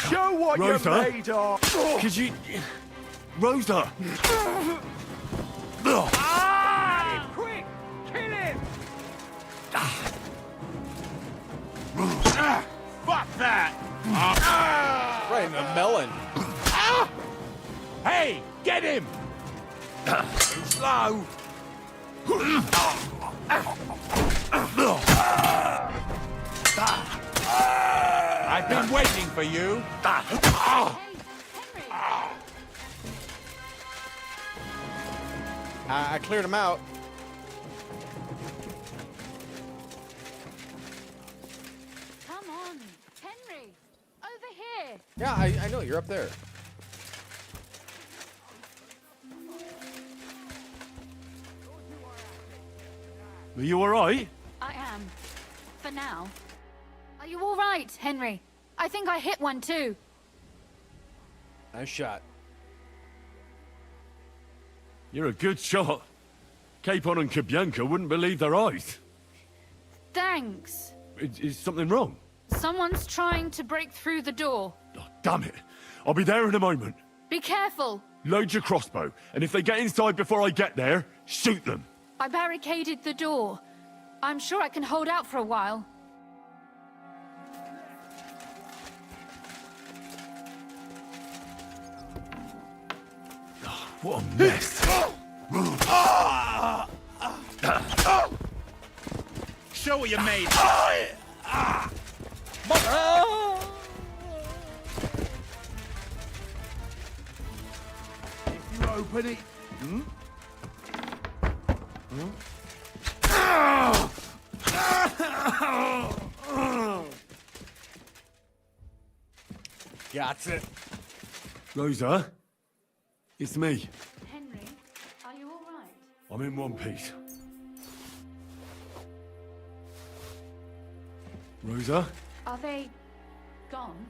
Show what Rosa? you're made of! Could you... Rosa! Quick! Kill him! Fuck that! Right in the melon. Hey! Get him! Slow! I've been waiting for you. I cleared him out. Come on, Henry! Over here! Yeah, I know. You're up there. Are you alright? I am. For now. Are you all right, Henry? I think I hit one too. Nice shot. You're a good shot. Capon and Kabianka wouldn't believe their eyes. Thanks. Is something wrong? Someone's trying to break through the door. Damn it. I'll be there in a moment. Be careful. Load your crossbow, and if they get inside before I get there, shoot them. I barricaded the door. I'm sure I can hold out for a while. What a mess. Show what you made. If you open it... Got it. Rosa? It's me. Henry, are you all right? I'm in one piece. Rosa? Are they gone?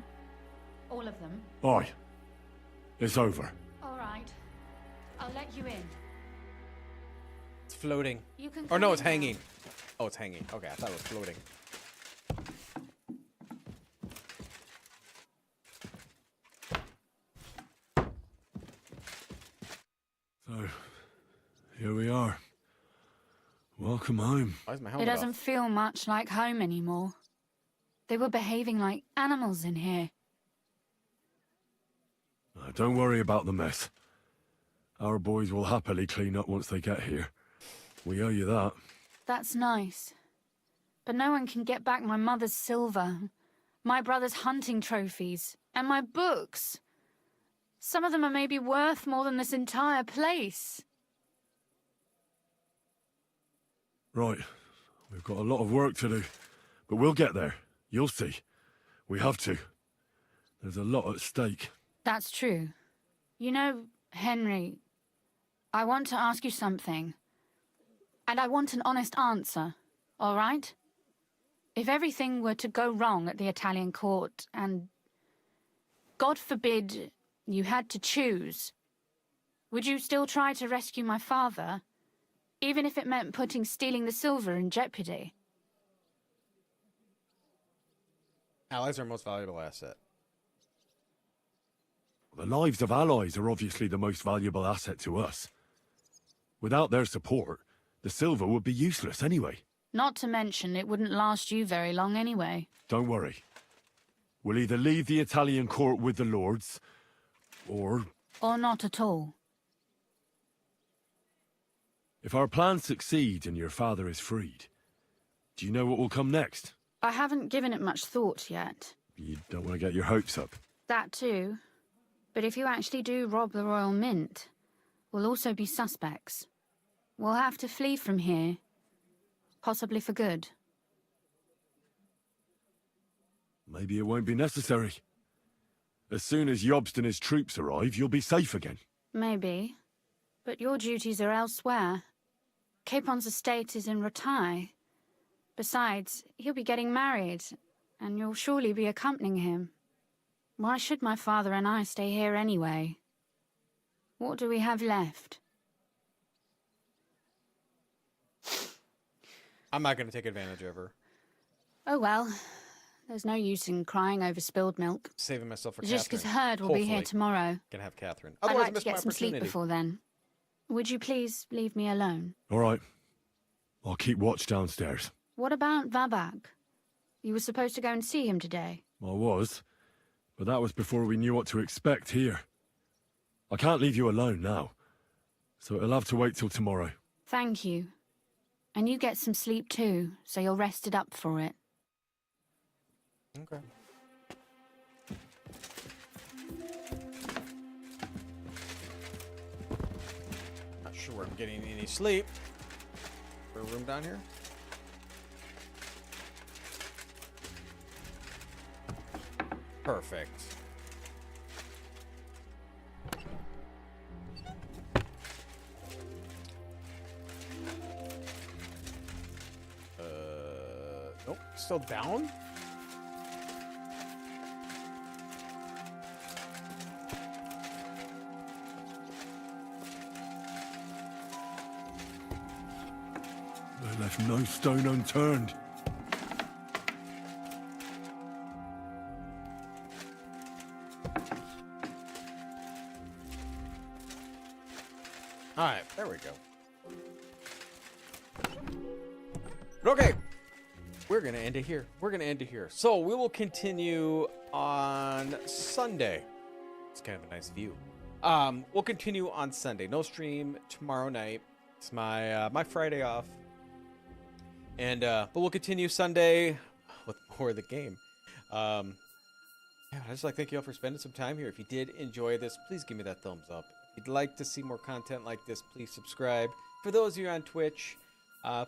All of them? Aye. It's over. All right. I'll let you in. It's floating. You can Or come no, in it's now. hanging. Oh, it's hanging. Okay, I thought it was floating. So, here we are. Welcome home. Why is my It helmet doesn't off? feel much like home anymore. They were behaving like animals in here. Don't worry about the mess. Our boys will happily clean up once they get here. We owe you that. That's nice. But no one can get back my mother's silver, my brother's hunting trophies, and my books. Some of them are maybe worth more than this entire place. Right, We've got a lot of work to do, but we'll get there. You'll see. We have to. There's a lot at stake. That's true. You know, Henry, I want to ask you something. And I want an honest answer, all right? If everything were to go wrong at the Italian court and, God forbid, you had to choose, would you still try to rescue my father, even if it meant putting stealing the silver in jeopardy? Allies are our most valuable asset. The lives of allies are obviously the most valuable asset to us. Without their support, the silver would be useless anyway. Not to mention, it wouldn't last you very long anyway. Don't worry. We'll either leave the Italian court with the lords, or... Or not at all. If our plans succeed and your father is freed, do you know what will come next? I haven't given it much thought yet. You don't want to get your hopes up. That too. But if you actually do rob the Royal Mint, we'll also be suspects. We'll have to flee from here. Possibly for good. Maybe it won't be necessary. As soon as Jobst and his troops arrive, you'll be safe again. Maybe. But your duties are elsewhere. Capon's estate is in Retaille. Besides, he'll be getting married, and you'll surely be accompanying him. Why should my father and I stay here anyway? What do we have left? I'm not going to take advantage of her. Oh well. There's no use in crying over spilled milk. Saving myself for Just because Catherine. Herd will be here tomorrow. Gonna have Catherine. I'd Otherwise, I like to missed my get some sleep opportunity. before then. Would you please leave me alone? All right. I'll keep watch downstairs. What about Vabak? You were supposed to go and see him today. I was, but that was before we knew what to expect here. I can't leave you alone now, so it'll have to wait till tomorrow. Thank you. And you get some sleep too, so you're rested up for it. Okay. Not sure where I'm getting any sleep. Is there a room down here? Perfect. Nope, still down? They left no stone unturned. Alright, there we go. Okay. We're going to end it here. We're going to end it here. So we will continue on Sunday. It's kind of a nice view. We'll continue on Sunday. No stream tomorrow night. It's my my Friday off. And but we'll continue Sunday with more of the game. Yeah, I just like thank you all for spending some time here. If you did enjoy this, please give me that thumbs up. If you'd like to see more content like this, please subscribe. For those of you on Twitch,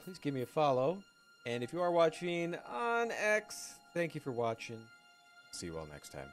please give me a follow. And if you are watching on X, thank you for watching. See you all next time.